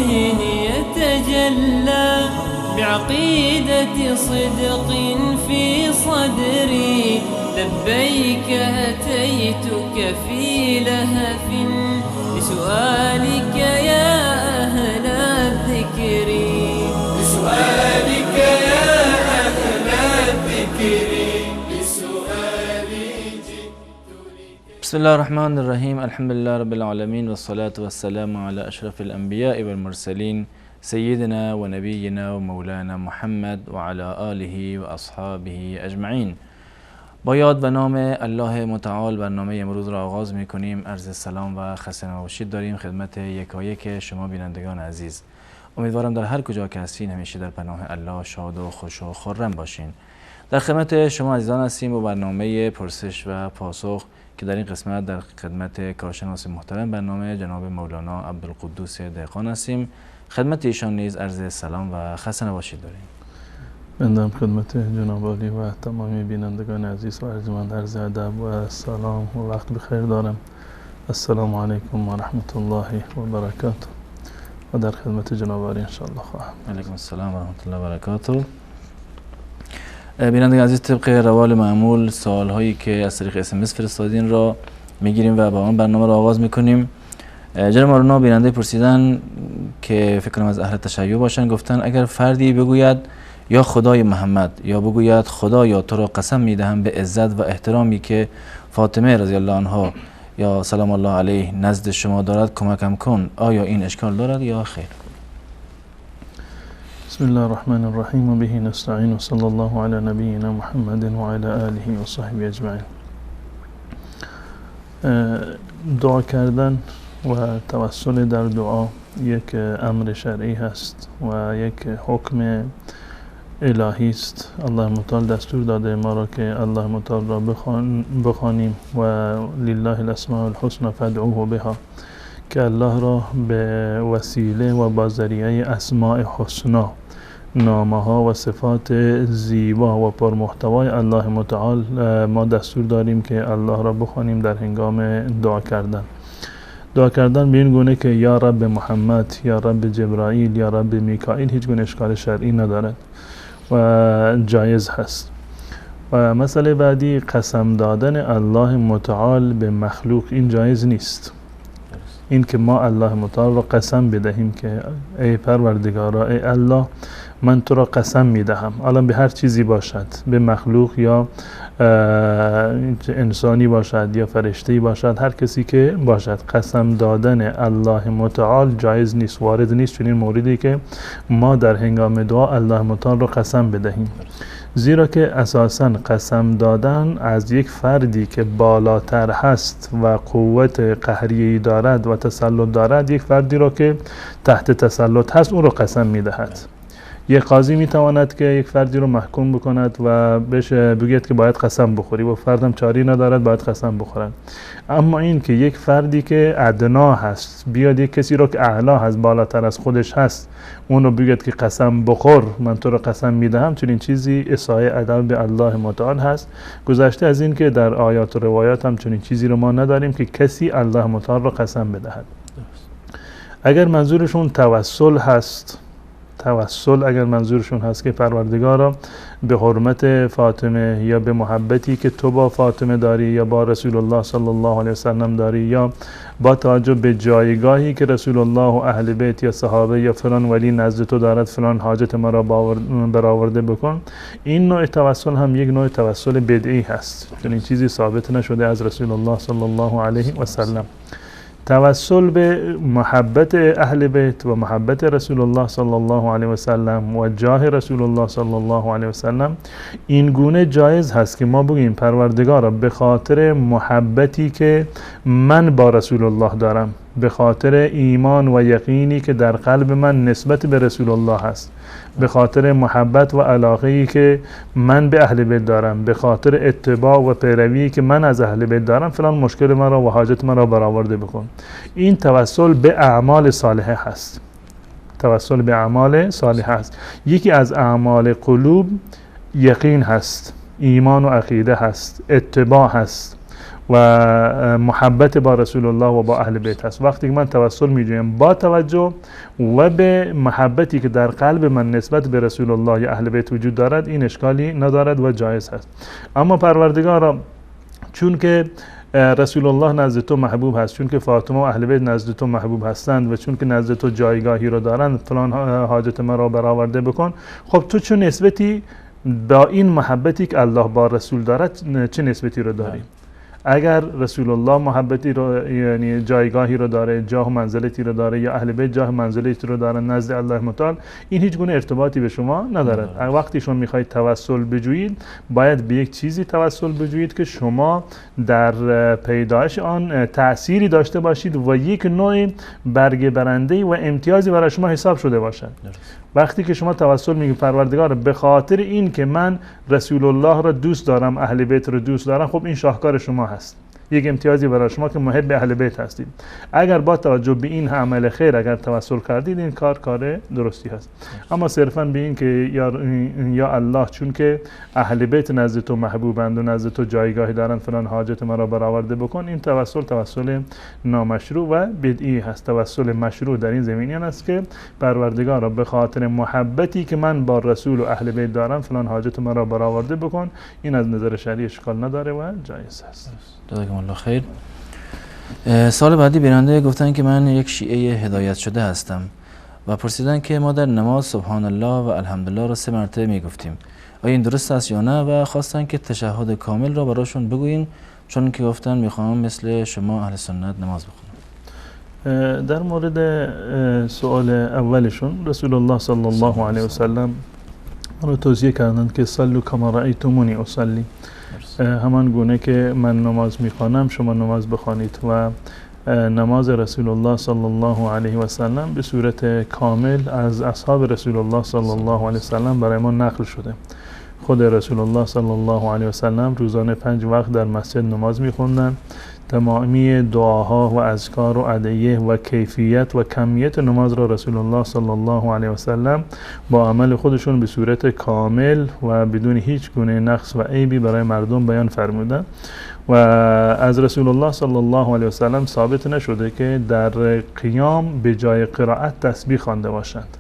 ذهن يتجلى بعقيدة صدق في صدري. لبيك أتيتك في لهف لسؤالك يا أهل الذكر. لسؤالك يا أهل الذكر. بسم الله الرحمن الرحيم. الحمد لله رب العالمين، والصلاة والسلام على أشرف الأنبياء والمرسلين سيدنا ونبينا ومولانا محمد وعلى آله و اصحابه اجمعین. با یاد و نام الله متعال برنامه امروز را آغاز می کنیم. عرض سلام و خسته نباشید داریم خدمت یکایک شما بینندگان عزیز. امیدوارم در هر کجا که هستین همیشه در پناه الله شاد و خوش و خرم باشین. در خدمت شما عزیزان هستیم با برنامه پرسش و پاسخ که در این قسمت در خدمت کارشناس محترم برنامه جناب مولانا عبدالقدوس دهقان هستیم. خدمت ایشان نیز عرض سلام و خسته نباشید داریم. بنده خدمت جناب عالی و تمامی بینندگان عزیز و ارجمند عرض ادب و سلام و وقت بخیر دارم. السلام علیکم و رحمت الله و برکاته و در خدمت جناب عالی انشاءالله خواهم. علیکم السلام و رحمت الله و برکاته. بینندگان عزیز، طبق روال معمول سوالهایی که از طریق SMS فرستادین را میگیریم و با آن برنامه را آغاز میکنیم. جناب مولانا بیننده پرسیدن که فکر کنم از اهل تشیع باشن، گفتن اگر فردی بگوید یا خدای محمد یا بگوید خدایا تو را قسم میدهم به عزت و احترامی که فاطمه رضی الله عنها یا سلام الله علیه نزد شما دارد کمکم کن، آیا این اشکال دارد یا خیر؟ بسم الله الرحمن الرحیم و به نستعین و صلی الله علی نبینا محمد و علی آله و صحبه اجمعین. دعا کردن و توسل در دعا یک امر شرعی هست و یک حکم الهی است. الله متعال دستور داده ما را که الله متعال را بخوانیم و لله الاسماء الحسنى فادعوه بها، که الله را به وسیله و با ذریعه اسماء حسنا، نامها و صفات زیبا و پرمحتوای الله متعال ما دستور داریم که الله را بخوانیم در هنگام دعا کردن. دعا کردن به این گونه که یا رب محمد، یا رب جبرائیل، یا رب میکائیل هیچ گونه اشکال شرعی ندارد و جایز هست. و مسئله بعدی قسم دادن الله متعال به مخلوق، این جایز نیست. این که ما الله متعال را قسم بدهیم که ای پروردگارا، ای الله من تو را قسم میدهم، الان به هر چیزی باشد، به مخلوق یا انسانی باشد یا فرشته‌ای باشد، هر کسی که باشد، قسم دادن الله متعال جایز نیست، وارد نیست چنین موردی که ما در هنگام دعا الله متعال را قسم بدهیم. زیرا که اساساً قسم دادن از یک فردی که بالاتر هست و قوت قهریه‌ای دارد و تسلط دارد، یک فردی را که تحت تسلط هست اون را قسم میدهد. یک قاضی میتواند که یک فردی رو محکوم بکند و بهش بگید که باید قسم بخوری و فردم چاری ندارد باید قسم بخورد. اما این که یک فردی که ادنا هست بیاد یک کسی رو که اعلا هست، بالاتر از خودش هست، اون رو بگید که قسم بخور، من تو رو قسم میدهم، چون این چیزی اساءه ادب به الله متعال هست. گذشته از این که در آیات و روایات هم چون این چیزی رو ما نداریم که کسی الله متعال رو قسم بدهد. اگر منظورشون توسل هست، اگر منظورشون هست که پروردگارا به حرمت فاطمه یا به محبتی که تو با فاطمه داری یا با رسول الله صلی الله علیه وسلم داری یا با توجه به جایگاهی که رسول الله و اهل بیت یا صحابه یا فلان ولی نزد تو دارد فلان حاجت ما را برآورده بکن، این نوع توسل هم یک نوع توسل بدعی هست، چون این چیزی ثابت نشده از رسول الله صلی الله علیه وسلم. توسل به محبت اهل بیت و محبت رسول الله صلی الله علیه و سلم و جاه رسول الله صلی الله علیه و سلم این گونه جایز هست که ما بگیم پروردگارا به خاطر محبتی که من با رسول الله دارم، به خاطر ایمان و یقینی که در قلب من نسبت به رسول الله هست، به خاطر محبت و علاقه‌ای که من به اهل بیت دارم، به خاطر اتباع و پیروی که من از اهل بیت دارم، فلان مشکل من را و حاجت من را برآورده بکن. این توسل به اعمال صالحه هست. توسل به اعمال صالحه هست. یکی از اعمال قلوب یقین هست، ایمان و عقیده هست، اتباع هست و محبت با رسول الله و با اهل بیت هست. وقتی که من توسل میجویم با توجه و به محبتی که در قلب من نسبت به رسول الله یا اهل بیت وجود دارد، این اشکالی ندارد و جایز هست. اما پروردگارا چون که رسول الله نزد تو محبوب هست، چون که فاطمه و اهل بیت نزد تو محبوب هستند و چون که نزد تو جایگاهی رو دارند، فلان حاجت ما را برآورده بکن. خب تو چه نسبتی با این محبتی که الله با رسول دارد چه نسبتی رو داری؟ اگر رسول الله محبتی رو، یعنی جایگاهی رو داره، جاه و منزلتی رو داره، یا اهل بیت جاه و منزلتی رو دارن نزد الله متعال، این هیچ گونه ارتباطی به شما ندارد. وقتی شما میخواید توسل بجویید، باید به یک چیزی توسل بجویید که شما در پیدایش آن تأثیری داشته باشید و یک نوع برگ برنده و امتیازی برای شما حساب شده باشد. وقتی که شما توسل میگید پروردگار به خاطر این که من رسول الله را دوست دارم، اهل بیت را دوست دارم، خب این شاهکار شما هست، یک امتیازی برای شما که محب اهل بیت هستید. اگر با توجه به این عمل خیر اگر توسل کردید، این کار درستی هست. اما صرفا به این که یا الله چون که اهل بیت نزد تو محبوبند و نزد تو جایگاهی دارن، فلان حاجت ما را برآورده بکن، این توسل نامشروع و بدعی هست. توسل مشروع در این زمینیان است که پروردگار را به خاطر محبتی که من با رسول و اهل بیت دارم، فلان حاجت ما را برآورده بکن. این از نظر شرعی اشکال نداره و جایز است. جزاکم الله خیر. سال بعدی بیننده گفتن که من یک شیعه هدایت شده هستم و پرسیدن که ما در نماز سبحان الله و الحمدلله را 3 مرتبه میگفتیم، آیا این درست است یا نه؟ و خواستن که تشهد کامل را براشون بگوییم، چون که گفتن میخوام مثل شما اهل سنت نماز بخونم. در مورد سوال اولشون، رسول الله صلی الله علیه و سلم رو توصیه کردند که صلوا کما رأیتمونی اصلی، همان گونه که من نماز میخوانم شما نماز بخوانید. و نماز رسول الله صلی الله علیه و سلم به صورت کامل از اصحاب رسول الله صلی الله علیه و سلم برای ما نقل شده. خود رسول الله صلی الله علیه و سلم روزانه 5 وقت در مسجد نماز میخوندن. تمامی دعاها و اذکار و ادعیه و کیفیت و کمیت نماز را رسول الله صلی الله علیه و سلم با عمل خودشون به صورت کامل و بدون هیچ گونه نقص و عیبی برای مردم بیان فرمودند. و از رسول الله صلی الله علیه و سلم ثابت نشده که در قیام به جای قرائت تسبیح خوانده باشند.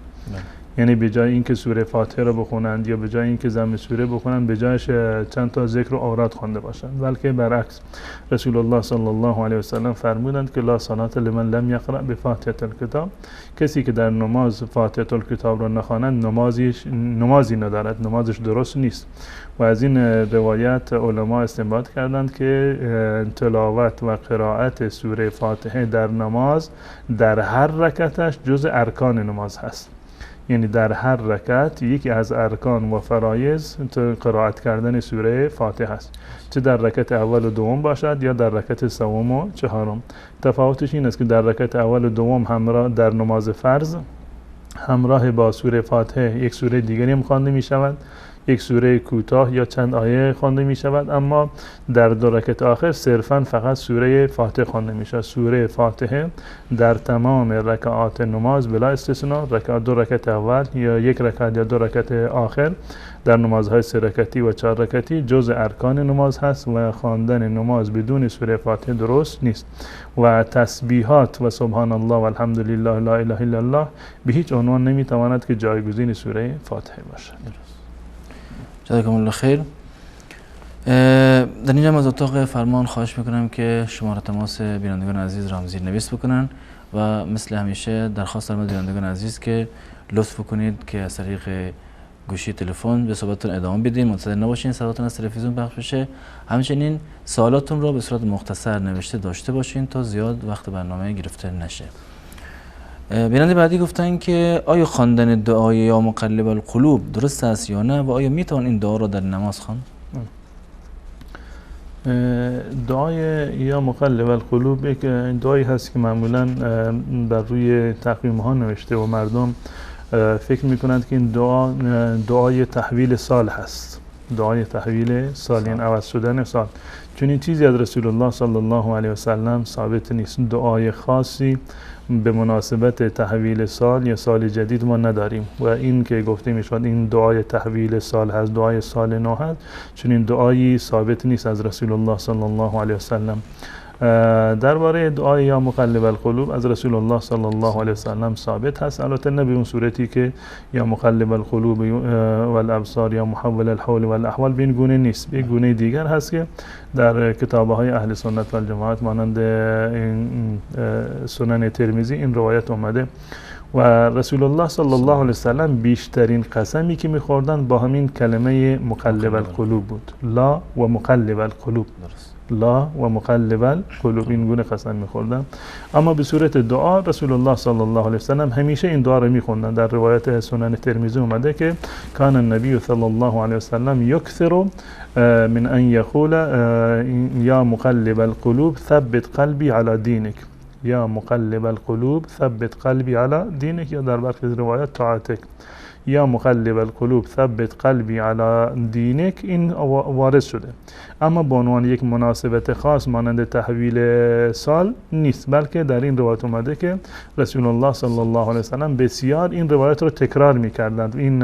یعنی به جای اینکه سوره فاتحه رو بخونند یا به جای اینکه ضم سوره بخونند، به جایش چند تا ذکر و اوراد خوانده باشند، بلکه برعکس رسول الله صلی الله علیه و سلم فرمودند که لا صلاة لمن لم یقرأ بفاتحه الکتاب، کسی که در نماز فاتحه الکتاب را نخواند نمازی ندارد، نمازش درست نیست. و از این روایت علما استنباط کردند که تلاوت و قرائت سوره فاتحه در نماز در هر رکعتش جز ارکان نماز هست. یعنی در هر رکعت یکی از ارکان و فرایض قرائت کردن سوره فاتحه است، چه در رکعت اول و دوم باشد یا در رکعت سوم و چهارم. تفاوتش این است که در رکعت اول و دوم همراه در نماز فرض همراه با سوره فاتحه یک سوره دیگری هم خوانده می شود، یک سوره کوتاه یا چند آیه خوانده می شود. اما در 2 رکعت آخر صرفا فقط سوره فاتحه خوانده می شود. سوره فاتحه در تمام رکعات نماز بلا استثناء، 2 رکعت اول یا 1 رکعت یا 2 رکعت آخر در نمازهای 3 رکعتی و 4 رکعتی جز ارکان نماز هست و خواندن نماز بدون سوره فاتحه درست نیست. و تسبیحات و سبحان الله و الحمدلله لا اله الا الله به هیچ عنوان نمی تواند که جایگزین سوره فاتحه باشد. جزاکم الله خیر. در اینجا از اتاق فرمان خواهش میکنم که شماره تماس بینندگان عزیز را هم زیرنویس بکنن و مثل همیشه درخواست دارم از بینندگان عزیز که لطف کنید که از طریق گوشی تلفن به صحبتتون ادامه بدین، منتظر نباشین صداتون از تلویزیون پخش بشه. همچنین سوالاتون را به صورت مختصر نوشته داشته باشین تا زیاد وقت برنامه گرفته نشه. بیننده بعدی گفتن که آیا خواندن دعای یا مقلب القلوب درست است یا نه و آیا میتوان این دعا را در نماز خواند؟ دعای یا مقلب القلوب یک دعایی هست که معمولا بر روی تقویم ها نوشته و مردم فکر میکنند که این دعای تحویل سال هست. دعای تحویل سال، یعنی عوض شدن سال. چون این چیزی از رسول الله صلی الله علیه و سلم ثابت نیست. دعای خاصی به مناسبت تحویل سال یا سال جدید ما نداریم و این که گفته میشد این دعای تحویل سال هست، دعای سال نو هست، چون این دعایی ثابت نیست از رسول الله صلی الله علیه و سلم. درباره دعای یا مقلب القلوب از رسول الله صلی الله علیه و سلم ثابت هست، البته نه به اون صورتی که یا مقلب القلوب و الابصار یا محول الحول و الاحوال به این گونه نیست. به گونه دیگر هست که در کتاب‌های اهل سنت و الجماعت مانند سنن ترمذی این روایت اومده و رسول الله صلی الله علیه و سلم بیشترین قسمی که می‌خوردن با همین کلمه مقلب القلوب بود. لا و مقلب القلوب، لا و مقلب القلوب، این گونه قسم می‌خوردن. اما به صورت دعا رسول الله صلی الله علیه و سلم همیشه این دعا رو می‌خوندن. در روایت سنن ترمذی اومده که کان النبی صلی الله علیه و سلم یکثر من ان یقول یا مقلب القلوب ثبت قلبی علی دینک، یا مقلب القلوب ثبت قلبی علی دینک، یا در برخی روایات طاعتک، یا مقلب القلوب ثبت قلبی علی دینک، این وارد شده. اما به عنوان یک مناسبت خاص مانند تحویل سال نیست، بلکه در این روایت اومده که رسول الله صلی الله علیه و سلم بسیار این روایت رو تکرار می‌کردند. این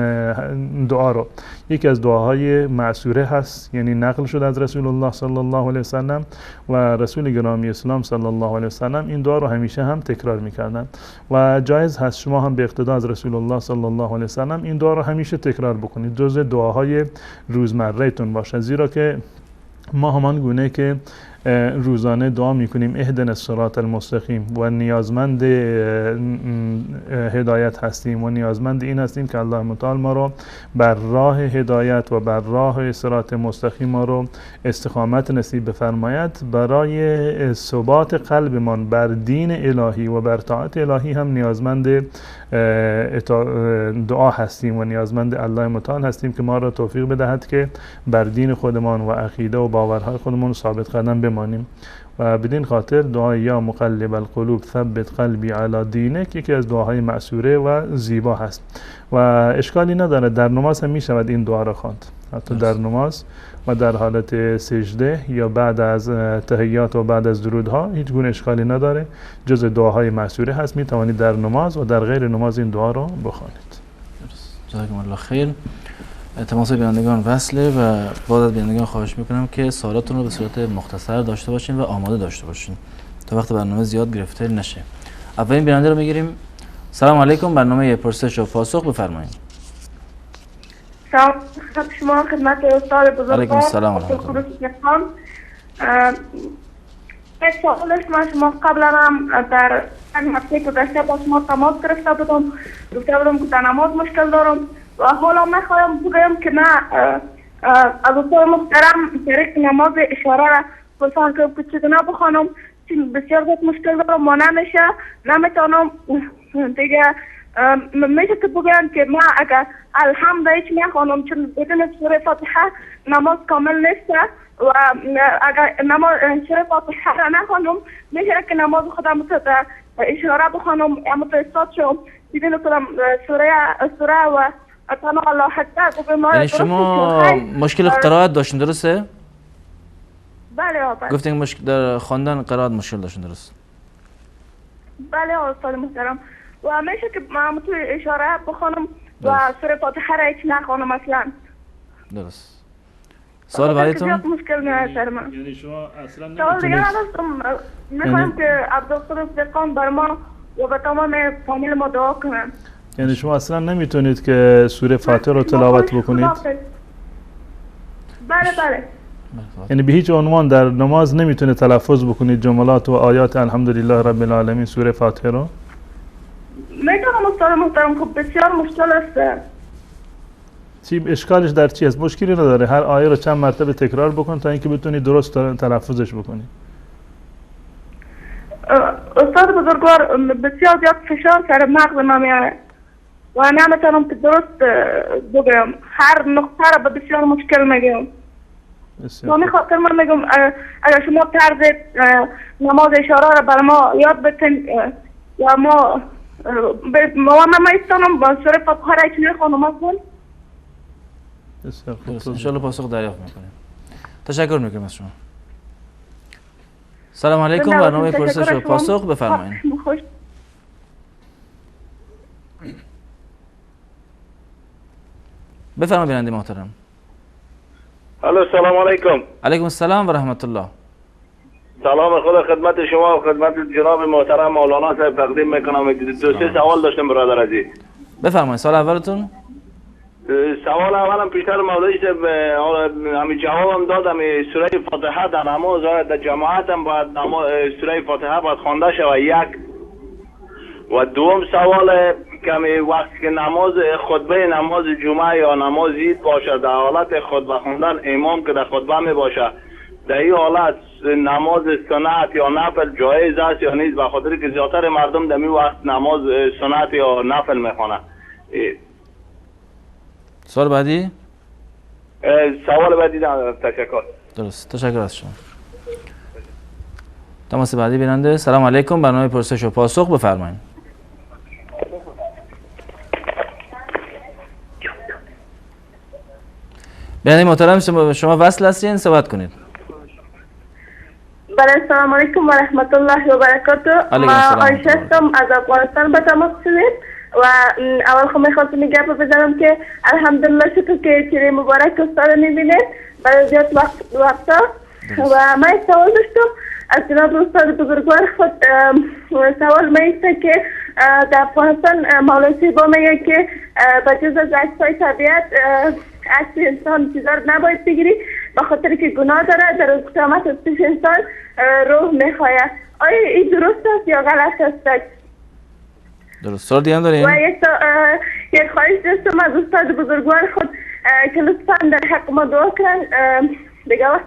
دعا رو یکی از دعاهای معصوره هست، یعنی نقل شده از رسول الله صلی الله علیه و سلم و رسول گرامی اسلام صلی الله علیه و سلم این دعا رو همیشه هم تکرار می‌کردند و جایز هست شما هم به اقتدا از رسول الله صلی الله علیه و سلم این دعا رو همیشه تکرار بکنید، جزء دعاهای روزمره تون باشه، زیرا که ما همان گونه که روزانه دعا میکنیم اهدنا الصراط المستقیم و نیازمند هدایت هستیم و نیازمند این هستیم که الله متعال ما رو بر راه هدایت و بر راه صراط مستقیم ما رو استقامت نصیب بفرماید. برای ثبات قلبمان بر دین الهی و بر طاعت الهی هم نیازمند دعا هستیم و نیازمند الله متعال هستیم که ما را توفیق بدهد که بر دین خودمان و عقیده و باورهای خودمان ثابت قدم بمانیم. و بدین خاطر دعای یا مقلب القلوب ثبت قلبی علی دینک یکی از دعاهای معصوره و زیبا هست و اشکالی نداره. در نماز هم می شود این دعا را خواند، حتی در نماز و در حالت سجده یا بعد از تحیات و بعد از درودها هیچ گونه اشکالی نداره، جز دعاهای معصوره هست. می توانید در نماز و در غیر نماز این دعا را بخوانید. جزاکم الله خیر. تماس بینندگان وصله و بعد از بینندگان خواهش میکنم که سوالاتون رو به صورت مختصر داشته باشین و آماده داشته باشین تا وقت برنامه زیاد گرفته نشه. اولین بیننده رو میگیریم. سلام علیکم، برنامه پرسش و پاسخ، بفرمایید. سلام شما خدمت استاد بزرگوار. علیکم السلام و رحمت الله. سوالش من شما قبلا هم در این هفته گذشته با شما تماس گرفته بودم، گفته بودم که در نماز مشکل دارم و حالا میخوایم بگویم که نه از استاد محترم شریک نماز اشاره را پرسان کنم که چگونه بخوانم، بسیار زیاد مشکل دارم و نمیشه، نمیتونم دیگه. میشه که بگویم که ما اگر الحمد هیچ میخوانم چون بدون سوره فاتحه نماز کامل نیست و اگر نماز سوره فاتحه را نخوانم میشه که نماز خودم در اشاره بخوانم، اما تو استاد شم بدون کدام سوره و اتنا الله اکبر. یعنی شما مشکل قرائت داشتین درسته؟ بله آقا. گفتین در خواندن قرائت مشکل داشتین درست؟ بله استاد محترم. و میشه که من تو اشاره بخوانم و سوره فاتحه را هیچ نخوانم اصلا. درست. سوال بعدیتون؟ مشکل نه سر من. یعنی شما اصلا سوال دیگه نداشتم. میخوایم که عبدالقادر صدیقان بر ما و به تمام فامیل ما دعا کنن. یعنی شما اصلا نمیتونید که سوره فاتحه رو تلاوت بکنید؟ بله بله. یعنی به هیچ عنوان در نماز نمیتونه تلفظ بکنید جملات و آیات الحمدلله رب العالمین سوره فاتحه رو؟ میتونم استاد محترم، خب بسیار مشکل است. چی اشکالش در چی است؟ مشکلی نداره، هر آیه رو چند مرتبه تکرار بکن تا اینکه بتونی درست تلفظش بکنی. استاد بزرگوار بسیار زیاد فشار سر مغز ما میاره و نمیتونم که درست بگم، هر نقطه رو به بسیار مشکل میگم. همین خاطر من میگم اگر شما طرز نماز اشاره رو بر ما یاد بتین یا ما ایستانم با سوره فاتحه را هیچ نخوانم اصلا. بسیار خوب. درست، انشالله پاسخ دریافت میکنیم. تشکر میکنیم از شما. سلام علیکم، برنامه پرسش و پاسخ بفرمایید. بفرمایید بیننده محترم. الو سلام علیکم. علیکم السلام و رحمت الله. سلام خدا خدمت شما و خدمت جناب محترم مولانا صاحب تقدیم میکنم. دو سه سوال داشتم برادر عزیز. بفرمایید سوال اولتون. سوال اولم پیشتر مولوی صاحب همین جوابم دادم. سوره فاتحه در نماز در جماعت هم باید سوره فاتحه باید خوانده شود یک. و دوم سوال کمی وقتی که نماز خطبه نماز جمعه یا نماز عید باشه در حالت خطبه خوندن امام که در خطبه می باشه در این حالت نماز سنت یا نفل جایز است یا نیست؟ به خاطر که زیادتر مردم در این وقت نماز سنت یا نفل میخوانند. سوال بعدی؟ سوال بعدی تشکر. درست، تشکر از شما. تماس بعدی بیننده. سلام علیکم، برنامه پرسش و پاسخ بفرمایید. بیننده محترم شما وصل هستین، صحبت کنید. بله سلام علیکم و رحمت الله و برکاته. ما آیشه هستم از افغانستان به تماس شدیم و اول خب میخواستم این گپ بزنم که الحمدلله شکر که چیره مبارک استاد میبینید برای زیاد وقتا و من سوال داشتم از جناب استاد بزرگوار خود. سوال من ایسته که در افغانستان مولوی صاحب میگه که بجز از عکس‌های طبیعت عکس انسان چیزا رو نباید بگیری به خاطر که گناه داره، در قیامت از پیش انسان روح میخواید. آیا این درست است یا غلط است؟ درست. سوال دیگه هم داریم؟ و یک خواهش داشتم از استاد بزرگوار خود که لطفا در حق ما دعا کنن. دیگه وقت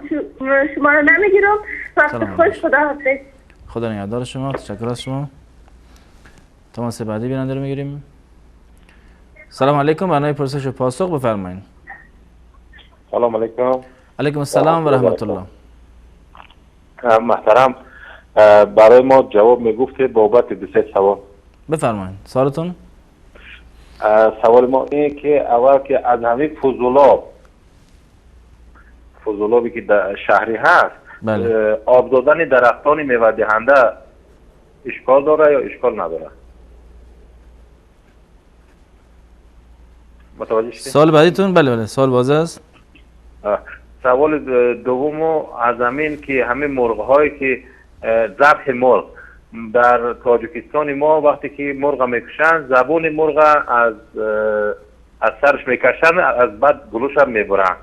شما رو نمیگیرم. وقت خوش، خدا حافظ. خدا نگهدار شما. تشکر از شما. تماس بعدی بیننده رو میگیریم. سلام علیکم، برنامه پرسش و پاسخ بفرمایید. سلام علیکم. علیکم السلام و رحمت الله. محترم برای ما جواب میگفته بابت دو سه سوال. بفرمایید سوالتون. سوال ما اینه که اول که از همین فضولابی که در شهری هست، بله. آب دادن درختان میوه دهنده اشکال داره یا اشکال نداره؟ متوجه شدید؟ سوال بعدیتون. بله سوال باز است. سوال دوم از همین که همه مرغ هایی که ذبح مرغ در تاجیکستان ما وقتی که مرغ میکشن زبون مرغ از سرش میکشن، از بعد گلوش هم میبرن.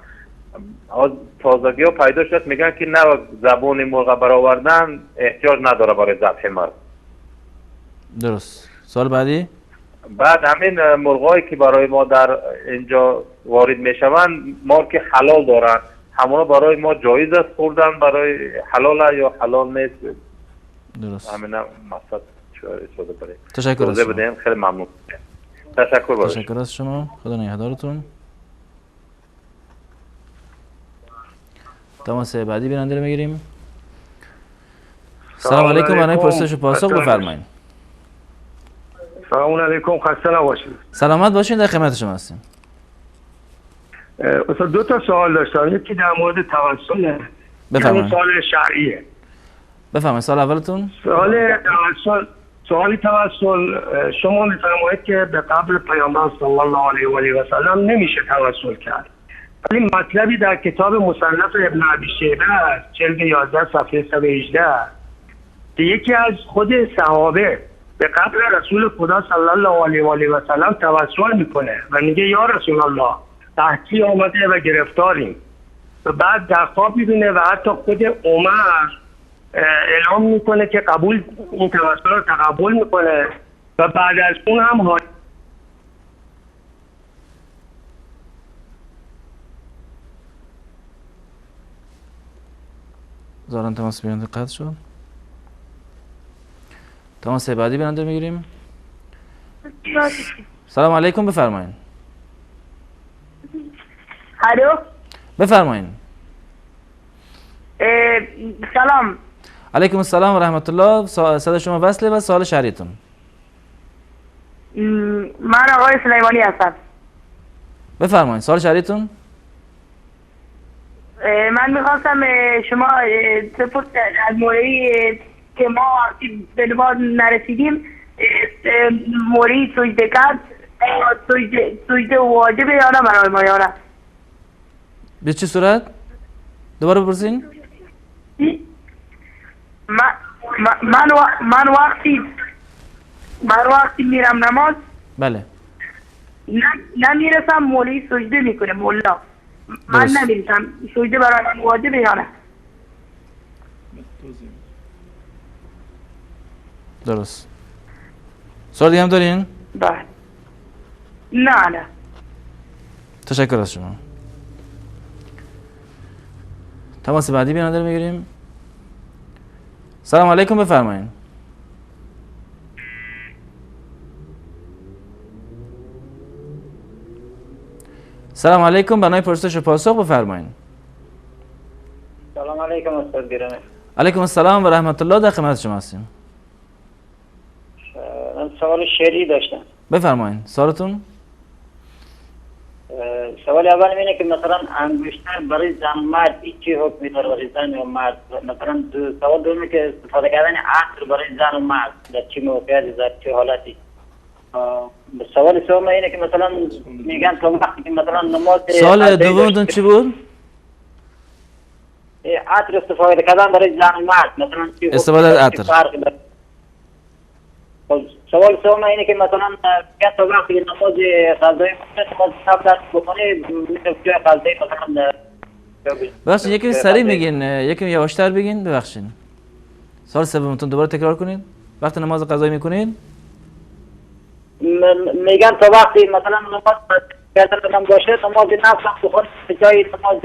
تازگی ها پیدا شد میگن که نه زبون مرغ برآوردن احتیاج نداره برای ذبح مرغ. درست. سوال بعدی. بعد همین مرغایی که برای ما در اینجا وارد میشوند مارک حلال دارن، همونا برای ما جایز است خوردن؟ برای حلال یا حلال نیست؟ درست. همین مقصد شده برای تشکر از شما. خیلی ممنون. تشکر از شما. خدا نگهدارتون. تماس بعدی بیننده رو میگیریم. سلام علیکم، برنامه پرسش و پاسخ بفرمایید. سلام علیکم، خسته نباشید. سلامت باشین، در خدمت شما هستیم. استاد دو تا سوال داشتم، یکی در مورد توسل. بفرمایید. سوال شرعیه. بفرمایید سوال اولتون. سوال توسل شما میفرمایید که به قبر پیامبر صلی الله علیه و سلم نمیشه توسل کرد. ولی مطلبی در کتاب مصنف ابن ابی شیبه جلد 11 صفحه 118 که یکی از خود صحابه به قبر رسول خدا صلی الله علیه و سلم توسل میکنه و میگه یا رسول الله تحقیق آمده و گرفتاریم، و بعد در خواب میبینه و حتی خود عمر اعلام میکنه که قبول این توسل رو تقبل میکنه و بعد از اون هم زارن تماس بیننده قطع شد. تماس بعدی بیننده میگیریم. سلام علیکم، بفرمایید. الو بفرمایید. سلام. علیکم السلام و رحمت الله. صدا شما وصله و سوال شهریتون. من آقای سلیمانی هستم. بفرمایید سوال شهریتون. من میخواستم شما سپورت از موردی که ما به نماز نرسیدیم موردی سجده کرد سجده واجبه یا نه برای ما یا نه؟ به چه صورت؟ دوباره بپرسین؟ من وقتی میرم نماز بله نمیرسم مولی سجده میکنه مولا من نمیرسم سجده برای من واجبه یا نه؟ درست. سوال دیگه هم دارین؟ بله. نه تشکر از شما. تماس بعدی بیننده رو میگیریم. سلام علیکم، بفرمایید. سلام علیکم، برنامه پرسش و پاسخ بفرمایید. سلام علیکم استاد گرامی. علیکم السلام و رحمت الله، در خدمت شما هستیم. من سوال شعری داشتم. بفرمایید سوالتون. سوال اول اینه که مثلا انگشتر برای زن مرد چی حکمی داره برای زن و مرد؟ مثلا سوال دومی که استفاده کردن عطر برای زن و مرد در چه موقعیتی در چه حالتی؟ سوال سوم اینه که مثلا میگن تو وقتی که مثلا نماز سوال دومتون چی بود؟ عطر استفاده کردن برای زن و مرد مثلا چی استفاده از عطر. سوال سوم اینه که مثلا میگن تو وقتی نماز قضایی نماز قبل از بکنه میشه جای قضایی مثلا ببخشید یکی سریع بگین، یکی یواشتر بگین. ببخشید سوال سومتون دوباره تکرار کنید. وقتی نماز قضایی میکنید میگن تا وقتی مثلا نماز کردن باشه نماز نفس هم بخونید به جای نماز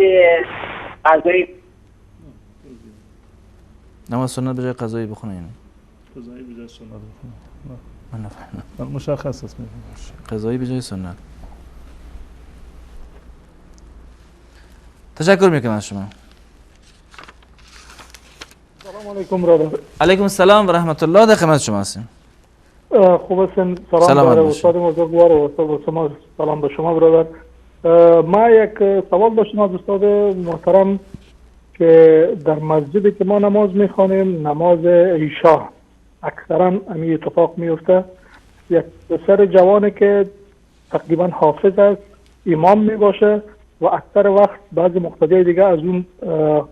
قضایی. نماز سنت به جای قضایی بخونید. قضایی به جای سنت بخونید. من نفهمیدم. مشخص است. قضایی به جای سنت. تشکر میکنم از شما. سلام علیکم برادر. علیکم السلام و رحمت الله، در خدمت شما هستیم. خوب هستین؟ سلام برای استاد بزرگوار و استاد شما. سلام به شما برادر. ما یک سوال داشتم از استاد محترم که در مسجدی که ما نماز میخوانیم نماز عشا اکثرا همین اتفاق میفته یک پسر جوانی که تقریبا حافظ است امام میباشه و اکثر وقت بعضی مقتدی دیگه از اون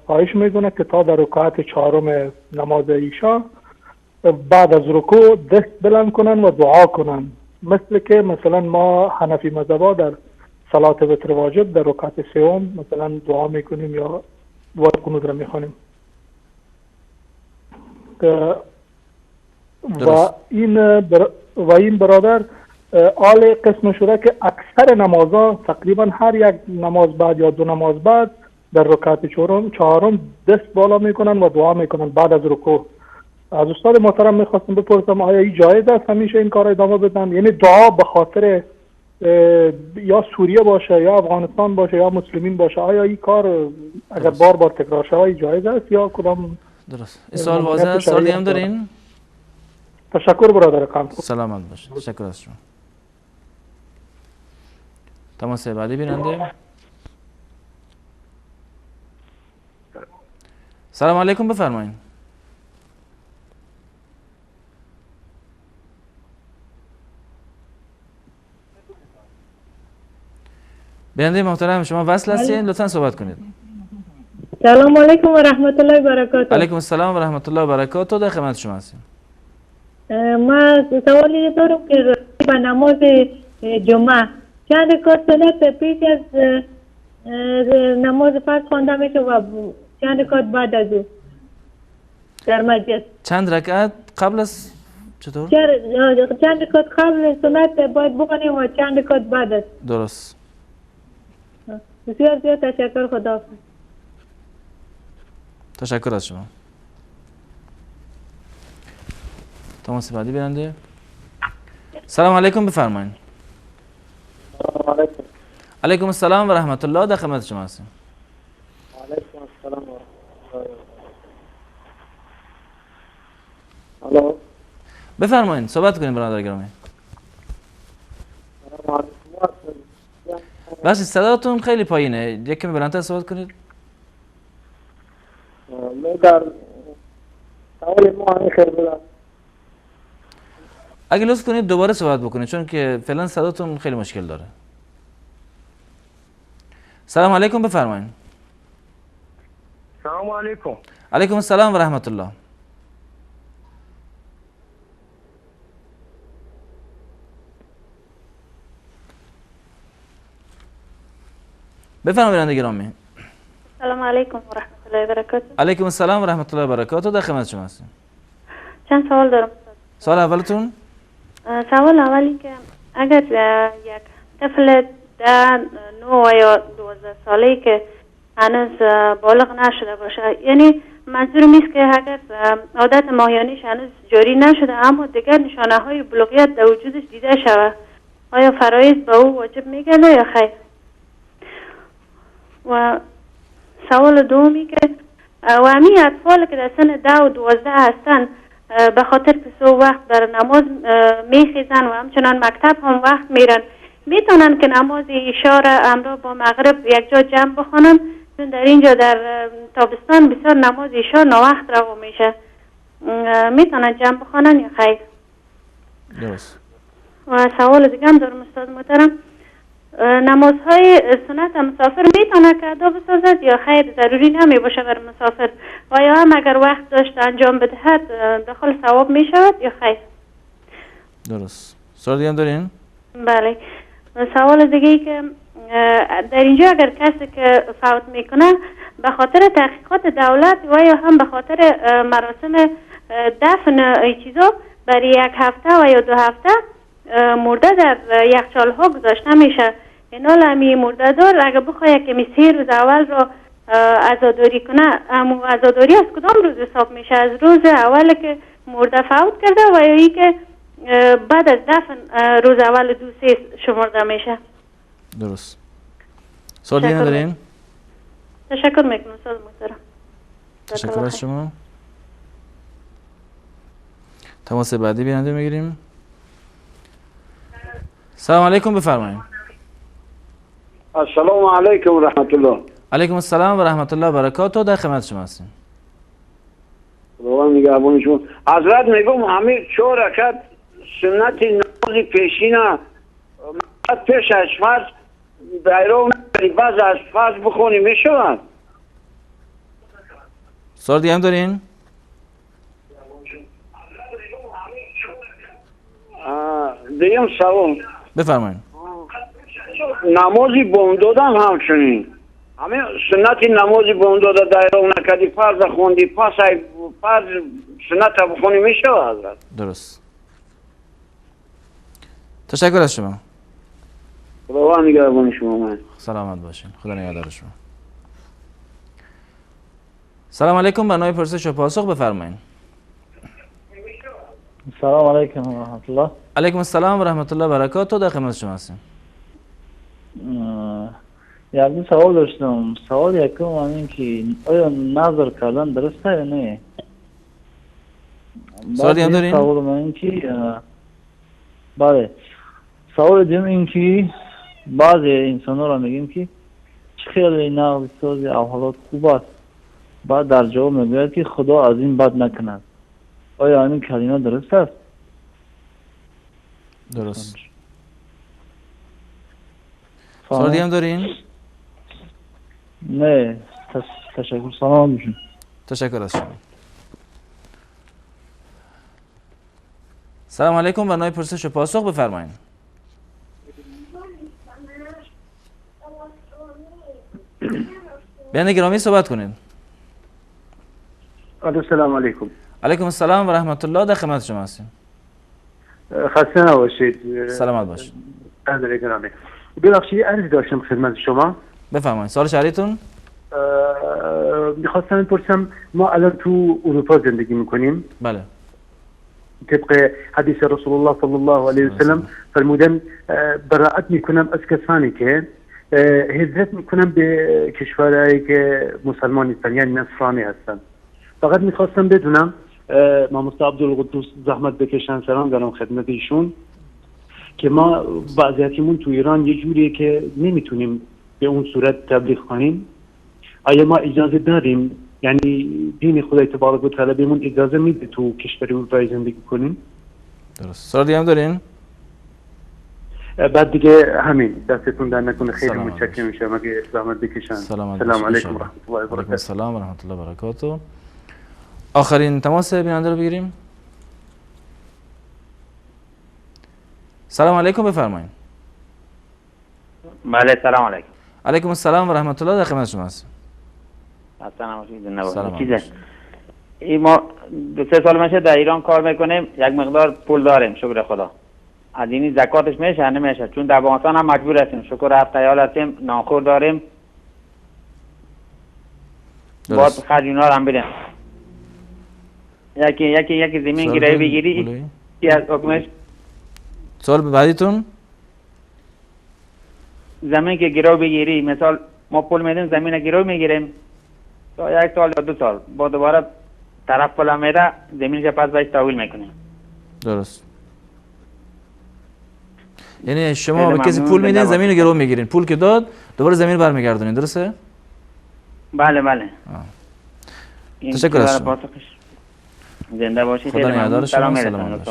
خواهش میکنه که تا در رکعت چهارم نماز عشا بعد از رکوع دست بلند کنن و دعا کنن، مثل که مثلا ما حنفی مذهبا در صلات وتر واجب در رکعت سوم مثلا دعا میکنیم یا دعای قنوت را میخوانیم. و این برادر آل قسم شده که اکثر نمازها تقریبا هر یک نماز بعد یا دو نماز بعد در رکعت چهارم دست بالا میکنن و دعا میکنن بعد از رکوع. از استاد محترم میخواستم بپرسم آیا این جایز است همیشه این کار ادامه بدن؟ یعنی دعا به خاطر یا سوریه باشه یا افغانستان باشه یا مسلمین باشه، آیا این کار اگر بار بار تکرار شود جایز است یا کدام؟ درست. این سوال واضح است. سوال دیگه هم دارین؟ تشکر برادر قم. سلامت باشید. تشکر از شما. تماس بعدی بیننده. سلام علیکم، بفرمایید. بیننده محترم شما وصل هستین، لطفا صحبت کنید. سلام علیکم و رحمت الله و برکاته. علیکم السلام و رحمت الله و برکاته، در خدمت شما هستیم. ما سوالی دارم که به نماز جمعه چند رکعت سنت پیش از نماز فرض خوانده میشه و چند رکعت بعد از او در مسجد؟ چند رکعت قبل از چطور؟ چند رکعت قبل سنت باید بخونیم و چند رکعت بعد از. درست. بسیار زیاد تشکر، خدا. تشکر از شما. تماس بعدی بیننده. سلام علیکم، بفرمایید. علیکم السلام و رحمت الله، در خدمت شما هستیم. علیکم السلام و رحمت الله. الو. بفرمایید صحبت کنید برادر گرامی. بس صداتون خیلی پایینه، یک کمی بلندتر صحبت کنید. در سوال ما همین خیر بودن. اگه لطف کنید دوباره صحبت بکنید چون که فعلا صداتون خیلی مشکل داره. سلام علیکم، بفرمایید. سلام علیکم. علیکم السلام و رحمت الله. بفرمایید بیننده گرامی. سلام علیکم و رحمت الله و برکاته. علیکم السلام و رحمت الله و برکاته. در خدمت شما هستیم. چند سوال دارم. سوال اولتون؟ سوال اولی که اگر یک طفل 9 یا 12 ساله‌ای که هنوز بالغ نشده باشه، یعنی منظورم نیست که اگر عادت ماهیانیش هنوز جاری نشده اما دیگر نشانه های بلوغیت در وجودش دیده شود، آیا فرایض به او واجب میگرده یا خیر؟ و سوال دومی که و همین اطفال که در سن 10 و 12 هستن به خاطر که سو وقت در نماز میخیزن و همچنان مکتب هم وقت میرن، میتونن که نماز عشا را همراه با مغرب یک جا جمع بخونن؟ چون در اینجا در تابستان بسیار نماز عشا ناوقت روا میشه، میتونن جمع بخونن یا خیر؟ درست. و سوال دیگه هم دارم استاد محترم، نمازهای سنت مسافر میتونه که ادا بسازد یا خیر ضروری نمی باشه بر مسافر؟ و یا هم اگر وقت داشت انجام بدهد داخل ثواب می شود یا خیر؟ درست. سوال دیگه هم دارین؟ بله. سوال دیگه ای که در اینجا اگر کسی که فوت میکنه به خاطر تحقیقات دولت و یا هم به خاطر مراسم دفن ای چیزا برای 1 هفته و یا 2 هفته مرده در یخچال ها گذاشته میشه، این حال همی مرده دار اگر بخواه که 3 روز اول را عزاداری کنه، عزاداری از کدام روز حساب میشه؟ از روز اول که مرده فوت کرده و یا ای که بعد از دفن روز اول 2-3 شمرده میشه؟ درست. سوال دیگه ندارین؟ تشکر میکنم استاد محترم. تشکر از شما. تماس بعدی بیننده میگیریم. سلام علیکم، بفرمایید. السلام علیکم و رحمت الله. علیکم السلام و رحمت الله و برکاته. در خدمت شما هستیم. خداوند نگهبان شما. حضرت میگم همین 4 رکعت سنت نماز پیشینه پیش از فرض بیرون باز از فرض بخونی میشود؟ سوال دیگه هم دارین؟ دیگه سوال بفرمایید. نمازی بوم دادن همچنین همین سنت نمازی بوم داده دایره نکردی فرض خوندی پس فرض سنت بخونی میشه حضرت؟ درست. تشکر از شما. خداوند نگهبان شما. من سلامت باشین. خدا نگهدار شما. سلام علیکم، برنامه پرسش و پاسخ بفرمایید. سلام علیکم و رحمت الله. علیکم السلام و رحمت الله و برکاته. در خدمت شما هستیم. یک سوال داشتم. سوال یکم همین که آیا نظر کردن درسته یا نه؟ سوالی هم دارین؟ سوال من این که بله. سوال دیگه این که بعضی انسان را میگیم که خیلی نقل سازی حالات خوب است، بعد در جواب میگوید که خدا از این بد نکند. آیا همین کلمه درست است؟ درست. سوال دیگه هم دارین؟ نه. تشکر. سلام میشون. تشکر از شما. سلام علیکم، برنامه پرسش و پاسخ بفرمایید. بیان گرامی صحبت کنید. سلام علیکم. علیکم السلام و رحمت الله. در خدمت شما هستیم. خسته نباشید. سلامت باشید. حضرت گرامی، ببخشید عرض داشتم خدمت شما. بفرمایید. سوال شهریتون؟ میخواستم بپرسم ما الان تو اروپا زندگی میکنیم. بله. طبق حدیث رسول الله صلی الله علیه و سلم فرمودن براءت میکنم از کسانی که هجرت میکنم به کشورهایی که مسلمان نیستن، یعنی نصرانی هستن. فقط میخواستم بدونم ماموستا عبدالقدوس زحمت بکشن، سلام دارم خدمت ایشون، که ما وضعیتمون تو ایران یه جوریه که نمیتونیم به اون صورت تبلیغ کنیم. آیا ما اجازه داریم یعنی دین خدای تبارک و تعالی بهمون اجازه میده تو کشور اروپایی زندگی کنیم. درست. سوال دیگه هم دارین؟ بعد دیگه همین، دستتون در نکنه. خیلی متشکرم میشم اگه زحمت بکشن. سلام علیکم و رحمت الله و برکاته. سلام و رحمت الله و برکاته. آخرین تماس بیننده رو بگیریم. سلام علیکم، بفرمایید. بله سلام علیکم. علیکم السلام و رحمت الله، در خدمت شما هستم. ما 2-3 سال میشه در ایران کار میکنیم، یک مقدار پول داریم شکر خدا. از اینی زکاتش میشه نمیشه، چون در افغانستان هم مجبور هستیم، شکر 7 عیال هستیم، نانخور داریم، باید خرج اونا رو هم بدیم. یکی زمین گروی بگیری کی از حکمش؟ سوال بعدیتون؟ زمین که گرو بگیری، مثال ما پول میدیم زمین گرو میگیریم تا 1 سال یا 2 سال، با دوباره طرف پول میده زمینش پس بهش تحویل میکنیم. درست. یعنی شما به کسی پول میدین زمین رو گرو میگیرین، پول که داد دوباره زمین برمیگردونین، درسته؟ بله بله. تشکر از شما. زنده باشید. خدا نگهدار شما. سلام.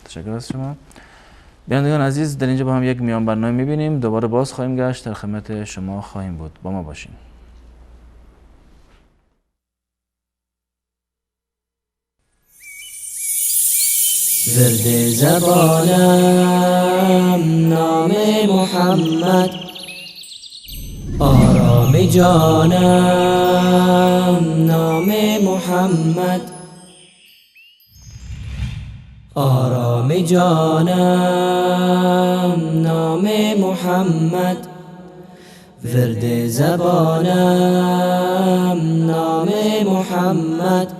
تشکر از شما. بینندگان عزیز، در اینجا با هم یک میان برنامه میبینیم، دوباره باز خواهیم گشت، در خدمت شما خواهیم بود. با ما باشین. ورد زبانم نام محمد، آرام جانم نام محمد، آرام جانم نام محمد، ورد زبانم نام محمد،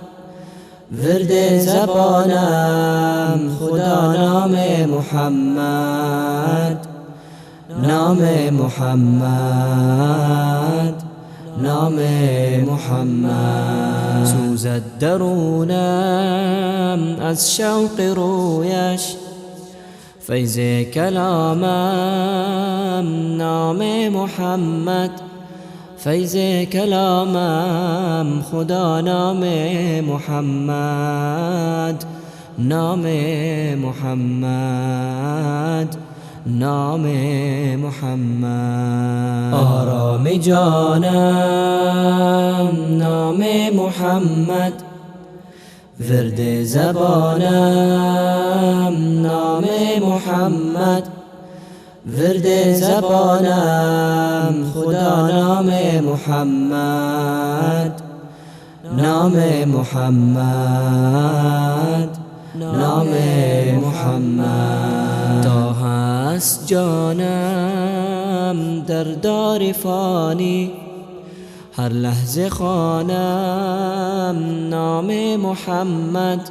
ورد زبانم خدا نام محمد، نام محمد، نام محمد. سوزد درونم از شوق رویش، فیض کلامم نام محمد، فیض کلامم خدا نام محمد، نام محمد، نام محمد. آرام جانم نام محمد، ورد زبانم نام محمد، ورد زبانم خدا نام محمد، نام محمد، نام محمد. تا هست جانم در دار فانی، هر لحظه خوانم نام محمد،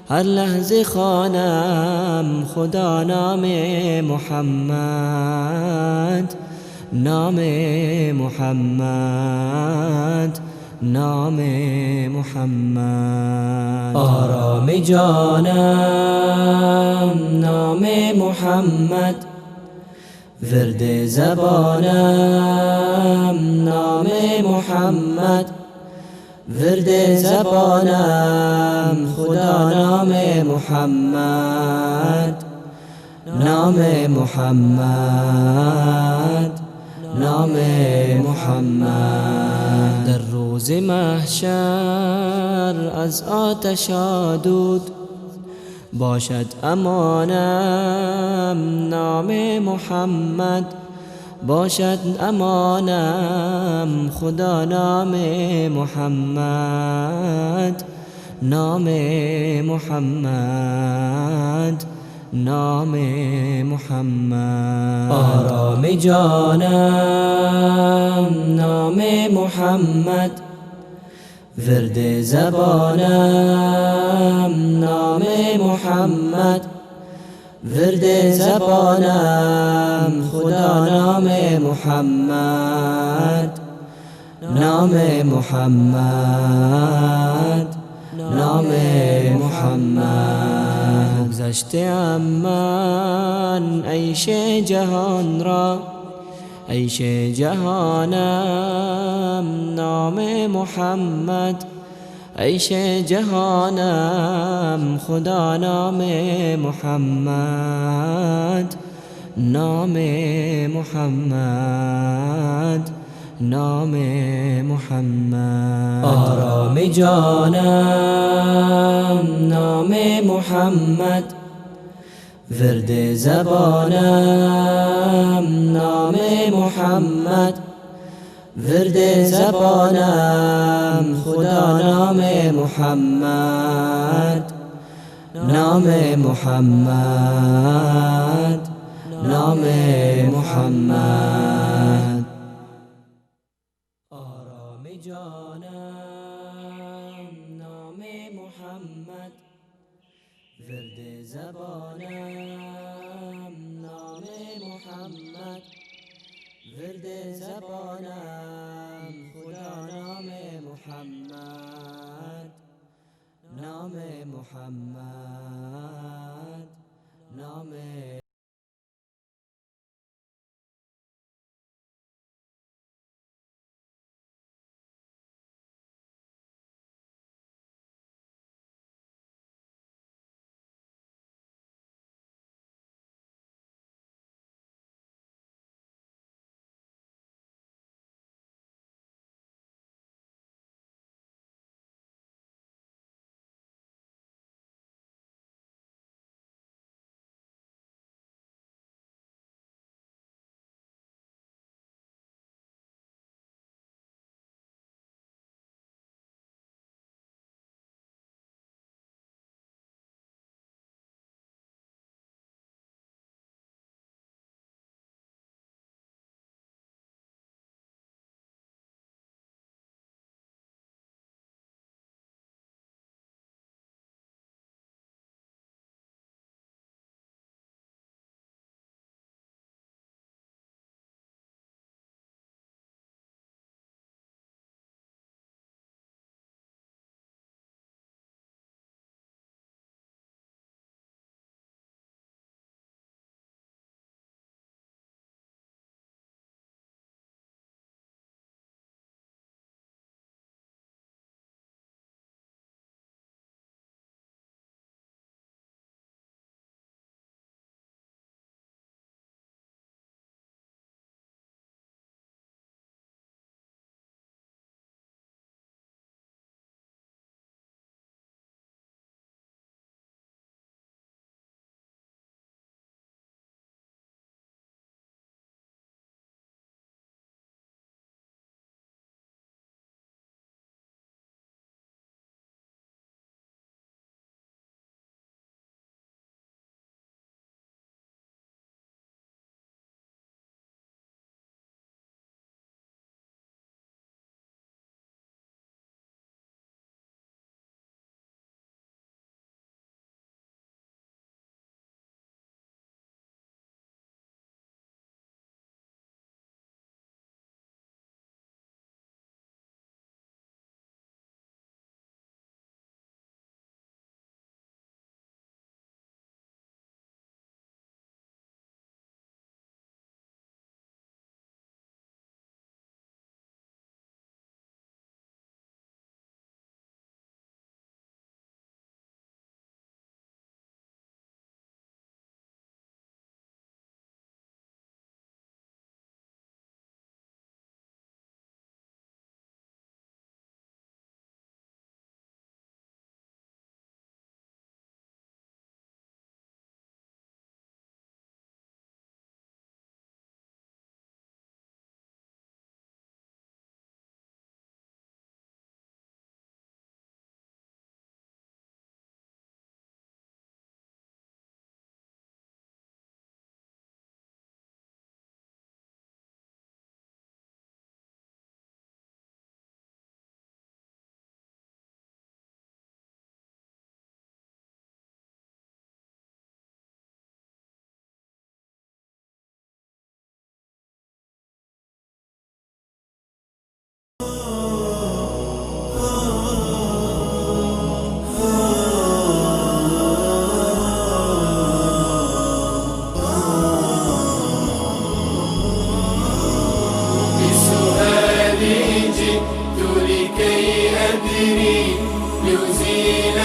هر لحظه خوانم خدا نام محمد، نام محمد، نام محمد. آرام جانم نام محمد، ورد زبانم نام محمد، ورد زبانم خدا نام محمد، نام محمد، نام محمد. در روز محشر از آتش آلود باشد امانم نام محمد، باشد امانم خدا نام محمد، نام محمد، نام محمد. آرام جانم نام محمد، ورد زبانم نام محمد، ورد زبانم خدا نام محمد، نام محمد، نام محمد. گذشته من عیش جهان را، عیش جهانم نام محمد، عیش جهانم خدا نام محمد، نام محمد، نام محمد. آرام جانم نام محمد، ورد زبانم نام محمد، ورد زبانم خدا نام محمد، نام محمد، نام محمد. آرام جانم نام محمد، ورد زبانم نام محمد، ورد زبانم خدا نام محمد، نام محمد، نام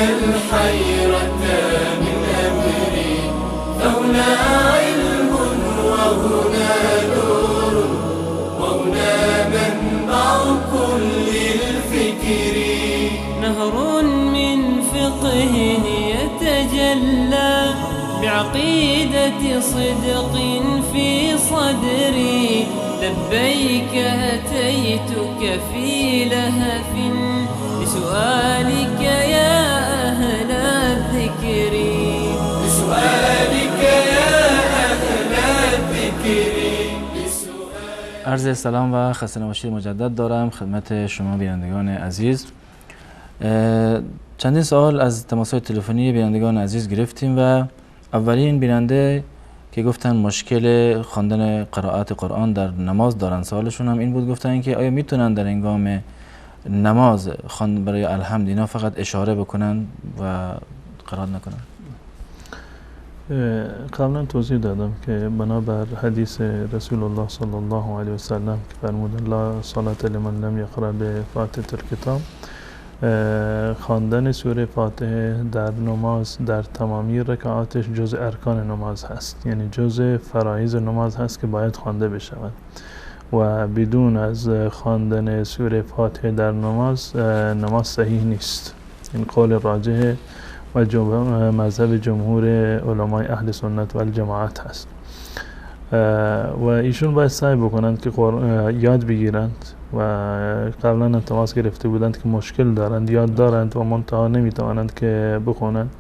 الحيرة من أمري فهنا علم وهنا نور وهنا منبع كل الفكر نهر من فقهه يتجلى بعقيدة صدق في صدري لبيك أتيتك في لهف لسؤالك يا أهل الذكر لسؤالك يا أهل الذكر. عرض سلام و خسته نباشید مجدد دارم خدمت شما بینندگان عزیز. چندین سوال از تماس‌های تلفنی بینندگان عزیز گرفتیم و اولین بیننده که گفتن مشکل خواندن قرائت قرآن در نماز دارن، سوالشون هم این بود، گفتن که آیا میتونن در هنگام نماز برای الحمد اینا فقط اشاره بکنن و قرائت نکنن؟ قبلا توضیح دادم که بنابر حدیث رسول الله صلی الله علیه و سلم که فرمودن لا صلاة لمن لم یقرأ بفاتحة الکتاب، خواندن سوره فاتحه در نماز در تمامی رکعاتش جز ارکان نماز هست، یعنی جز فرایض نماز هست که باید خوانده بشود و بدون از خواندن سوره فاتحه در نماز صحیح نیست. این قول راجح و مذهب جمهور علمای اهل سنت و الجماعت هست و ایشون باید سعی بکنند که یاد بگیرند و قبلا تماس گرفته بودند که مشکل دارند، یاد دارند و منتها نمیتوانند که بخونند.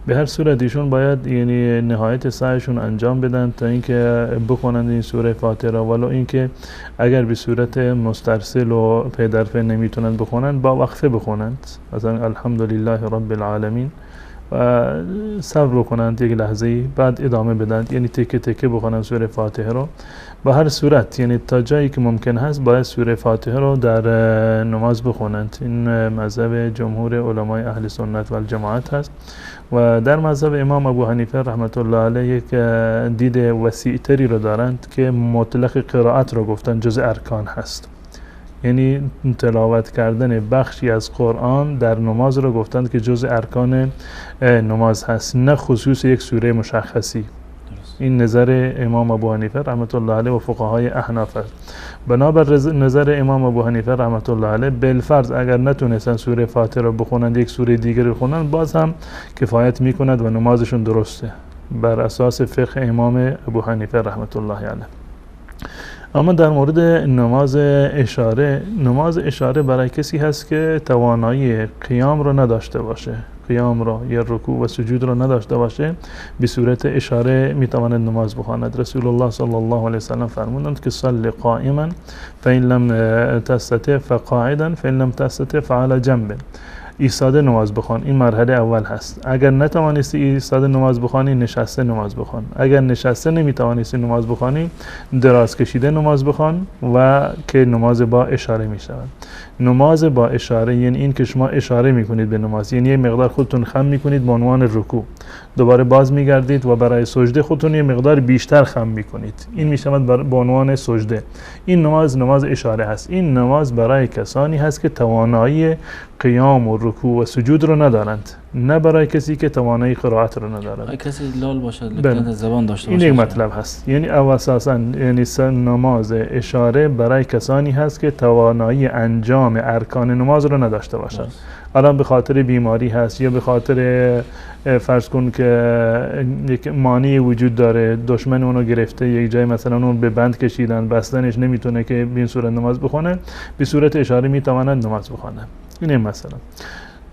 به هر صورت ایشون باید یعنی نهایت سعیشون انجام بدن تا اینکه بخونند این سوره فاتحه را، ولو اینکه اگر به صورت مسترسل و پی در پی نمیتونند بخونند با وقفه بخونند، مثلا الحمدلله رب العالمین و صبر بکنند یک لحظه بعد ادامه بدند، یعنی تکه تکه بخونند سوره فاتحه رو. به هر صورت یعنی تا جایی که ممکن هست باید سوره فاتحه رو در نماز بخونند. این مذهب جمهور علمای اهل سنت و الجماعت هست و در مذهب امام ابو حنیفه رحمت الله علیه یک دید وسیع‌تری رو دارند که مطلق قرائت رو گفتن جز ارکان هست، یعنی تلاوت کردن بخشی از قرآن در نماز رو گفتند که جز ارکان نماز هست، نه خصوص یک سوره مشخصی. این نظر امام ابو حنیفه رحمت الله علیه و فقهای احناف است. بنابر نظر امام ابو حنیفه رحمت الله علیه بالفرض اگر نتونستن سوره فاتحه رو بخونند یک سوره دیگر رو بخونند باز هم کفایت میکند و نمازشون درسته بر اساس فقه امام ابو حنیفه رحمت الله علیه. اما در مورد نماز اشاره برای کسی هست که توانایی قیام رو نداشته باشه، قیام رو یا رکوع و سجود رو نداشته باشه، به صورت اشاره میتواند نماز بخواند. رسول الله صلی الله علیه وسلم فرمودند که صلی قائما فإن لم تستطع فقاعدا فإن لم تستطع فعلى جنب. ایستاده نماز بخوان، این مرحله اول هست. اگر نتوانستی ایستاده نماز بخوانی نشسته نماز بخوان، اگر نشسته نمیتوانستی نماز بخوانی دراز کشیده نماز بخوان و که نماز با اشاره میشود. نماز با اشاره یعنی این که شما اشاره میکنید به نماز، یعنی یه مقدار خودتون خم میکنید به عنوان رکوع، دوباره باز میگردید و برای سجده خودتون یه مقدار بیشتر خم میکنید، این میشود به عنوان سجده. این نماز اشاره هست. این نماز برای کسانی هست که توانایی قیام و رکوع و سجود رو ندارند، نه برای کسی که توانایی قرائت رو ندارد. کسی لال باشد لکنت زبان داشته این باشه. یک مطلب هست. یعنی اساساً یعنی نماز اشاره برای کسانی هست که توانایی انجام ارکان نماز رو نداشته باشد. الان به خاطر بیماری هست یا به خاطر فرض کن که یک مانعی وجود داره، دشمن اونو گرفته، یک جای مثلا اون به بند کشیدن بستنش، نمیتونه که به این صورت نماز بخونه، به صورت اشاره میتواند نماز بخونه. این مثلا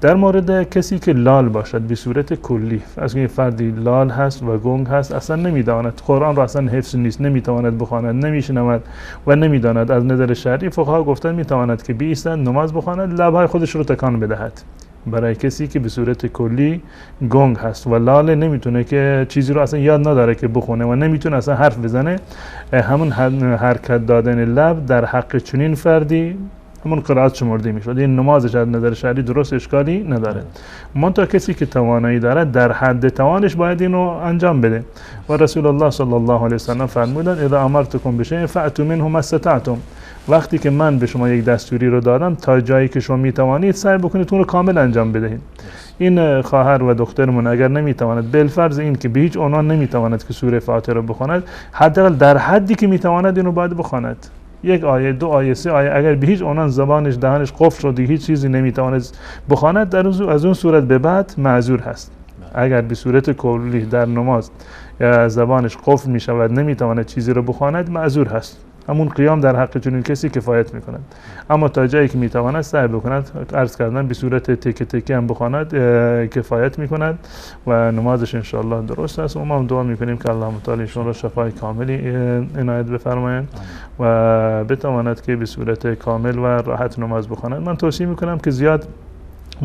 در مورد کسی که لال باشد به صورت کلی، از این فردی لال هست و گنگ هست، اصلا نمیداند قرآن را اصلا حفظ نیست، نمیتواند بخواند، نمیشنود و نمیداند، از نظر شرعی فقها گفتن میتواند که بایستد نماز بخواند، لبهای خودش رو تکان بدهد. برای کسی که به صورت کلی گنگ هست و لال، نمیتونه که چیزی رو اصلا یاد نداره که بخونه و نمیتونه اصلا حرف بزنه، همون حرکت دادن لب در حق چنین فردی همون قرائت شمرده میشد. این نمازش از نظر شرعی درست اشکالی نداره. منتها کسی که توانایی داره در حد توانش باید اینو انجام بده. و رسول الله صلی الله علیه و سلم فرمودن اذا امرتکم بشیء فأتوا منه ما استطعتم. وقتی که من به شما یک دستوری رو دادم تا جایی که شما میتوانید سعی بکنید اون رو کامل انجام بدهید. این خواهر و دخترمون اگر نمیتواند بالفرض این که به هیچ عنوان نمیتواند که سوره فاتحه رو بخواند، حداقل در حدی که میتواند اینو باید بخواند. یک آیه، دو آیه، سه آیه. اگر به هیچ عنوان زبانش دهانش قفل شد هیچ چیزی نمیتواند بخواند، از اون صورت به بعد معذور هست. اگر به صورت کلی در نماز یا زبانش قفل میشود نمیتواند چیزی رو بخواند، معذور هست. همون قیام در حق چنین کسی کفایت میکند. اما تا جایی که میتواند سعی بکند، عرض کردن به صورت تکه تکه هم بخواند کفایت میکند و نمازش انشاءالله درست است. و ما هم دعا میکنیم که الله تعالی ایشون را شفای کاملی عنایت بفرمایند و بتواند که به صورت کامل و راحت نماز بخواند. من توصیه میکنم که زیاد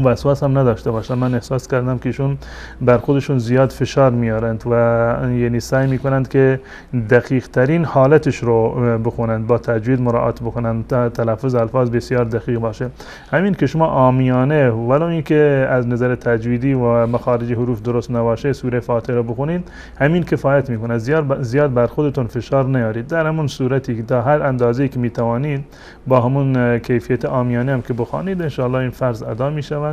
وسواس هم نداشته باشن. من احساس کردم که ایشون بر خودشون زیاد فشار میارند و یعنی سعی میکنند که دقیق ترین حالتش رو بخونند، با تجوید مراعات بکنند تا تلفظ الفاظ بسیار دقیق باشه. همین که شما عامیانه ولو اینکه از نظر تجویدی و مخارج حروف درست نباشه سوره فاتحه رو بخونید، همین کفایت میکنه. زیاد بر خودتون فشار نیارید. در همون صورتی که در هر اندازه‌ای که میتوانید با همون کیفیت عامیانه هم که بخونید، ان شاء الله این فرض ادا میشه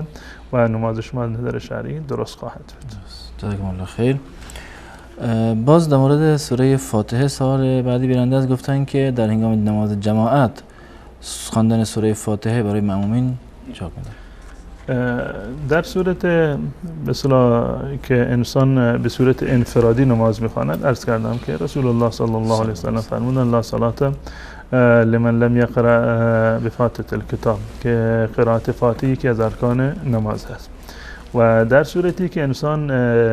و نماز شما از نظر شرعی درست خواهد بود. جزاکم الله خیر. باز در مورد سوره فاتحه سوال بعدی بیننده از گفتن که در هنگام نماز جماعت خواندن سوره فاتحه برای مأمومین چه می‌کنه؟ در صورت مثلا که انسان به صورت انفرادی نماز می‌خواند، عرض کردم که رسول الله صلی الله علیه و سلم فرمودند لا صلاة لمن لم یقرأ بفاتحة الکتاب، که قرائت فاتحه یکی از ارکان نماز هست. و در صورتی که انسان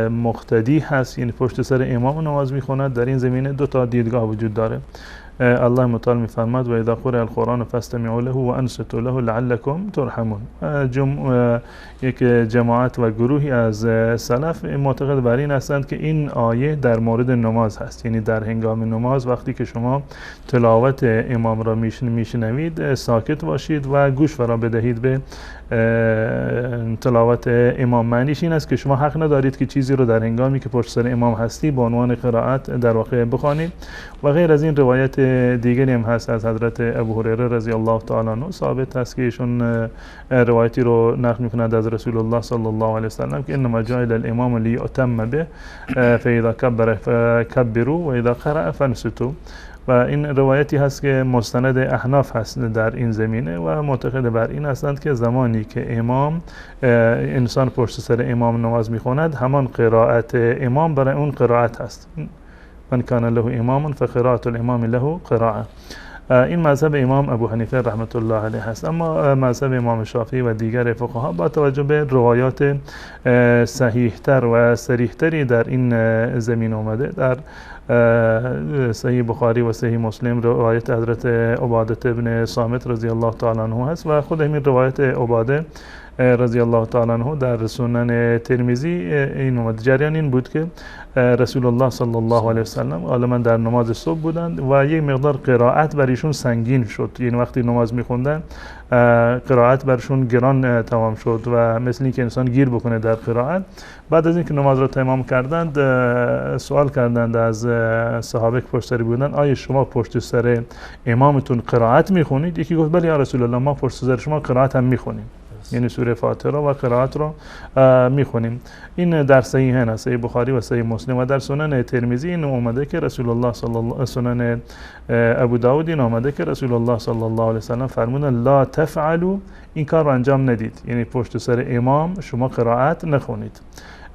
مقتدی هست، یعنی پشت سر امام نماز میخواند، در این زمینه دو تا دیدگاه وجود داره. الله متعال میفرماد و اذا قرئ القرآن فاستمعوا له و انصتوا له لعلكم ترحمون. یک جماعت و گروهی از سلف معتقد بر این هستند که این آیه در مورد نماز هست، یعنی در هنگام نماز وقتی که شما تلاوت امام را میشنوید ساکت باشید و گوش فرا بدهید به تلاوت امام. معنیش این است که شما حق ندارید که چیزی رو در هنگامی که پشت سر امام هستی به عنوان قرائت در واقع بخوانید. و غیر از این روایت دیگری هم هست از حضرت ابو هریره رضی الله تعالی عنه ثابت است که ایشون روایتی رو نقل می‌کنند از رسول الله صلی الله علیه و سلم که انما جعل الامام لیؤتم به فاذا کبر فکبروا و اذا قرأ فانصتوا. و این روایتی هست که مستند احناف هست در این زمینه و معتقد بر این هستند که زمانی که امام انسان پشت سر امام نماز میخواند، همان قرائت امام برای اون قرائت هست. من کان له امام فقراءة الامام له قراءه. این مذهب امام ابو حنیفه رحمت الله علیه هست. اما مذهب امام شافعی و دیگر فقها با توجه به روایات صحیحتر و صریحتری در این زمین آمده، در صحیح بخاری و صحیح مسلم روایت حضرت عباده ابن صامت رضی الله تعالی عنه هست و خود همین روایت عباده رضی الله تعالی عنه در سنن ترمذی این اومد. جریان این بود که رسول الله صلی الله علیه و سلم غالبا در نماز صبح بودند و یک مقدار قرائت بر ایشون سنگین شد، یعنی وقتی نماز میخوندن قرائت برشون گران تمام شد و مثل اینکه انسان گیر بکنه در قرائت. بعد از اینکه نماز را تمام کردند سوال کردند از صحابه که پشت سر بودند آیا شما پشت سر امامتون قرائت میخونید؟ یکی گفت بله یا رسول الله ما پشت سر شما قرائت هم میخونیم، یعنی سوره فاتحه و قرائت رو میخونیم. این در صحیحین است، صحیح بخاری و صحیح مسلم و در سنن ترمذی این اومده که رسول الله صلی الله سنن ابو داود این اومده که رسول الله صلی الله علیه و سلم فرمودند لا تفعلوا، این کار رو انجام ندید، یعنی پشت سر امام شما قرائت نخونید.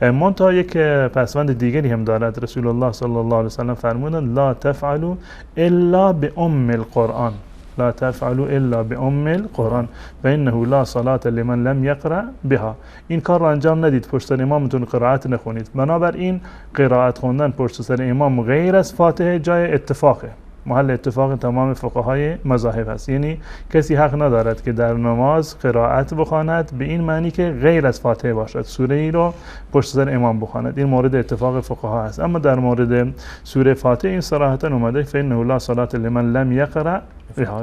منتها یک پسوند دیگری هم دارد، رسول الله صلی الله علیه و سلم فرمودند لا تفعلوا الا بأم القرآن، لا تفعلوا الا بأم القرآن فانه لا صلاة لمن لم يقرأ بها. این کار رو انجام ندید، پشت سر امامتون قرائت نخونید. بنابراین قرائت خوندن پشت سر امام غیر از فاتحه جای اتفاقه، محل اتفاق تمام فقهای مذاهب است. یعنی کسی حق ندارد که در نماز قرائت بخواند به این معنی که غیر از فاتحه باشد، سوره ای رو پشت سر امام بخواند. این مورد اتفاق فقها است. اما در مورد سوره فاتحه این صراحتا اومده فإنه لا صلاة لمن لم یقرأ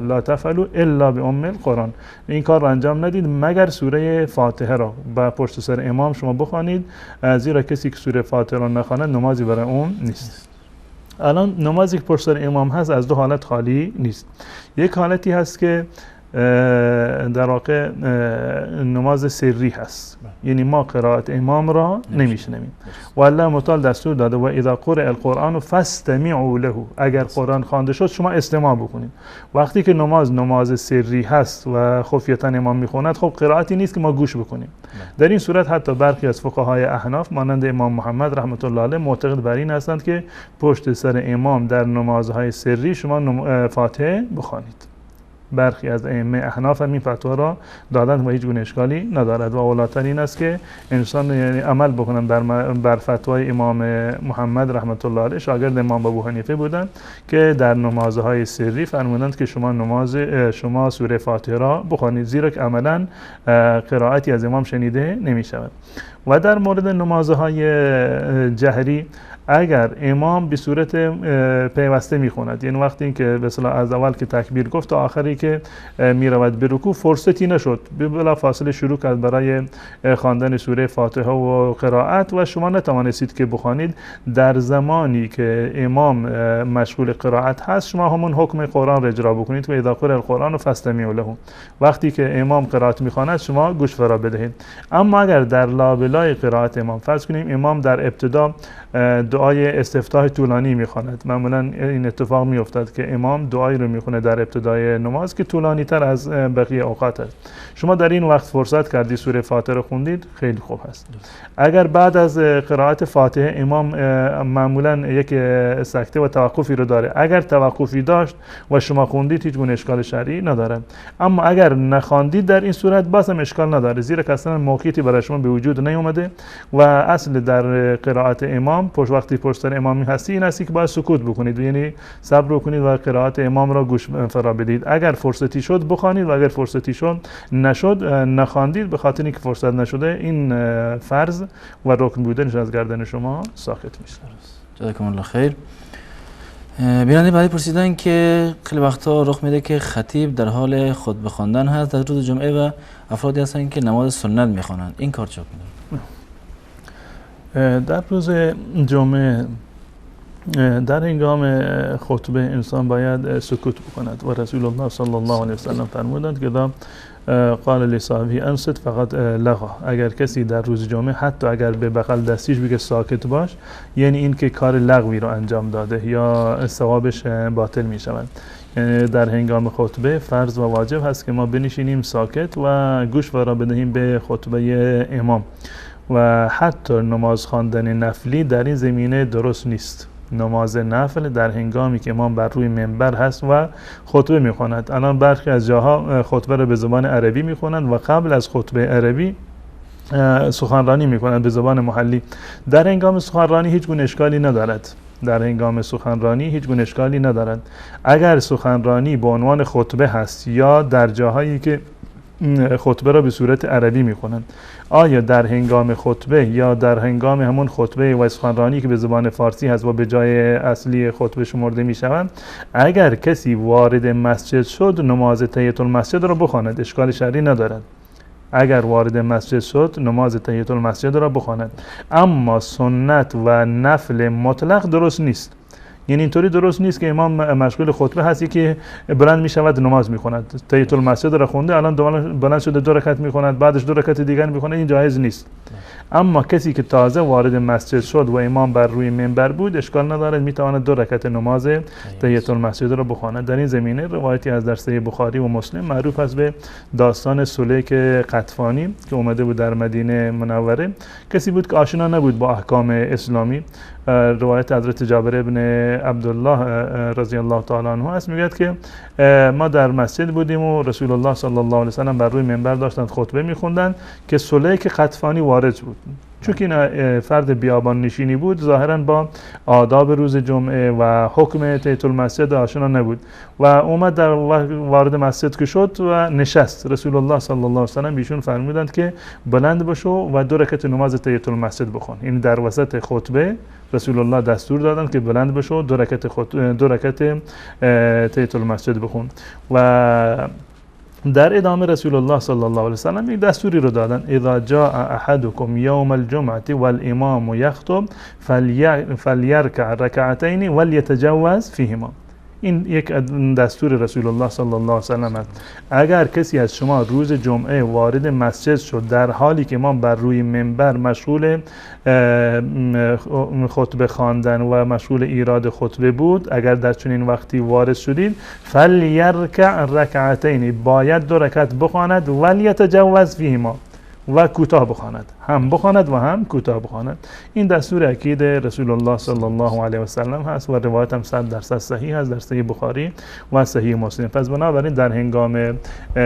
لا تفعلوا الا بأم القرآن. این کار رو انجام ندید مگر سوره فاتحه را با پشت سر امام شما بخوانید، زیرا کسی که سوره فاتحه را نخواند نمازی برای اون نیست. الان نمازی که پشت سر امام هست از دو حالت خالی نیست. یک حالتی هست که در واقع نماز سری هست، یعنی ما قرائت امام را نمیشنویم و الله متعال دستور داده و اذا قرئ القرآن فاستمعوا له، اگر قرآن خوانده شد شما استماع بکنید. وقتی که نماز سری هست و خفیتا امام میخواند، خب قرائتی نیست که ما گوش بکنیم. در این صورت حتی برخی از فقهای احناف مانند امام محمد رحمت الله علیه معتقد بر این هستند که پشت سر امام در نمازهای سری شما فاتحه بخوانید. برخی از ائمه احناف هم این فتوا را دادند و هیچ گونه اشکالی ندارد و اولاتر این است که انسان یعنی عمل بکنن بر فتوای امام محمد رحمت الله علیه، شاگرد امام ابو حنیفه بودند که در نمازهای سری فرمودند که شما سوره فاتحه را بخوانید، زیرا که عملا قرائتی از امام شنیده نمی شود. و در مورد نمازهای جهری اگر امام به صورت پیوسته میخوند، یعنی وقتی که به اصطلاح از اول که تکبیر گفت تا آخری که میرود به رکوع فرصتی نشد، بلا فاصله شروع کرد برای خواندن سوره فاتحه و قرائت و شما نتوانستید که بخوانید، در زمانی که امام مشغول قرائت هست شما همون حکم قرآن را اجرا بکنید و اذا قرئ القرآن فاستمعوا له. وقتی که امام قرائت میخواند شما گوش فرا بدهید. اما اگر در لابلای قرائت امام، فرض کنیم امام در ابتدا دعای استفتاح طولانی میخواند، معمولا این اتفاق میافتد که امام دعایی رو میخونه در ابتدای نماز که طولانی تر از بقیه اوقات است. شما در این وقت فرصت کردید سوره فاتحه رو خوندید، خیلی خوب هست. اگر بعد از قرائت فاتحه امام معمولا یک سکته و توقفی رو داره، اگر توقفی داشت و شما خوندید هیچ گونه اشکال شرعی نداره. اما اگر نخواندید در این صورت باز هم اشکال نداره، زیرا که اصلا موقعیتی برای شما به وجود نیومده و اصل در قرائت امام وقتی پشت سر امامی هستی این هستی که باید سکوت بکنید، یعنی صبر کنید و قرائت امام را گوش فرا بدید. اگر فرصتی شد بخوانید و اگر فرصتی نشد نخواندید، به خاطر اینکه فرصت نشده این فرض و رکن بودنش از گردن شما ساقط میشه. جزاکم الله خیر. بیننده بعدی پرسیدن که خیلی وقتا رخ میده که خطیب در حال خطبه خواندن هست در روز جمعه و افرادی هستن که نماز سنت میخوانند، این کار چه میکنه؟ در روز جمعه در هنگام خطبه انسان باید سکوت بکند و رسول الله صلی الله علیه وسلم فرمودند که قال لصاحبه انصت فقط لغا، اگر کسی در روز جمعه حتی اگر به بغل دستیش بگه ساکت باش، یعنی این که کار لغوی رو انجام داده یا ثوابش باطل می شود. یعنی در هنگام خطبه فرض و واجب هست که ما بنشینیم ساکت و گوش فرا بدهیم به خطبه امام و حتی نماز خواندن نفلی در این زمینه درست نیست. نماز نفل در هنگامی که امام بر روی منبر هست و خطبه میخواند، الان برخی از جاها خطبه را به زبان عربی میخوانند و قبل از خطبه عربی سخنرانی میکنند به زبان محلی. در هنگام سخنرانی هیچ گونه اشکالی ندارد. اگر سخنرانی به عنوان خطبه هست یا در جاهایی که خطبه را به صورت عربی میخونند، آیا در هنگام خطبه یا در هنگام همون خطبه و سخنرانی که به زبان فارسی هست و به جای اصلی خطبه شمرده میشوند، اگر کسی وارد مسجد شد نماز تحیت المسجد را بخواند، اشکال شرعی ندارد. اگر وارد مسجد شد نماز تحیت المسجد را بخواند. اما سنت و نفل مطلق درست نیست. یعنی اینطوری درست نیست که امام مشغول خطبه هستی که بلند می شود نماز می کند، تحیت المسجد را خونده الان بلند شده 2 رکعت می کند، بعدش 2 رکعت دیگر می کند، این جایز نیست. اما کسی که تازه وارد مسجد شد و امام بر روی منبر بود اشکال ندارد، می تواند 2 رکعت نماز تحیت المسجد را بخواند. در این زمینه روایتی از در صحیح بخاری و مسلم معروف است به داستان سلیک قطفانی که اومده بود در مدینه منوره. کسی بود که آشنا نبود با احکام اسلامی. روایت حضرت جابر ابن عبدالله رضی الله تعالی عنه است، میگه که ما در مسجد بودیم و رسول الله صلی الله علیه و سلم بر روی منبر داشتند خطبه میخوندن که سلیک قطفانی وارد بود. چون که این فرد بیابان نشینی بود، ظاهرا با آداب روز جمعه و حکم تحیط المسجد آشنا نبود و اومد در وارد مسجد که شد و نشست. رسول الله صلی الله علیه و سلم بیشون فرمودند که بلند بشو و 2 رکعت نماز تحیط المسجد بخون. این در وسط خطبه رسول الله دستور دادند که بلند بشو 2 رکعت تحیط المسجد بخون. و در ادامه رسول الله صلی الله علیه و سلم یک دستوری رو دادن: اذا جاء احدكم يوم الجمعه والامام يخطب فليركع ركعتين وليتجوز فيهما. این یک دستور رسول الله صلی الله علیه و سلم است. اگر کسی از شما روز جمعه وارد مسجد شد در حالی که امام بر روی منبر مشغول خطبه خواندن و مشغول ایراد خطبه بود، اگر در چنین وقتی وارد شدید، فلیرکع رکعتین، باید 2 رکعت بخواند، ولیتجوز فیهما، و کوتاه بخواند، هم بخواند و هم کوتاه بخواند. این دستور اکید رسول الله صلی الله علیه و سلم هست و روایت هم 100% صحیح هست در صحیح بخاری و صحیح مسلم. پس بنابراین در هنگام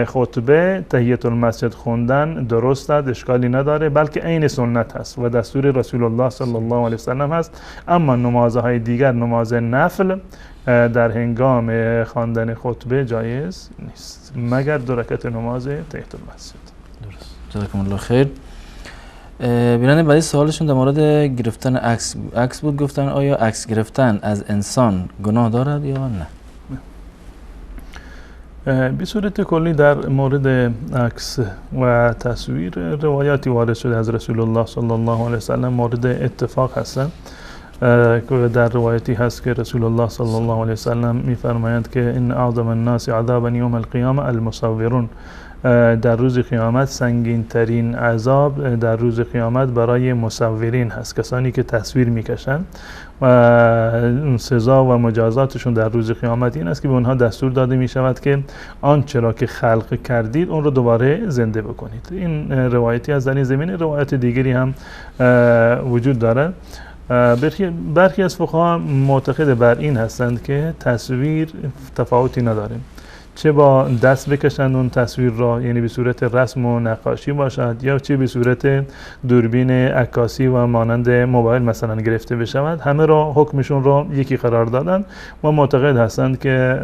خطبه تحیت المسجد خوندن درست است، اشکالی نداره، بلکه عین سنت هست و دستور رسول الله صلی الله علیه و سلم هست. اما نمازهای دیگر، نماز نفل در هنگام خواندن خطبه جایز نیست مگر 2 رکعت نماز تحیت المسجد. جزاکم الله خیر. بیننده بعدی سوالشون در مورد گرفتن عکس بود. گفتن آیا عکس گرفتن از انسان گناه دارد یا نه؟ به صورت کلی در مورد عکس و تصویر روایاتی وارد شده از رسول الله صلی الله علیه و سلم مورد اتفاق هستند. در روایتی هست که رسول الله صلی الله علیه و سلم می‌فرمایند که ان اعظم الناس عذابا یوم القیامه المصورون. در روز قیامت سنگین ترین عذاب در روز قیامت برای مصورین هست، کسانی که تصویر میکشن و سزا و مجازاتشون در روز قیامت این است که به اونها دستور داده می شود که آنچه را که خلق کردید اون رو دوباره زنده بکنید. این روایتی از در این زمینه. روایت دیگری هم وجود دارد. برخی از فقها معتقد بر این هستند که تصویر تفاوتی نداره، چه با دست بکشند اون تصویر را، یعنی به صورت رسم و نقاشی باشد، یا چه به صورت دوربین عکاسی و مانند موبایل مثلا گرفته بشود، همه را حکمشون را یکی قرار دادن و معتقد هستند که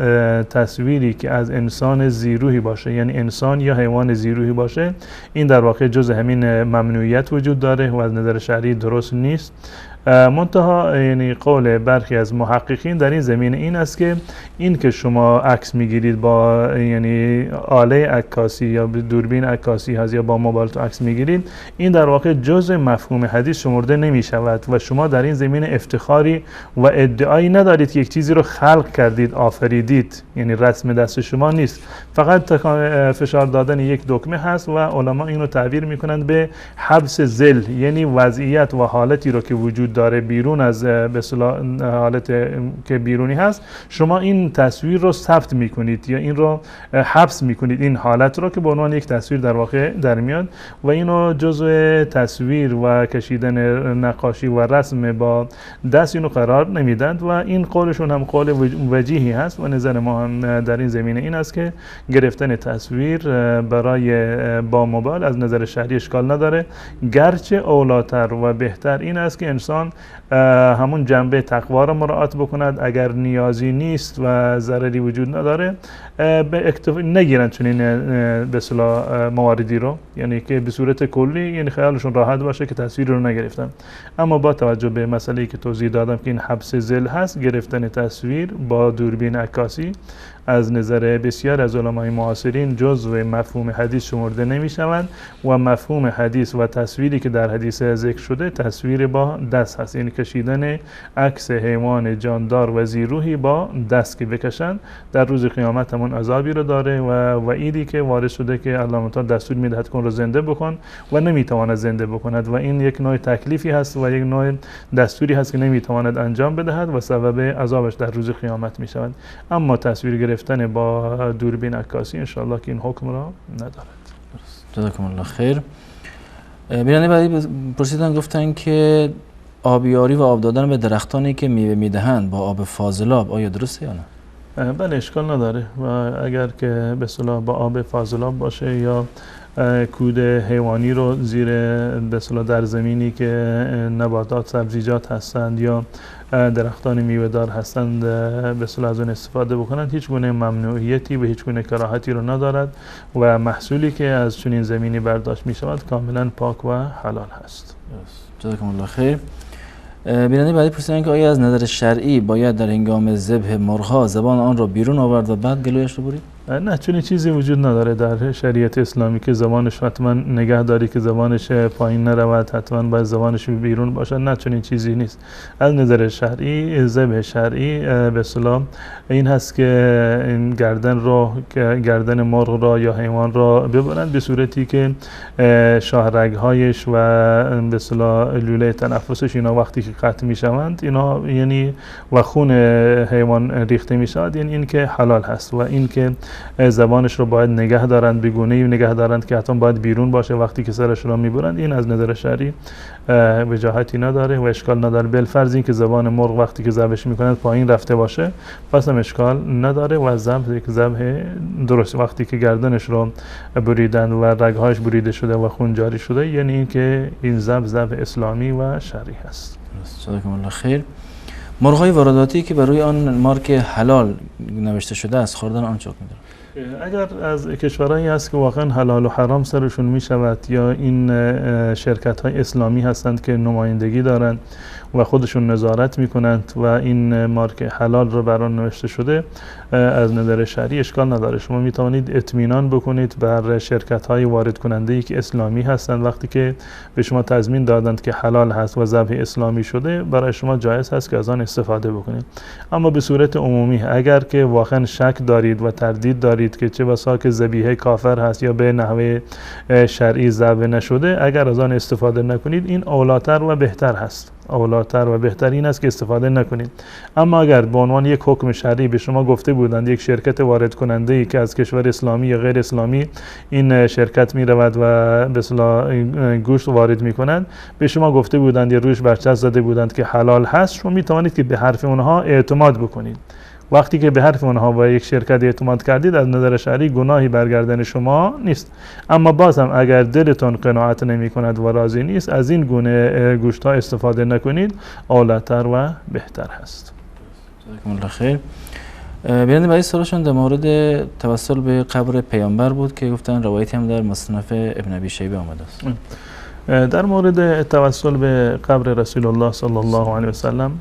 تصویری که از انسان ذی‌روحی باشه، یعنی انسان یا حیوان ذی‌روحی باشه، این در واقع جز همین ممنوعیت وجود داره و از نظر شرعی درست نیست. منتها یعنی قول برخی از محققین در این زمینه این است که این که شما عکس میگیرید با یعنی آله عکاسی یا دوربین عکاسی هست یا با موبایل عکس میگیرید، این در واقع جزء مفهوم حدیث شمرده نمی شود و شما در این زمینه افتخاری و ادعایی ندارید که یک چیزی رو خلق کردید، آفریدید، یعنی رسم دست شما نیست، فقط فشار دادن یک دکمه هست و علما اینو تعبیر میکنند به حبس ذل، یعنی وضعیت و حالتی رو که وجود داره بیرون از به اصطلاح حالت که بیرونی هست، شما این تصویر رو ثبت میکنید یا این رو حبس میکنید، این حالت رو که به عنوان یک تصویر در واقع در میاد و اینو جزء تصویر و کشیدن نقاشی و رسم با دست اینو قرار نمیدند و این قولشون هم قول وجیهی هست و نظر ما هم در این زمینه این است که گرفتن تصویر برای با موبایل از نظر شرعی اشکال نداره، گرچه اولاتر و بهتر این است که انسان همون جنبه تقوا را مراعات بکند، اگر نیازی نیست و ضرری وجود نداره به نگیرن چنین به اصطلاح مواردی رو، یعنی که به صورت کلی یعنی خیالشون راحت باشه که تصویر رو نگرفتن. اما با توجه به مسئله‌ای که توضیح دادم که این حبس ذل هست، گرفتن تصویر با دوربین عکاسی از نظر بسیار از علمای معاصرین جزو مفهوم حدیث شمرده نمی شوند و مفهوم حدیث و تصویری که در حدیث ذکر شده تصویر با دست هست، یعنی کشیدن عکس حیوان جاندار و ذی‌روحی با دست که بکشن در روز قیامت همون عذابی رو داره و وعیدی که وارد شده که الله تعالی دستور میدهد که اون رو زنده بکن و نمیتواند زنده بکند و این یک نوع تکلیفی هست و یک نوع دستوری هست که نمیتواند انجام بدهد و سبب عذابش در روز قیامت میشود. اما تصویر گرفتن با دوربین عکاسی انشاءالله که این حکم را ندارد. جزاکم الله خیر. بیننده بعدی پرسیدن گفتن که آبیاری و آب دادن به درختانی که میوه میدهند با آب فاضلاب آیا درسته یا نه؟ بله اشکال نداره و اگر که به اصطلاح با آب فاضلاب باشه یا کود حیوانی رو زیر به اصطلاح در زمینی که نباتات سبزیجات هستند یا درختان میوه دار هستند به اصطلاح از اون استفاده بکنند هیچ گونه ممنوعیتی و هیچ گونه کراهتی رو ندارد و محصولی که از چنین زمینی برداشت می شود کاملا پاک و حلال هست. جزاکم الله خیر. بیننده بعدی پرسیدن که آیا از نظر شرعی باید در هنگام ذبح مرغ‌ها زبان آن را بیرون آورد و بعد گلویش رو برید؟ نه چنین چیزی وجود نداره در شریعت اسلامی که زبانش حتما نگه داری که زبانش پایین نرود، حتما باید زبانش بیرون باشد. نه چنین چیزی نیست. از نظر شرعی ذبح شرعی به اصطلاح این هست که این گردن مرغ را یا حیوان را ببرند به صورتی که شاهرگ‌هایش و به اصطلاح لوله تنفسش اینا وقتی که قطع میشوند اینا یعنی و خون حیوان ریخته میشود، یعنی این که حلال هست و این که زبانش رو باید نگه دارند، به گونه‌ای نگه دارند که حتما باید بیرون باشه وقتی که سرش رو میبرند. این از نظر شرعی وجاهتی نداره و اشکال نداره. بالفرض این که زبان مرغ وقتی که ذبحش میکنند پایین رفته باشه پس هم اشکال نداره و ذبح درست وقتی که گردنش رو بریدن و رگهاش بریده شده و خون جاری شده، یعنی این که این ذبح اسلامی و شرعی هست. جزاکم الله خیر. مرغ‌های وارداتی که بر روی آن مارک حلال نوشته شده است خوردن آن چه حکمی دارد؟ اگر از کشورهایی هست که واقعا حلال و حرام سرشون می شود یا این شرکت های اسلامی هستند که نمایندگی دارند و خودشون نظارت می کنند و این مارک حلال رو بر آن نوشته شده، از نظر شرعی اشکال نداره. شما می توانید اطمینان بکنید بر شرکت های وارد کننده ای که اسلامی هستند. وقتی که به شما تضمین دادند که حلال هست و ذبح اسلامی شده، برای شما جایز هست که از آن استفاده بکنید. اما به صورت عمومی اگر که واقعا شک دارید و تردید دارید که چه بسا که ذبیحه کافر هست یا به نحوه شرعی ذبح نشده، اگر از آن استفاده نکنید این اولاتر و بهتر هست. اولاتر و بهترین است که استفاده نکنید. اما اگر به عنوان یک حکم شرعی به شما گفته بودند یک شرکت وارد کننده ای که از کشور اسلامی یا غیر اسلامی این شرکت می رود و به اصطلاح گوشت وارد می کند، به شما گفته بودند یا روش برچسب زده بودند که حلال هست، شما می توانید که به حرف اونها اعتماد بکنید. وقتی که به حرف اونها و یک شرکت اعتماد کردید، از نظر شرعی گناهی برگردن شما نیست. اما باز هم اگر دلتون قناعت نمی کند و راضی نیست، از این گونه گوشت ها استفاده نکنید، اولاتر و بهتر هست. جزاکم الله خیر. بیننده بعدی سوالشون در مورد توسل به قبر پیامبر بود که گفتن روایتی هم در مصنف ابن ابی شیبه آمده است. در مورد توسل به قبر رسول الله صلی الله علیه و سلم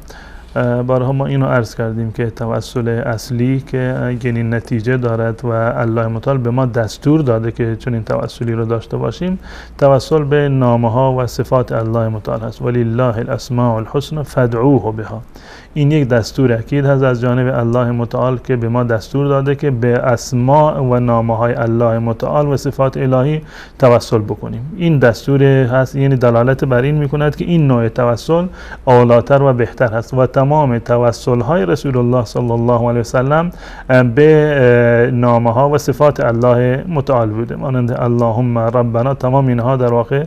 بارها ما اینو عرض کردیم که توسل اصلی که این نتیجه دارد و الله متعال به ما دستور داده که چون این توسلی رو داشته باشیم، توسل به نامه ها و صفات الله متعال هست. ولله الاسماء الحسنى فادعوه بها. این یک دستور اکید هست از جانب الله متعال که به ما دستور داده که به اسماء و نامه های الله متعال و صفات الهی توسل بکنیم. این دستور هست، یعنی دلالت بر این میکند که این نوع توسل اولاتر و بهتر هست و تمام توسل های رسول الله صلی الله علیه وسلم به نامه ها و صفات الله متعال بوده. مانند اللهم ربنا، تمام اینها در واقع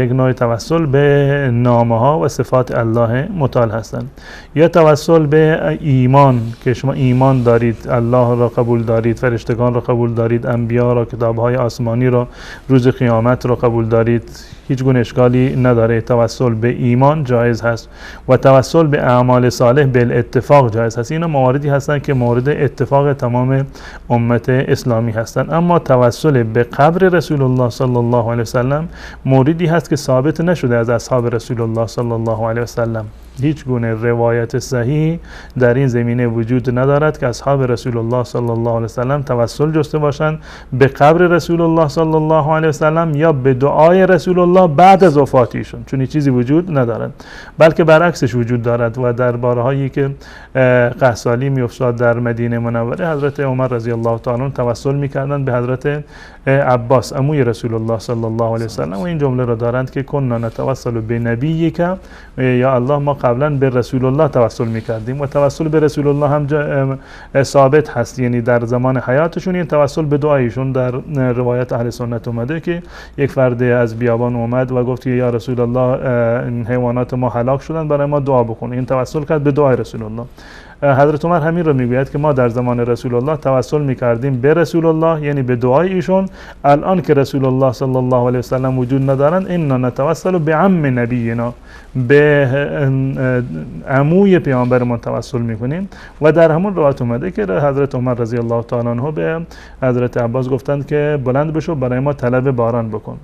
یک نوع توسل به نامه ها و صفات الله متعال هستند. یا توسل به ایمان که شما ایمان دارید، الله را قبول دارید، فرشتگان را قبول دارید، انبیا را، کتاب‌های آسمانی را، روز قیامت را قبول دارید، هیچ گونه اشکالی نداره. توسل به ایمان جایز هست و توسل به اعمال صالح بالاتفاق جایز هست. اینا مواردی هستند که مورد اتفاق تمام امت اسلامی هستند. اما توسل به قبر رسول الله صلی الله علیه وسلم موردی هست که ثابت نشده از اصحاب رسول الله صلی الله علیه وسلم. هیچ گونه روایت صحیح در این زمینه وجود ندارد که اصحاب رسول الله صلی الله علیه وسلم توسل جسته باشند به قبر رسول الله صلی الله علیه وسلم یا به دعای رسول الله بعد از وفات ایشون، چون این چیزی وجود ندارد، بلکه برعکسش وجود دارد. و در بارهایی که قحطی میافتاد در مدینه منوره، حضرت عمر رضی الله تعالی عنه توسل میکردند به حضرت عباس عموی رسول الله صلی الله علیه وسلم و این جمله را دارند که کنا نتوسل به نبیک، یا الله ما قبلا به رسول الله توسل میکردیم و توسل به رسول الله هم ثابت هست، یعنی در زمان حیاتشون این توسل به دعایشون در روایت اهل سنت اومده که یک فرد از بیابان اومد و گفت یا رسول الله این حیوانات ما هلاک شدن، برای ما دعا بکن. این توسل کرد به دعای رسول الله. حضرت عمر همین رو میگوید که ما در زمان رسول الله توسل میکردیم به رسول الله، یعنی به دعای ایشون. الان که رسول الله صلی الله علیه و سلم وجود ندارن، انا نتوسل به عم نبینا، به عموی پیامبرمون توسل میکنیم. و در همون روایت اومده که حضرت عمر رضی الله تعالی عنه به حضرت عباس گفتند که بلند بشو برای ما طلب باران بکن.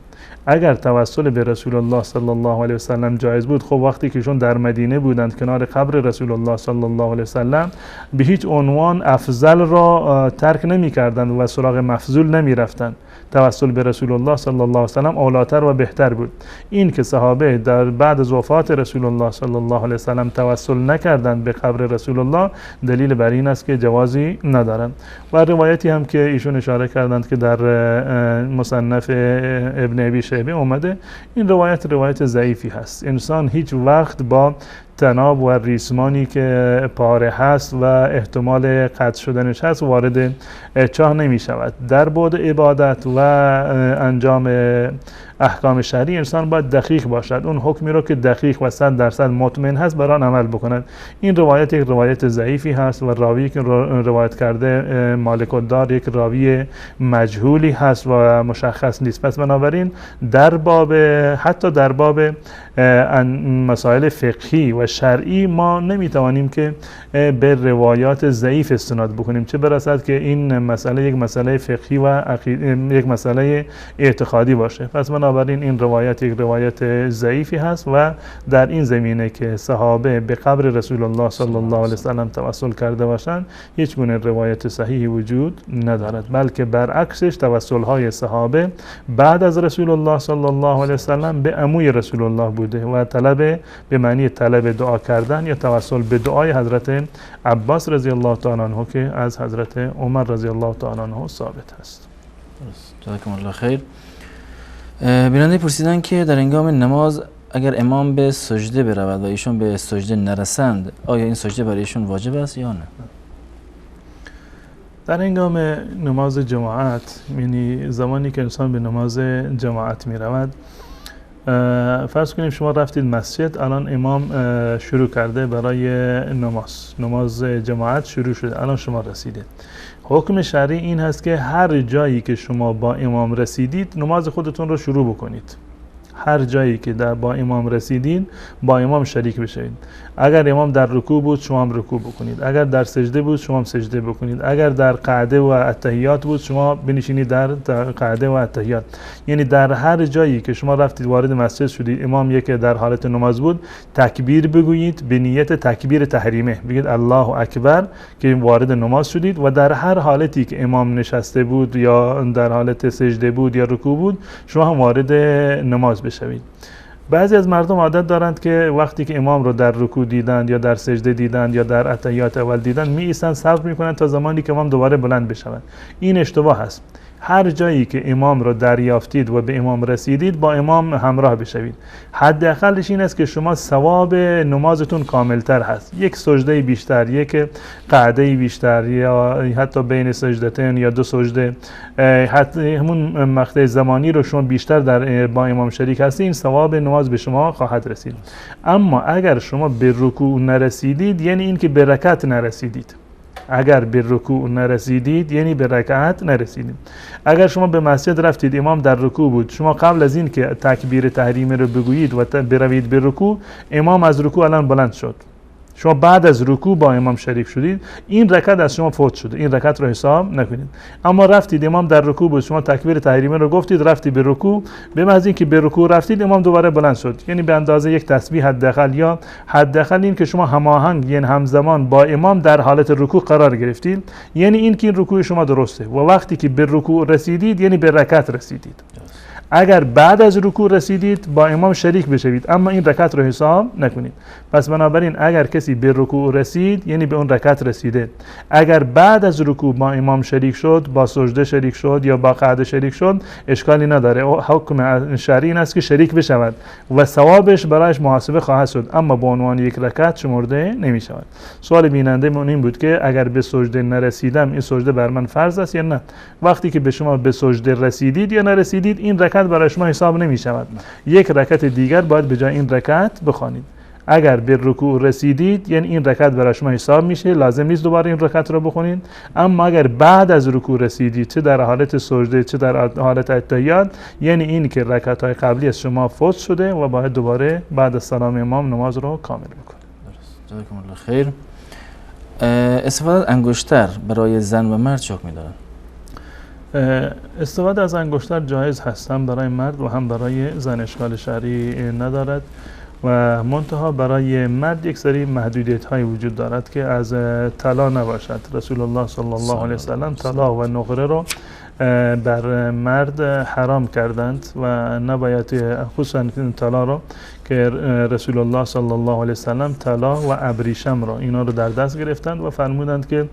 اگر توسل به رسول الله صلی الله علیه و سلم جایز بود، خب وقتی که ایشون در مدینه بودند کنار قبر رسول الله صلی الله علیه و سلم، به هیچ عنوان افضل را ترک نمی‌کردند و سراغ مفضول نمی‌رفتند. توسل به رسول الله صلی الله علیه و سلم اولاتر و بهتر بود. این که صحابه در بعد از وفات رسول الله صلی الله علیه و سلم توسل نکردند به قبر رسول الله، دلیل بر این است که جوازی ندارند. و روایتی هم که ایشون اشاره کردند که در مصنف ابن ابی شیبه اومده، این روایت ضعیفی هست. انسان هیچ وقت با تناب و ریسمانی که پاره هست و احتمال قطع شدنش هست وارد چاه نمی شود. در بعد عبادت و انجام احکام شرعی انسان باید دقیق باشد، اون حکمی رو که دقیق و 100% مطمئن هست بر آن عمل بکند. این روایت یک روایت ضعیفی هست و راوی که روایت کرده مالک الدار یک راوی مجهولی هست و مشخص نیست. پس بنابراین در باب حتی در باب مسائل فقهی و شرعی ما نمیتوانیم که به روایات ضعیف استناد بکنیم، چه برسد که این مسئله یک مسئله فقهی و یک مسئله اعتقادی باشه. پس بنابراین این روایت یک روایت ضعیفی هست و در این زمینه که صحابه به قبر رسول الله صلی الله علیه وسلم توسل کرده باشند، هیچ گونه روایت صحیحی وجود ندارد، بلکه برعکسش توسل های صحابه بعد از رسول الله صلی الله علیه وسلم به عموی رسول الله بوده و طلب به معنی طلب دعا کردن یا توسل به دعای حضرت عباس رضی الله تعالی عنه که از حضرت عمر رضی الله تعالی عنه ثابت است. جزاکم الله خیر. بیننده پرسیدن که در هنگام نماز اگر امام به سجده برود و ایشون به سجده نرسند، آیا این سجده برای ایشون واجب است یا نه؟ در هنگام نماز جماعت، یعنی زمانی که انسان به نماز جماعت می رود، فرض کنیم شما رفتید مسجد، الان امام شروع کرده برای نماز جماعت شروع شده، الان شما رسیدید. حکم شرعی این هست که هر جایی که شما با امام رسیدید نماز خودتون رو شروع بکنید. هر جایی که با امام رسیدید با امام شریک بشید. اگر امام در رکوع بود شما هم رکوع بکنید، اگر در سجده بود شما هم سجده بکنید، اگر در قعده و اتحیات بود شما بنشینید در قعده و اتحیات. یعنی در هر جایی که شما رفتید وارد مسجد شدید، امام یک در حالت نماز بود، تکبیر بگویید به نیت تکبیر تحریمه، بگید الله اکبر که وارد نماز شدید. و در هر حالتی که امام نشسته بود یا در حالت سجده بود یا رکوع بود، شما هم وارد نماز بشوید. بعضی از مردم عادت دارند که وقتی که امام رو در رکوع دیدند یا در سجده دیدند یا در اتحیات اول دیدند، می ایستند صبر میکنند تا زمانی که امام دوباره بلند بشوند. این اشتباه است. هر جایی که امام رو دریافتید و به امام رسیدید با امام همراه بشوید. حداقلش این است که شما ثواب نمازتون کاملتر هست، یک سجده بیشتر، یک قعده بیشتر، یا حتی بین سجدتین یا دو سجده، حتی همون مقطع زمانی رو شما بیشتر با امام شریک هستید، این ثواب نماز به شما خواهد رسید. اما اگر شما به رکوع نرسیدید، یعنی این که به رکعت نرسیدید. اگر به رکوع نرسیدید یعنی به رکعت نرسیدید. اگر شما به مسجد رفتید، امام در رکوع بود، شما قبل از این که تکبیر تحریمه رو بگویید و بروید به رکوع، امام از رکوع الان بلند شد، شما بعد از رکوع با امام شریک شدید، این رکعت از شما فوت شده، این رکعت رو حساب نکنید. اما رفتید امام در رکوع بود، شما تکبیر تحریمه رو گفتید، رفتید به رکوع، به محض اینکه به رکوع رفتید امام دوباره بلند شد، یعنی به اندازه یک تسبیح حداقل، یا حداقل این که شما هماهنگ یعنی همزمان با امام در حالت رکوع قرار گرفتید، یعنی این که این رکوع شما درسته. و وقتی که به رکوع رسیدید یعنی به رکعت رسیدید. اگر بعد از رکوع رسیدید با امام شریک بشوید، اما این رکعت رو حساب نکنید. پس بنابراین اگر کسی به رکوع رسید یعنی به اون رکعت رسیده. اگر بعد از رکوع با امام شریک شد، با سجده شریک شد یا با قعده شریک شد، اشکالی نداره. حکم شرعی این است که شریک بشود و ثوابش برایش محاسبه خواهد شد، اما به عنوان یک رکعت شمرده نمی شود. سوال بیننده من این بود که اگر به سجده نرسیدم این سجده بر من فرض است یا نه؟ وقتی که به شما به سجده رسیدید یا نرسیدید این رکعت برای شما حساب نمی شود. یک رکعت دیگر باید به جای این رکعت بخوانید. اگر به رکوع رسیدید یعنی این رکعت برای شما حساب میشه، لازم نیست دوباره این رکعت رو بخونید. اما اگر بعد از رکوع رسیدید، چه در حالت سجده چه در حالت اتحیات، یعنی این که رکعت های قبلی از شما فوت شده و باید دوباره بعد از سلام امام نماز رو کامل بکنید. درست. جزاکم الله خیر. استفاده از انگشتر برای زن و مرد چه حکمی دارد؟ استفاده از انگشتر جایز هست، هم برای مرد و هم برای زن، اشکال شرعی ندارد. و منتها برای مرد یک سری محدودیت های وجود دارد که از طلا نباشد. رسول الله صلی الله علیه وسلم طلا و نقره رو بر مرد حرام کردند و نباید، خصوصا طلا رو که رسول الله صلی الله علیه وسلم طلا و ابریشم رو اینا رو در دست گرفتند و فرمودند که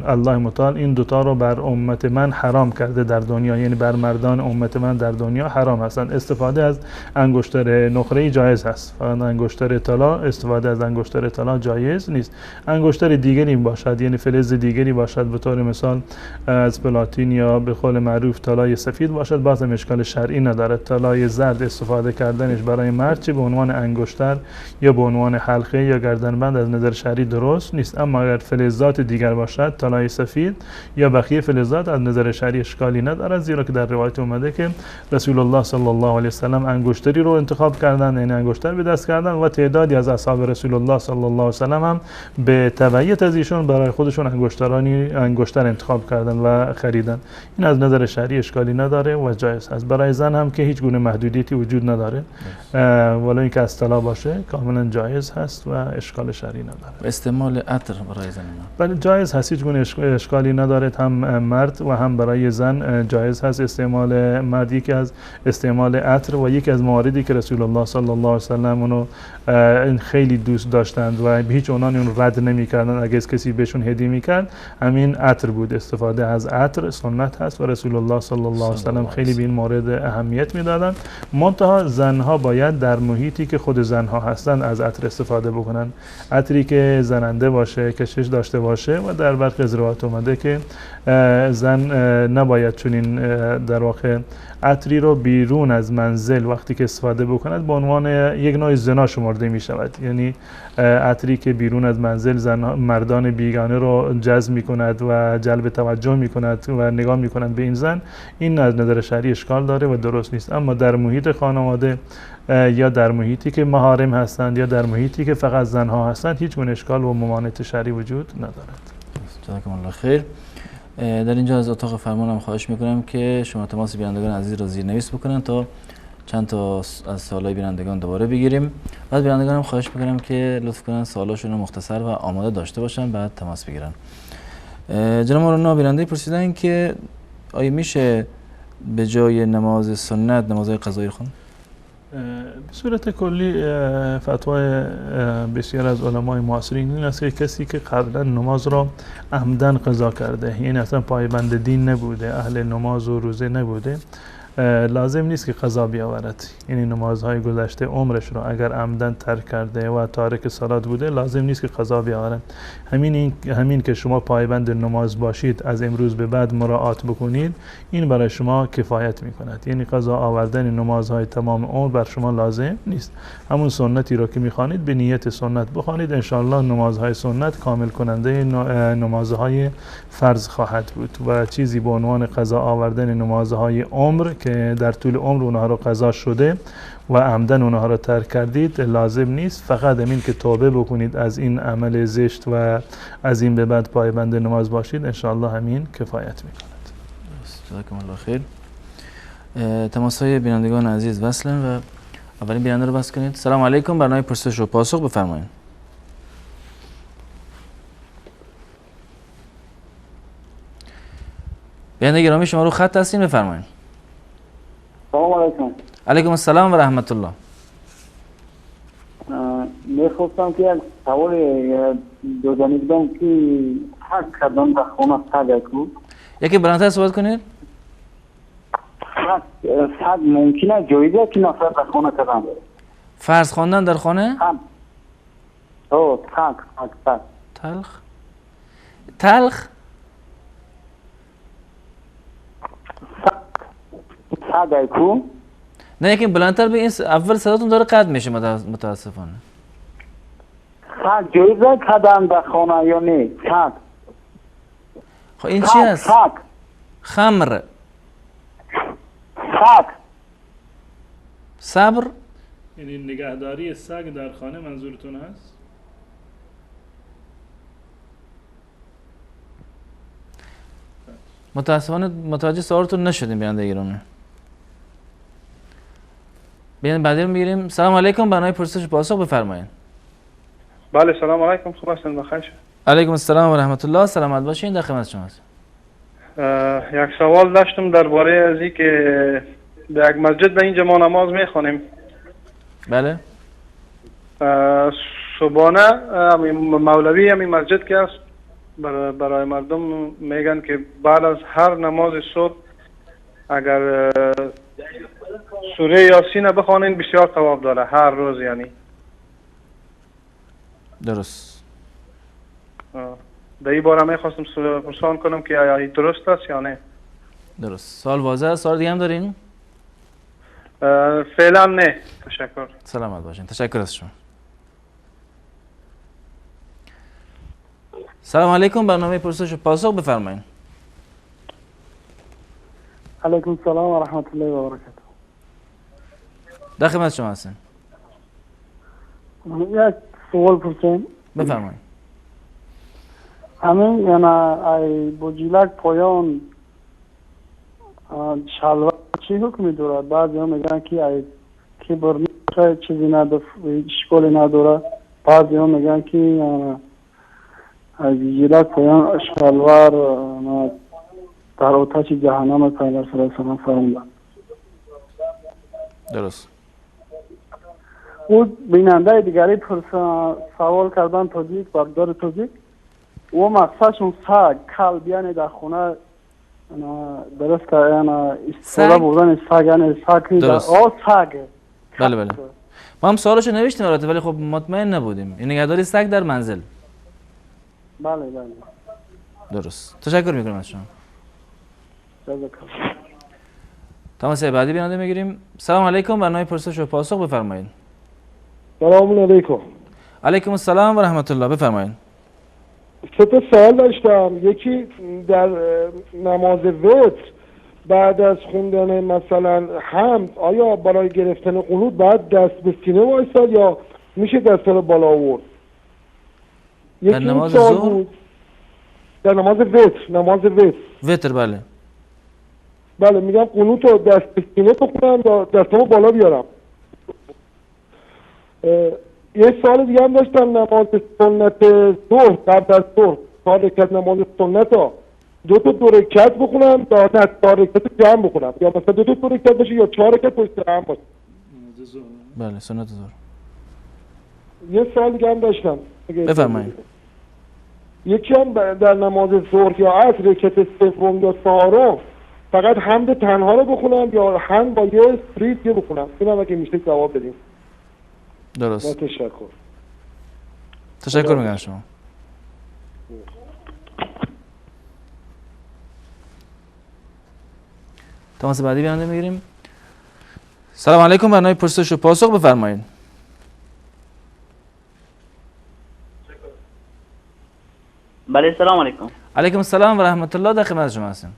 الله متعال این دوتا رو بر امت من حرام کرده در دنیا، یعنی بر مردان امت من در دنیا حرام هستند. استفاده از انگشتر نقره جایز هست، فقط انگشتر طلا، استفاده از انگشتر طلا جایز نیست. انگشتر دیگری باشد، یعنی فلز دیگری باشد، به طور مثال از پلاتین یا به قول معروف طلای سفید باشد، باز هم اشکال شرعی ندارد. طلای زرد استفاده کردنش برای مرد چه به عنوان انگشتر یا به عنوان حلقه یا گردنبند از نظر شرعی درست نیست. اما اگر فلزات دیگر باشد، طلای سفید یا بقیه فلزات، از نظر شرعی اشکالی ندارد، زیرا که در روایت اومده که رسول الله صلی الله علیه وسلم انگشتری رو انتخاب کردند، یعنی انگشتر به دست کردند و تعدادی از اصحاب رسول الله صلی الله علیه وسلم هم به تبعیت از ایشون برای خودشون انگشتر انتخاب کردند و خریدن. این از نظر شرعی اشکالی نداره و جایز است. برای زن هم که هیچ گونه محدودیتی وجود نداره، ولی اینکه از طلا باشه کاملا جایز هست و اشکال شرعی نداره. استعمال عطر برای زن بله جایز هست، هیچ گونه اشکالی نداره، هم مرد و هم برای زن جایز هست. استعمال مرد یکی از استعمال عطر و یکی از مواردی که رسول الله صلی الله علیه و سلم اونو خیلی دوست داشتند و به هیچ عنوان اون رد نمی‌کردند. اگه کسی بهشون هدیه می‌کرد همین عطر بود. استفاده از عطر سنت هست و رسول الله صلی الله علیه و سلم خیلی به این مورد اهمیت میدادند. منتها زنها باید در محیطی که خود زنها هستند از عطر استفاده بکنن، عطری که زننده باشه، کشش داشته باشه و در برخی از روایات اومده که زن نباید چنین در واقع عطری رو بیرون از منزل وقتی که استفاده بکند به عنوان یک نوع زنا شمرده می شود. یعنی عطری که بیرون از منزل مردان بیگانه رو جذب می کند و جلب توجه می کند و نگاه می کند به این زن، این از نظر شرعی اشکال داره و درست نیست. اما در محیط خانواده یا در محیطی که محارم هستند یا در محیطی که فقط زنها هستند هیچ گونه اشکال و ممانعت شرعی وجود ندارد. جزاکم الله خیر. در اینجا از اتاق فرمانم خواهش میکنم که شما تماس بینندگان عزیز را زیرنویس بکنن تا چند تا از سوالای بینندگان دوباره بگیریم. بعد بینندگانم خواهش میکنم که لطف کنن سوالاشون رو مختصر و آماده داشته باشن بعد تماس بگیرن. جناب مولانا بیننده پرسیدن که آیا میشه به جای نماز سنت نمازهای قضایی خوند؟ به صورت کلی فتوای بسیار از علمای معاصرین این است که کسی که قبلا نماز را عمدن قضا کرده، یعنی اصلا پایبند دین نبوده، اهل نماز و روزه نبوده، لازم نیست که قضا بیاورد. یعنی نمازهای گذشته عمرش رو اگر عمدن ترک کرده و تارک صلات بوده لازم نیست که قضا بیاورد. همین که شما پایبند نماز باشید، از امروز به بعد مراعات بکنید، این برای شما کفایت میکند. یعنی قضا آوردن نمازهای تمام عمر بر شما لازم نیست. همون سنتی رو که میخوانید به نیت سنت بخوانید، انشاءالله نمازهای سنت کامل کننده نمازهای فرض خواهد بود و چیزی به عنوان قضا آوردن نمازهای عمر که در طول عمر اونها رو قضا شده و عمدن اونها رو ترک کردید لازم نیست. فقط همین که توبه بکنید از این عمل زشت و از این به بعد پایبند نماز باشید، انشاءالله همین کفایت میکند. جزاکم الله خیر. تماس‌های بینندگان عزیز وصلن و اولین بیننده رو بس کنید. سلام علیکم، برنامه پرسش و پاسخ بفرمایید. بیننده گرامی شما رو خط هستین، بفرمایید. سلام علیکم. علیکم السلام و رحمت الله. میخواستم که یک سوال دو جانبدم که حق کردن در خانه سگ کو. یکی بلندتر صحبت کنید. سگ ممکنه جایزه که نفر در خانه کردن. فرض خواندن در خانه؟ او سگ. تلخ؟ سگ کو. نه یکی بلندتر به این اول صداتون داره قطع میشه متاسفانه. سگ جایزه کردن در خانه یا نه؟ سگ. خب این چی هست؟ سگ. خمر. سگ. صبر. یعنی نگهداری سگ در خانه منظورتون هست؟ متاسفانه متوجه سوالتون نشدیم بیننده گرامی. بیان بعدی رو میگیریم. سلام علیکم، برنامه پرسش پاسخ بفرمایید. بله سلام علیکم، خوب هستین؟ بخیر. علیکم السلام و رحمت الله، سلامت باشین، در خدمت شما هستم. یک سوال داشتم درباره از این که در یک مسجد به اینجا ما نماز میخوانیم. بله. صبحانه مولوی همین مسجد که است برای مردم میگن که بعد از هر نماز صبح اگر سوره یاسین بخوانین بسیار ثواب داره هر روز. یعنی درست. در این باره میخواستم پرسان کنم که آیا این درست است یا نه. درست. سوال واضح است. سوال دیگه هم دارین؟ فعلا نه. تشکر. سلامت باشین. تشکر از شما. سلام علیکم، برنامه پرسش و پاسخ بفرمایید. علیکم السلام و رحمت الله و برکاته. در خدمت شما هستم. یک سوال پرسیم. بفرمایید. همین یعنی ای بوجیلک پایان شلوار چی حکمی داره؟ بعضی ها میگن که ای کبر چیزی نداره، اشکالی نداره. بعضی ها میگن که ای بوجیلک پایان شلوار در آتش جهنم پیامبر صلی الله علیه و سلم فرمودن. درست. او بیننده دیگری سوال کردن تاجیک بردار تاجیک و مقصدشون سگ کلب یعنی در خونه درست که یعنی استفاده بودن سگ یعنی سگ درست. سگ. بله بله. ما هم سوالشو نوشتیم البته ولی خب مطمئن نبودیم. این نگهداری سگ در منزل. بله بله. درست. تشکر میکنم از شما. تماس بعدی بیننده میگیریم. سلام علیکم، برنامه پرسش و پاسخ بفرمایید. سلام علیکم. علیکم السلام و رحمت الله، بفرمایید. سه تا سوال داشتم. یکی در نماز وتر بعد از خوندن مثلا حمد آیا برای گرفتن قنوت باید دست به سینه وایساد یا میشه دست رو بالا آورد؟ در نماز ظهر؟ در نماز وتر. وتر بله. بله میگم قنوت رو دست به سینه بخونم یا دستمو بالا بیارم. یه سوال دیگه هم داشتم. نماز سنت ظهر قبل از ظهر 4 رکعت نماز سنت ها 2 تا 2 رکعت بخونم یا نه 4 رکعت جمع بخونم یا مثلا 2 تا 2 رکعت باشه یا 4 رکعت پشت هم باشه؟ بله سنت ظهر. یه سوال دیگه هم داشتم. بفرمایید. یکی هم در نماز ظهر یا عصر رکعت سوم یا چهارم فقط حمد تنها رو بخونم یا حمد با یه سریت بخونم؟ اینم اگه میشه جواب بدیم. درست. تشکر میکنم شما. تماس بعدی بیننده میگیریم. سلام علیکم، برنامه پرسش و پاسخ بفرمایید. بله سلام علیکم. علیکم السلام و رحمت الله، در خدمت شما هستم.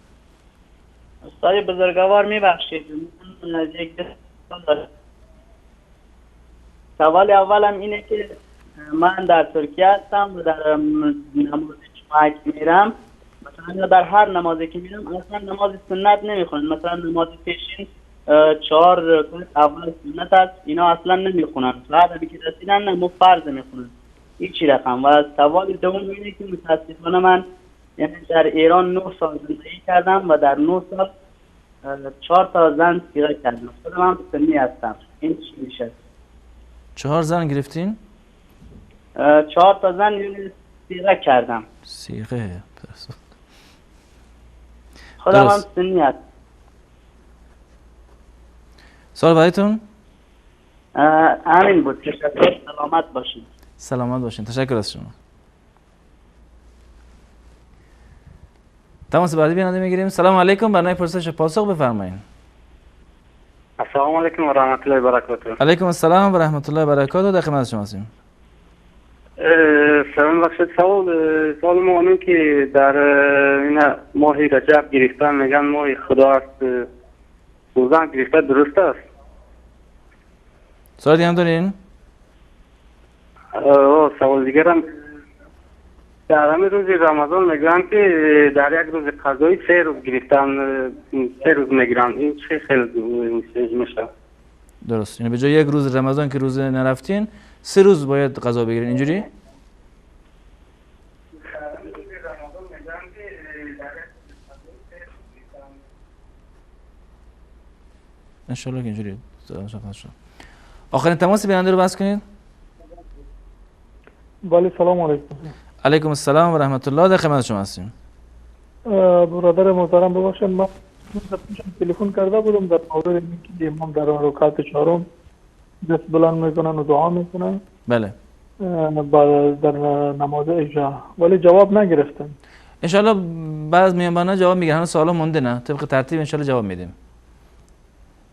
استاد بزرگوار میبخشید سوال اولم اینه که من در ترکیه هستم و در نماز جمعه که میرم مثلا در هر نمازی که میرم اصلا نماز سنت نمیخونن. مثلا نماز پیشین 4 رکعت اول سنت است اینا اصلا نمیخونن. بعد که رسیدن نماز فرض میخونن. هیچی رقم. و سوال دوم اینه که متاسفانه من یعنی در ایران 9 سال زندگی کردم و در 9 سال 4 تا زن سیغه کردم. خودم هم سنی هستم. این چی میشه؟ 4 زن گرفتین؟ 4 تا زن یعنی سیغه کردم. سیغه خودم هم سنی هستم. سوال بعدیتون؟ همین بود. تشکر. سلامت باشین. سلامت باشین. تشکر از شما. تماس بعدی بیننده میگیریم. سلام علیکم. برنامه پرسش و پاسخ بفرمایید. السلام علیکم و رحمت الله و برکاته. علیکم السلام و رحمت الله و برکاته. در خدمت شما هستیم. سلام بخشید. سوال ما اینه که در این ماه رجب گرفتن میگن ماه خدا است، روزه گرفته درست است؟ سوال دیگه هم دارین؟ سوال دیگر هم در همین روز رمضان میگن که در یک روز قضایی 3 روز گرفتن، 3 روز میگیرن. این چه خیلی میشه؟ درست. یعنی به جای یک روز رمضان که روزه نرفتین 3 روز باید قضا بگیرین. اینجوری؟ انشالله که اینجوری. آخرین تماس بیننده رو بس کنید. بله سلام علیکم. علیکم السلام و رحمت الله. در خدمت شما هستیم. برادر محترم ببخشید من تلفن کرده بودم در مورد اینکه امام در رکعت چهارم دست بلند میکنن و دعا میکنن. بله. در نماز عشا ولی جواب نگرفتن. انشالله بعض میانبانا جواب میگیرن. هنوز سوالا مونده نه. طبق ترتیب انشالله جواب میدیم.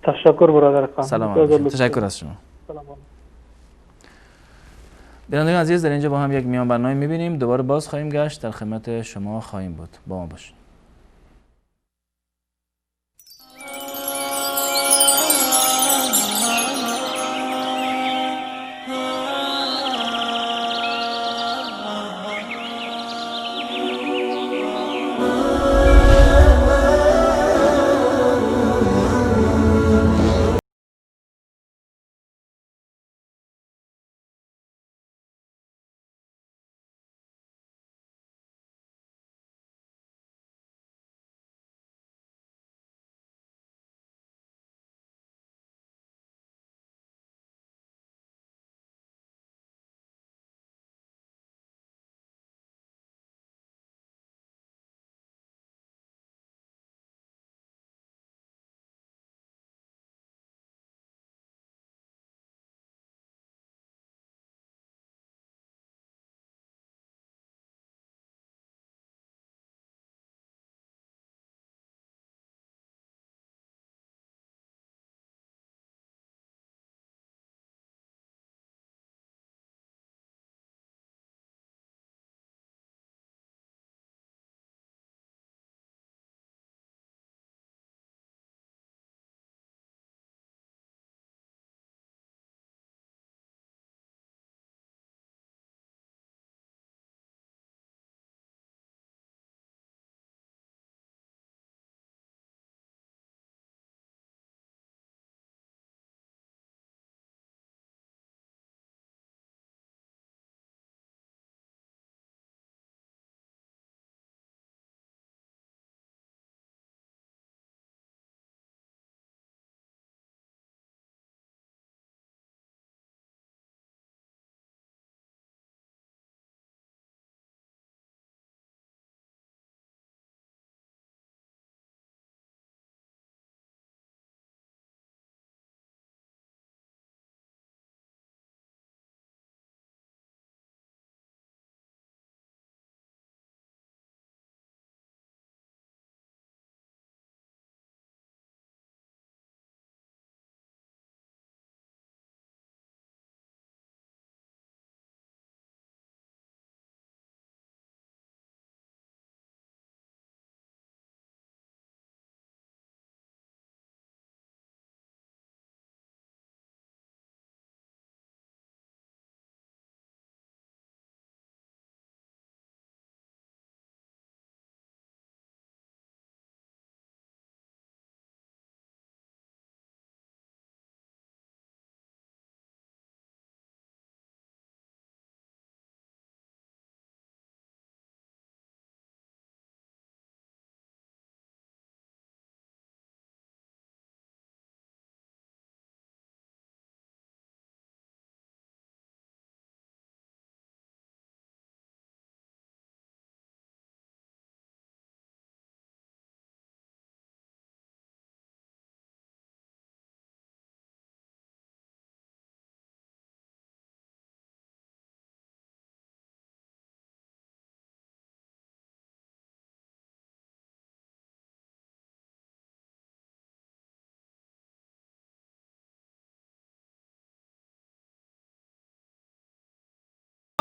تشکر برادر خان. سلام. تشکر از شما. سلام. بینندگان عزیز در اینجا با هم یک میان برنامه میبینیم. دوباره باز خواهیم گشت. در خدمت شما خواهیم بود. با ما باشید.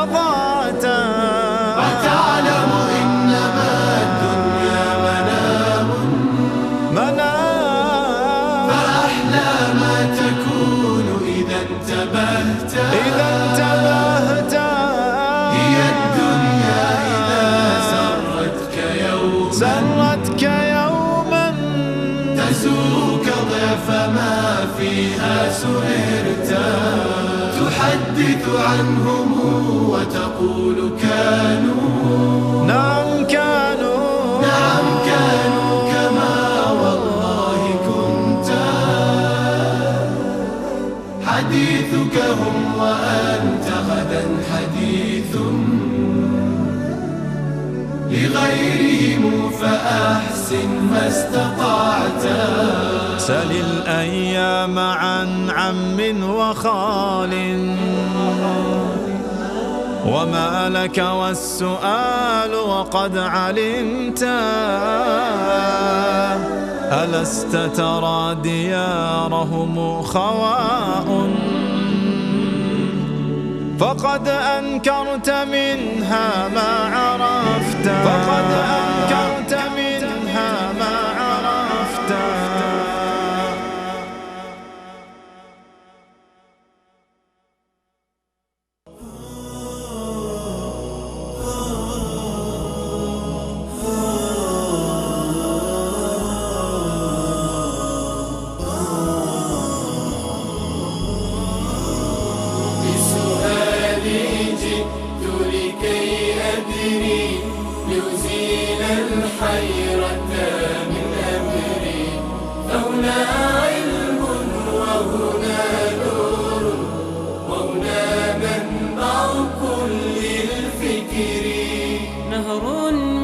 وتعلم إنما الدنيا منام فأحلى ما تكون إذا انتبهت هي الدنيا إذا سرتك يوما تسوك ضعف ما فيها سهرت تحدث عنهم وتقول كانوا نعم كانوا كما والله كنت حديثك هم وأنت غدا حديث لغيرهم فأحسن ما استطعت سل الأيام عن عم وخال وما لك والسؤال وقد علمت ألست ترى ديارهم خواء فقد أنكرت منها ما عرفت لأزيل الحيرة من أمري فهنا علم وهنا نور وهنا منبع كل الفكر نهر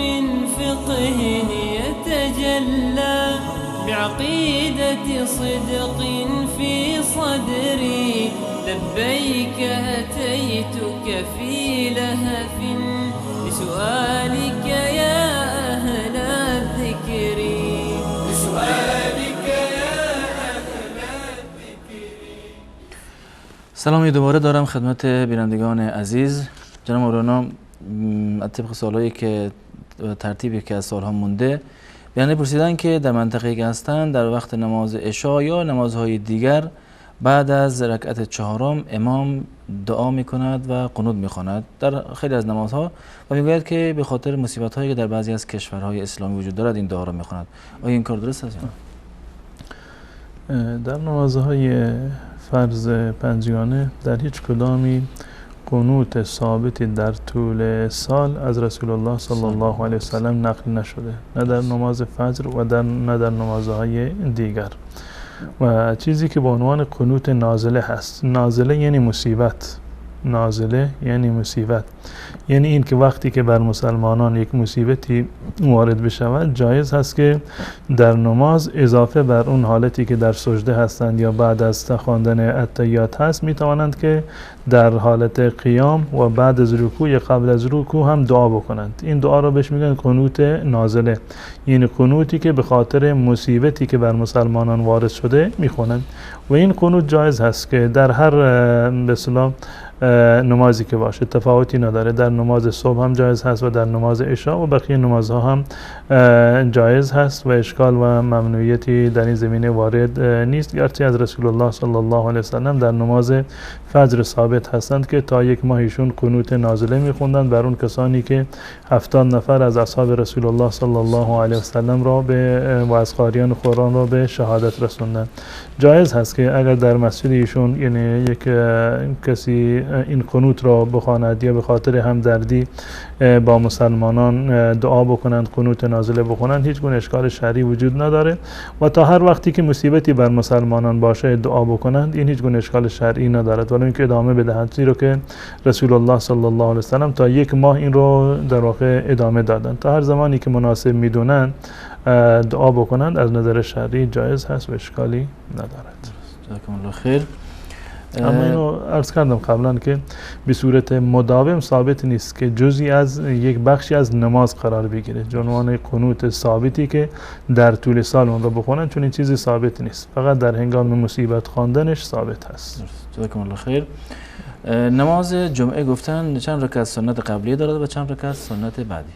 من فقه يتجلى بعقيدة صدق في صدري لبيك أتيتك في لهف بسؤالك يا أهل الذكر سلامی دوباره دارم خدمت بینندگان عزیز. جناب مولانا طبق سوالایی که ترتیبی که از سالها مونده بیانه پرسیدن که در منطقه‌ای که هستن در وقت نماز عشا یا نمازهای دیگر بعد از رکعت چهارم امام دعا میکند و قنوت میخواند در خیلی از نمازها و میگوید که به خاطر مصیبت‌هایی که در بعضی از کشورهای اسلامی وجود دارد این دعا را میخواند. آیا این کار درست است؟ در نمازهای فرض پنجگانه در هیچ کدامی قنوت ثابتی در طول سال از رسول الله صلی الله علیه وسلم نقل نشده، نه در نماز فجر و نه در نمازهای دیگر. و چیزی که با عنوان قنوت نازله هست، نازله یعنی مصیبت، نازله یعنی مصیبت، یعنی این که وقتی که بر مسلمانان یک مصیبتی وارد بشود جایز هست که در نماز اضافه بر اون حالتی که در سجده هستند یا بعد از خواندن اتحیات هست می توانند که در حالت قیام و بعد از رکوع یا قبل از رکوع هم دعا بکنند. این دعا را بهش میگن قنوت نازله، یعنی قنوتی که به خاطر مصیبتی که بر مسلمانان وارد شده میخونند. و این قنوت جایز هست که در هر به اصطلاح نمازی که باشه، تفاوتی نداره، در نماز صبح هم جایز هست و در نماز عشا و بقیه نمازها هم جایز هست و اشکال و ممنوعیتی در این زمینه وارد نیست، گرچه از رسول الله صلی الله علیه وسلم در نماز فجر ثابت هستند که تا یک ماهیشون قنوت نازله میخوندند بر اون کسانی که 70 نفر از اصحاب رسول الله صلی الله علیه وسلم را و از قاریان قرآن را به شهادت رسوندند. جایز هست که اگر در مسجد ایشون یعنی یک کسی این قنوت را بخواند یا به خاطر همدردی با مسلمانان دعا بکنند، قنوت نازله بخونند، هیچ گونه اشکال شرعی وجود نداره و تا هر وقتی که مصیبتی بر مسلمانان باشه دعا بکنند این هیچ گونه اشکال شرعی ندارد، ولی اینکه ادامه بدهند، زیرا که رسول الله صلی الله علیه وسلم تا یک ماه این رو در واقع ادامه دادند. تا هر زمانی که مناسب میدونند دعا بکنند از نظر شرعی جایز هست و اشکالی ندارد. جزاکم الله خیر. اما اینو عرض کردم قبلا که به صورت مداوم ثابت نیست که جزئی از یک بخشی از نماز قرار بگیره، عنوان قنوت ثابتی که در طول سال اون رو بخونن، چون این چیزی ثابت نیست، فقط در هنگام مصیبت خواندنش ثابت هست. جزاکم الله خیر. نماز جمعه گفتن چند رکعت سنت قبلی دارد و چند رکعت سنت بعدی؟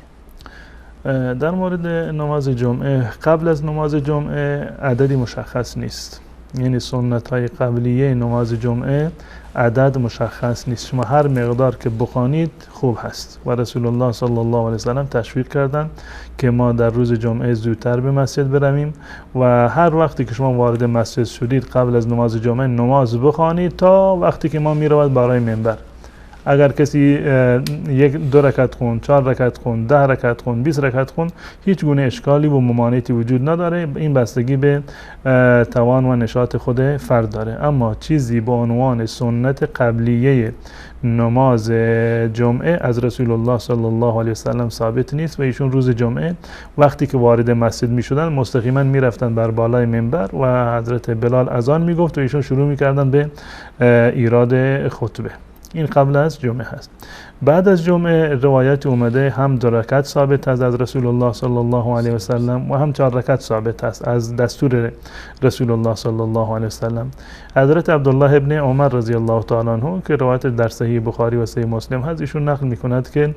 در مورد نماز جمعه، قبل از نماز جمعه عددی مشخص نیست. یعنی سنت های قبلیه نماز جمعه عدد مشخص نیست. شما هر مقدار که بخوانید خوب هست و رسول الله صلی الله علیه وسلم تشویق کردن که ما در روز جمعه زودتر به مسجد برویم و هر وقتی که شما وارد مسجد شدید قبل از نماز جمعه نماز بخوانید تا وقتی که ما میرود برای منبر. اگر کسی یک 2 رکعت خون، 4 رکعت خون، 10 رکعت خون، 20 رکعت خون، هیچ گونه اشکالی و ممانعتی وجود نداره. این بستگی به توان و نشاط خود فرد داره. اما چیزی به عنوان سنت قبلیه نماز جمعه از رسول الله صلی الله علیه وسلم ثابت نیست و ایشون روز جمعه وقتی که وارد مسجد می شدن مستقیما می رفتن بر بالای منبر و حضرت بلال اذان می گفت و ایشون شروع می کردن به ایراد خطبه. این قبل از جمعه هست. بعد از جمعه روایت اومده هم 2 رکعت ثابت است از رسول الله صلی الله علیه و سلم و هم 4 رکعت ثابت است از دستور رسول الله صلی الله علیه و سلم. حضرت عبدالله ابن عمر رضی الله تعالی عنه که روایت در صحیح بخاری و صحیح مسلم هست، ایشون نقل میکند که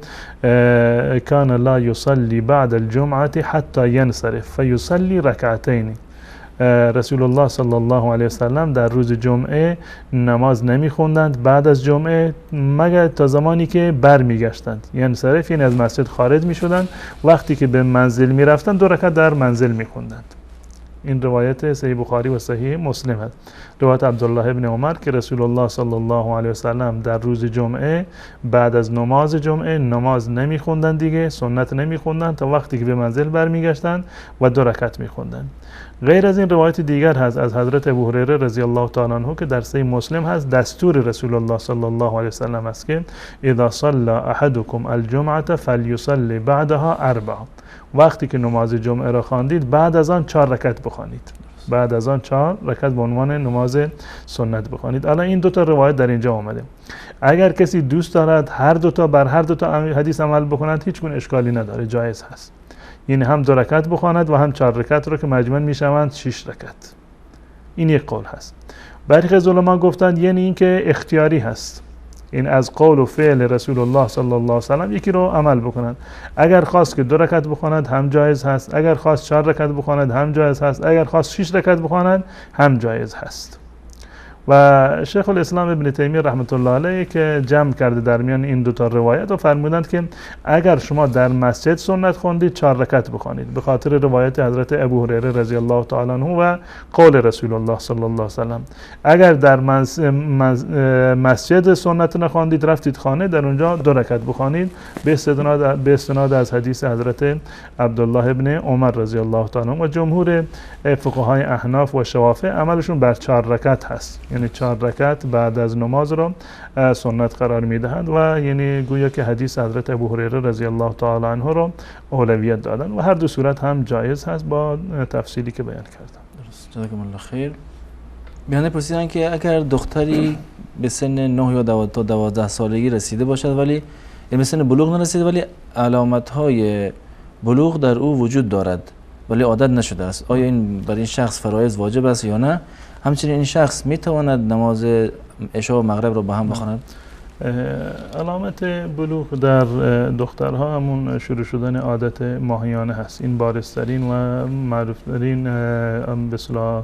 کان لا یصلی بعد الجمعه حتی ینصرف فیصلی رکعتین. رسول الله صلی الله علیه وسلم در روز جمعه نماز نمیخوندند بعد از جمعه مگر تا زمانی که برمیگشتند، یعنی صرف این از مسجد خارج میشدند، وقتی که به منزل میرفتند 2 رکعت در منزل میخوندند. این روایت صحیح بخاری و صحیح مسلم است. روایت عبدالله ابن عمر که رسول الله صلی الله علیه وسلم در روز جمعه بعد از نماز جمعه نماز نمیخوندند دیگه، سنت نمیخوندند تا وقتی که به منزل برمیگشتند و 2 رکعت میخوندند. غیر از این روایت دیگر هست از حضرت ابو هریره رضی الله تعالی عنه که در صحیح مسلم هست، دستور رسول الله صلی الله علیه وسلم است که اذا صلى احدكم الجمعه فليصلي بعدها 4. وقتی که نماز جمعه را خواندید بعد از آن 4 رکعت بخوانید. بعد از آن 4 رکعت به عنوان نماز سنت بخوانید. الان این 2 تا روایت در اینجا آمده. اگر کسی دوست دارد هر 2 تا بر هر 2 تا حدیث عمل بکند هیچ گونه اشکالی نداره، جایز هست. یعنی هم 2 رکعت بخواند و هم 4 رکعت رو که مجموعاً میشوند 6 رکعت. این یک قول هست. برخی از علما گفتند یعنی این که اختیاری هست، این از قول و فعل رسول الله صلی الله علیه و سلم یکی رو عمل بکنند. اگر خواست که 2 رکعت بخواند هم جایز هست، اگر خواست 4 رکعت بخواند هم جایز هست، اگر خواست 6 رکعت بخواند هم جایز هست. و شیخ الاسلام ابن تیمیه رحمت الله علیه که جمع کرده در میان این 2 تا روایت و فرمودند که اگر شما در مسجد سنت خوندید 4 رکعت بخوانید به خاطر روایت حضرت ابو هریره رضی الله تعالی عنه و قول رسول الله صلی الله علیه و سلم. اگر در مسجد سنت نخواندید رفتید خانه، در اونجا 2 رکعت بخوانید به استناد از حدیث حضرت عبدالله ابن عمر رضی الله تعالی عنه. و جمهور فقهای احناف و شوافع عملشون بر 4 رکعت هست، یعنی 4 رکعت بعد از نماز رو سنت قرار میدهند و یعنی گویا که حدیث حضرت ابو هریره رضی الله تعالی عنه رو اولویت دادن و هر 2 صورت هم جایز هست با تفصیلی که بیان کردم. درست. جزاکم الله خیر. بیانه پرسیدن که اگر دختری به سن 9 یا 12 سالگی رسیده باشد ولی به سن بلوغ نرسیده ولی علامت‌های بلوغ در او وجود دارد ولی عادت نشده است، آیا این برای این شخص فرایض واجب است یا نه؟ همچنین این شخص میتواند نماز عشا و مغرب را با هم بخواند؟ علامت بلوغ در دخترها همون شروع شدن عادت ماهیانه هست. این بارزترین و معروفترین به اصطلاح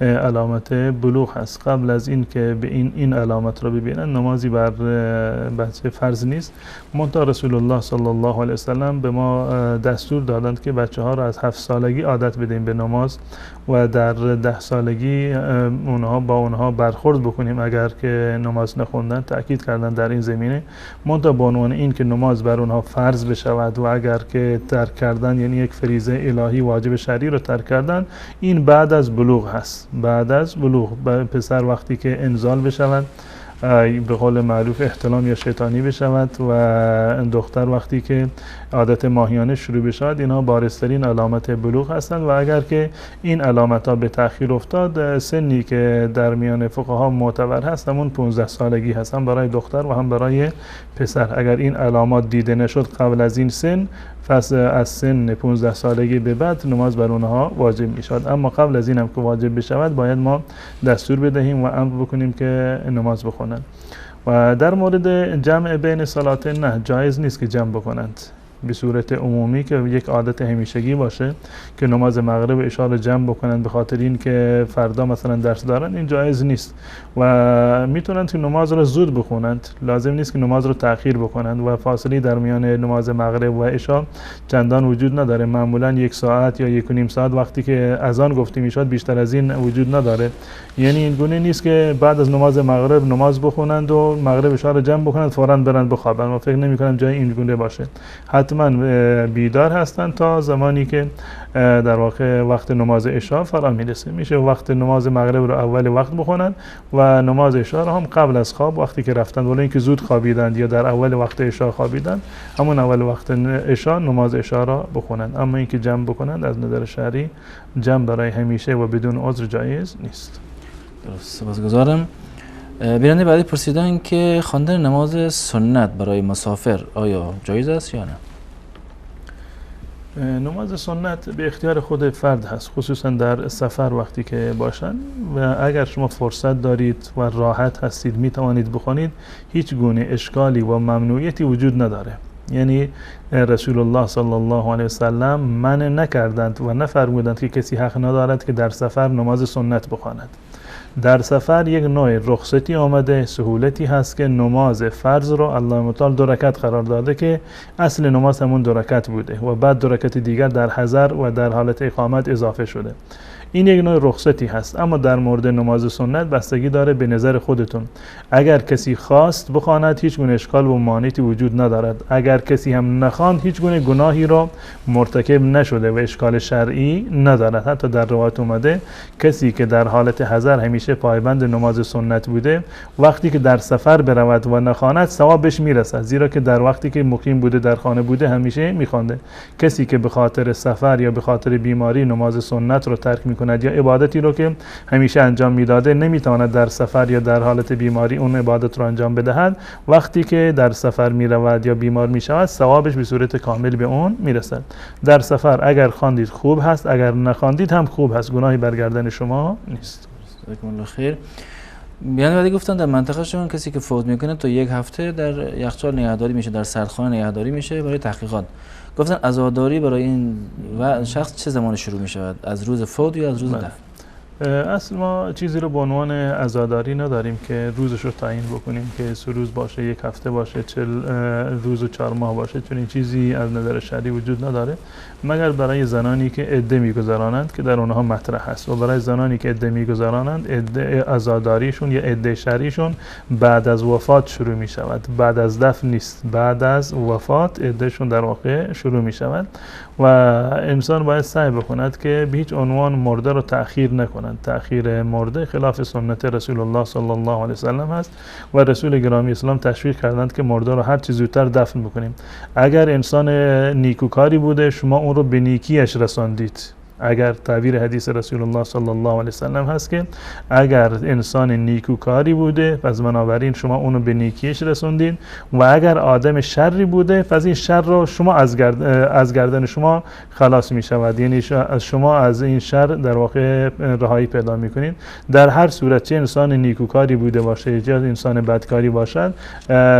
علامت بلوغ هست. قبل از این که به این علامت را ببینن نمازی بر بچه فرض نیست. منتها رسول الله صلی الله علیه وسلم به ما دستور دادند که بچه ها را از 7 سالگی عادت بدیم به نماز و در 10 سالگی با اونها برخورد بکنیم اگر که نماز نخوندن. تأکید کردن در این زمینه، منتها به عنوان این که نماز بر اونها فرض بشود و اگر که ترک کردن یعنی یک فریضه الهی واجب شرعی رو ترک کردن، این بعد از بلوغ هست. بعد از بلوغ پسر وقتی که انزال بشود به قول معروف احتلام یا شیطانی بشود و دختر وقتی که عادت ماهیانه شروع بشود، اینها بارزترین علامت بلوغ هستند و اگر که این علامت ها به تأخیر افتاد، سنی که در میان فقها معتبر هست همون 15 سالگی هست، هم برای دختر و هم برای پسر. اگر این علامات دیده نشد قبل از این سن، پس از سن 15 سالگی به بعد نماز بر اونها واجب می شود. اما قبل از این هم که واجب بشود باید ما دستور بدهیم و امر بکنیم که نماز بخونن. و در مورد جمع بین صلاتین نه، جایز نیست که جمع بکنند به صورت عمومی که یک عادت همیشگی باشه که نماز مغرب و عشاء رو جمع بکنن به خاطر این که فردا مثلا درس دارن. این جایز نیست و میتونن که نماز رو زود بخونند، لازم نیست که نماز رو تأخیر بکنند و فاصله در میان نماز مغرب و عشاء چندان وجود نداره. معمولا 1 ساعت یا 1.5 ساعت وقتی که اذان گفته میشد بیشتر از این وجود نداره. یعنی این گونه نیست که بعد از نماز مغرب نماز بخونند و مغرب عشاء رو جمع بکنند فوراً برن بخوابن. من فکر نمی‌کنم جای این گونه باشه. حتما بیدار هستند تا زمانی که در واقع وقت نماز عشاء فرا میرسه. میشه وقت نماز مغرب رو اول وقت بخونن و نماز عشاء رو هم قبل از خواب وقتی که رفتن، ولی اینکه زود خوابیدند یا در اول وقت عشاء خوابیدند، همون اول وقت عشاء نماز عشاء را بخونن. اما اینکه جمع بکنند از نظر شرعی جمع برای همیشه و بدون عذر جایز نیست. درست، سپاسگزارم. بیننده بعدی پرسیدن که خواندن نماز سنت برای مسافر آیا جایز است یا نه؟ نماز سنت به اختیار خود فرد هست، خصوصا در سفر وقتی که باشن و اگر شما فرصت دارید و راحت هستید می توانید بخونید، هیچ گونه اشکالی و ممنوعیتی وجود نداره. یعنی رسول الله صلی الله علیه وسلم منع نکردند و نفرمودند که کسی حق ندارد که در سفر نماز سنت بخواند. در سفر یک نوع رخصتی آمده، سهولتی هست که نماز فرض رو الله متعال 2 رکعت قرار داده که اصل نماز همون 2 رکعت بوده و بعد 2 رکعت دیگر در حضر و در حالت اقامت اضافه شده. این یک نوع رخصتی هست. اما در مورد نماز سنت بستگی داره به نظر خودتون. اگر کسی خواست بخواند هیچ گونه اشکال و مانعی وجود ندارد. اگر کسی هم نخواند هیچ گونه گناهی را مرتکب نشده و اشکال شرعی ندارد. حتی در روایت اومده کسی که در حالت حضر همیشه پایبند نماز سنت بوده، وقتی که در سفر برود و نخواند ثوابش میرسد، زیرا که در وقتی که مقیم بوده در خانه بوده همیشه میخوانده. کسی که به خاطر سفر یا به خاطر بیماری نماز سنت رو ترک کند یا عبادتی رو که همیشه انجام میداده نمیتواند در سفر یا در حالت بیماری اون عبادت رو انجام بدهد، وقتی که در سفر میرود یا بیمار میشود ثوابش به صورت کامل به اون میرسد. در سفر اگر خواندید خوب هست، اگر نخواندید هم خوب هست، گناهی برگردن شما نیست. جزاکم الله خیر. بیان بعدی گفتن در منطقه شما کسی که فوت میکنه تا 1 هفته در یخچال نگهداری میشه، در سردخانه نگهداری میشه برای تحقیقات. گفتن عزاداری برای این و شخص چه زمان شروع می شود؟ از روز فوت یا از روز دفن؟ اصل ما چیزی رو به عنوان عزاداری نداریم که روزش رو تعیین بکنیم که 3 روز باشه، 1 هفته باشه، 40 روز و 4 ماه باشه. چون این چیزی از نظر شرعی وجود نداره مگر برای زنانی که عده میگذرانند که در اونها مطرح هست. و برای زنانی که عده میگذرانند عده عزاداریشون یا عده شرعیشون بعد از وفات شروع می شود، بعد از دفن نیست، بعد از وفات عدهشون در واقع شروع می شود. و انسان باید سعی بکند که به هیچ عنوان مرده رو تأخیر نکنند. تأخیر مرده خلاف سنت رسول الله صلی الله علیه وسلم هست و رسول گرامی اسلام تشویق کردند که مرده رو هر چه زودتر دفن بکنیم. اگر انسان نیکوکاری بوده شما اون رو به نیکیش رساندید. اگر تعبیر حدیث رسول الله صلی الله علیه وسلم هست که اگر انسان نیکوکاری بوده پس بنابراین شما اونو به نیکیش رسوندین، و اگر آدم شری بوده پس این شر رو شما از گردن شما خلاص می شود. یعنی شما از این شر در واقع رهایی پیدا می کنید. در هر صورت چه انسان نیکوکاری بوده باشه یا انسان بدکاری باشد،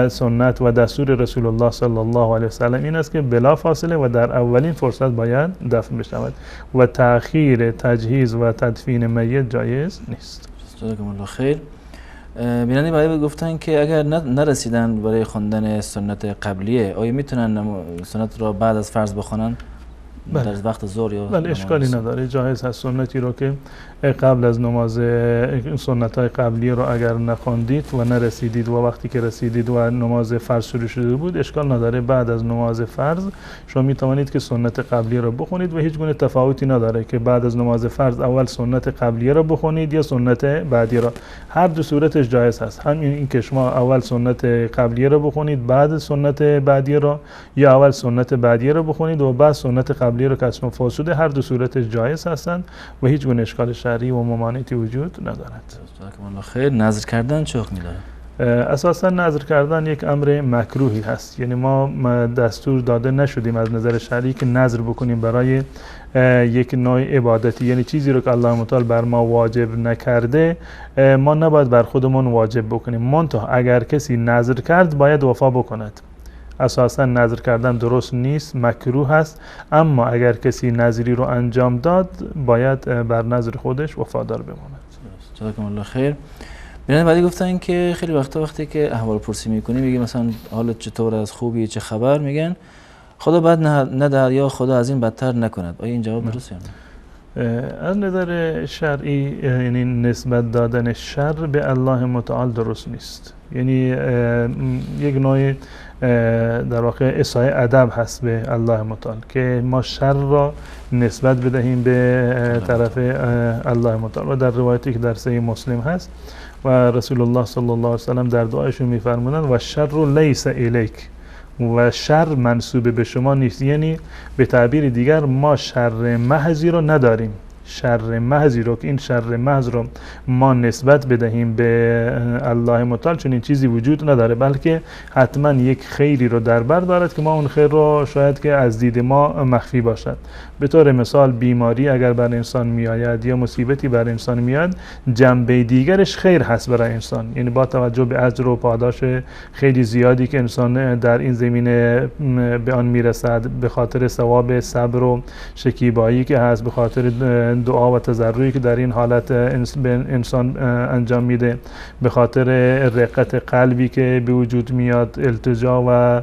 سنت و دستور رسول الله صلی الله علیه وسلم این است که بلا فاصله و در اولین فرصت باید دفن بشود و تأخیر تجهیز و تدفین میت جایز نیست. جزاکم الله خیر. بیننده بعدی گفتن که اگر نرسیدن برای خواندن سنت قبلیه آیا میتونن سنت را بعد از فرض بخونن؟ بله. در وقت ظهر یا بله اشکالی نداره، جایز هست. سنتی رو که قبل از نماز سنت های قبلی رو اگر نخواندید و نرسیدید و وقتی که رسیدید و نماز فرض شروع شده بود اشکال نداره، بعد از نماز فرض شما می توانید که سنت قبلی رو بخونید و هیچ گونه تفاوتی نداره که بعد از نماز فرض اول سنت قبلی رو بخونید یا سنت بعدی رو. هر دو صورتش جایز هست. همین این که شما اول سنت قبلی رو بخونید بعد سنت بعدی رو، یا اول سنت بعدی رو بخونید و بعد سنت قبلی رو که اصلا فوت شده، هر دو صورتش جایز هستند و هیچ گونه اشکال شرعی و ممانعتی وجود ندارد. جزاکم الله خیر. نظر کردن چه حکمی داره؟ اساسا نظر کردن یک امر مکروهی هست، یعنی ما دستور داده نشدیم از نظر شرعی که نظر بکنیم برای یک نوع عبادتی، یعنی چیزی رو که الله متعال بر ما واجب نکرده ما نباید بر خودمون واجب بکنیم. منتها اگر کسی نظر کرد باید وفا بکند. اساسا نظر کردن درست نیست، مکروه است، اما اگر کسی نظری رو انجام داد باید بر نظر خودش وفادار بماند. جزاکم الله خیر. ببینید بعدی گفتن که خیلی وقتی که احوال پرسی میکنی میگه مثلا حالت چطور، از خوبی، چه خبر، میگن خدا بد ندهد یا خدا از این بدتر نکند. آیا این جواب درسته یا نه؟ از نظر شرعی یعنی نسبت دادن شر به الله متعال درست نیست، یعنی یک نوع در واقع اساءه ادب هست به الله متعال که ما شر را نسبت بدهیم به طرف الله متعال. و در روایتی که در صحیح مسلم هست و رسول الله صلی الله علیه و سلم در دعایشون میفرمودند و شر لیس الیک، و شر منسوب به شما نیست، یعنی به تعبیر دیگر ما شر محضی رو نداریم. شر محضی رو که این شر محض رو ما نسبت بدهیم به الله متعال چون این چیزی وجود نداره، بلکه حتما یک خیری رو در بر دارد که ما اون خیر رو شاید که از دید ما مخفی باشد. به طور مثال بیماری اگر بر انسان میآید یا مصیبتی بر انسان میاد، جنبه دیگرش خیر هست برای انسان، یعنی با توجه به اجر و پاداش خیلی زیادی که انسان در این زمینه به آن میرسد، به خاطر ثواب صبر و شکیبایی که هست، به خاطر دعا و تضرعی که در این حالت انسان انجام میده، به خاطر رقت قلبی که به وجود میاد، التجا و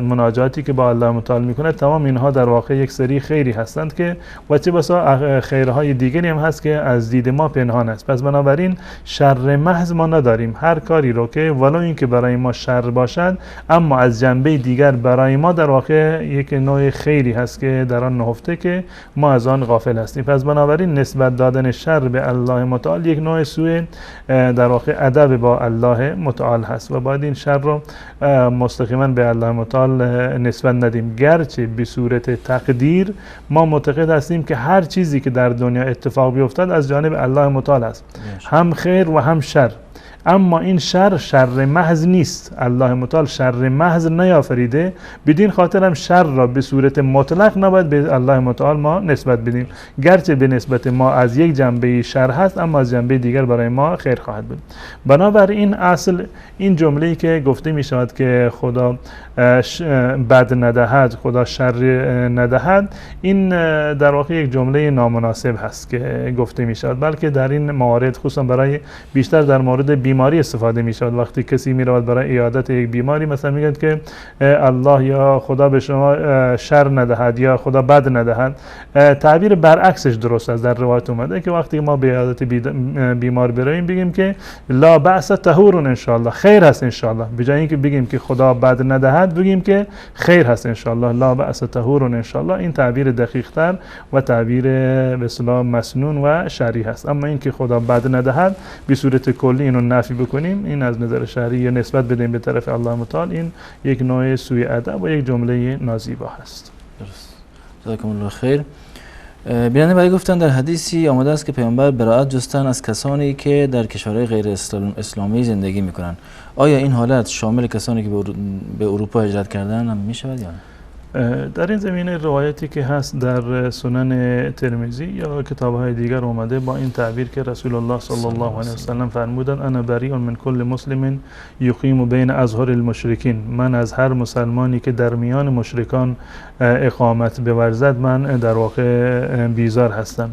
مناجاتی که با الله متعال میکنه، تمام اینها در واقع یک سری خیری هستند که و چه بسا خیرهای دیگری هم هست که از دید ما پنهان است. پس بنابراین شر محض ما نداریم. هر کاری رو که ولو این که برای ما شر باشد اما از جنبه دیگر برای ما در واقع یک نوع خیری هست که در آن نهفته که ما از آن غافل هستیم. پس بنابراین نسبت دادن شر به الله متعال یک نوع سوء در واقع ادب با الله متعال هست و باید این شر رو مستقیما به الله متعال نسبت ندیم. گرچه به صورت تقدیر ما معتقد هستیم که هر چیزی که در دنیا اتفاق بیفتد از جانب الله متعال است، هم خیر و هم شر، اما این شر محض نیست. الله متعال شر محض نیافریده، بدین خاطر هم شر را به صورت مطلق نباید به الله متعال ما نسبت بدیم، گرچه به نسبت ما از یک جنبه شر هست اما از جنبه دیگر برای ما خیر خواهد بود. بنابراین اصل این جمله‌ای که گفته می شود که خدا بد ندهد، خدا شر ندهد، این در واقع یک جمله نامناسب هست که گفته می شود، بلکه در این موارد خصوصا برای بیشتر در مورد بیماری استفاده می شود. وقتی کسی می رود برای عیادت یک بیماری مثلا میگن که الله یا خدا به شما شر ندهد یا خدا بد ندهد، تعبیر برعکسش درست است. در روایت اومده که وقتی ما به عیادت بیمار برویم بگیم که لا بأس طهور ان شاء الله، خیر هست ان شاء الله، به جای اینکه بگیم که خدا بد ندهد بگیم که خیر هست ان شاء الله، لا بأس طهور ان شاء الله. این تعبیر دقیق تر و تعبیر به اصطلاح مسنون و شرعی هست. اما اینکه خدا بد ندهد به صورت کلی اینو نفی بکنیم، این از نظر شرعی نسبت بدیم به طرف الله متعال، این یک نوع سوء ادب و یک جمله نازیبا هست. درست. جزاکم الله خیر. بیننده برای گفتن در حدیثی آمده است که پیامبر براءت جستن از کسانی که در کشورهای غیر اسلامی زندگی میکنن. آیا این حالت شامل کسانی که به اروپا هجرت کردن هم میشود یا نه؟ در این زمینه روایتی که هست در سنن ترمذی یا کتاب‌های دیگر اومده با این تعبیر که رسول الله صلی الله علیه و سلم فرمودند انا بریء من کل مسلم یقیم بین اظهر المشرکین، من از هر مسلمانی که در میان مشرکان اقامت بورزد من در واقع بیزار هستم.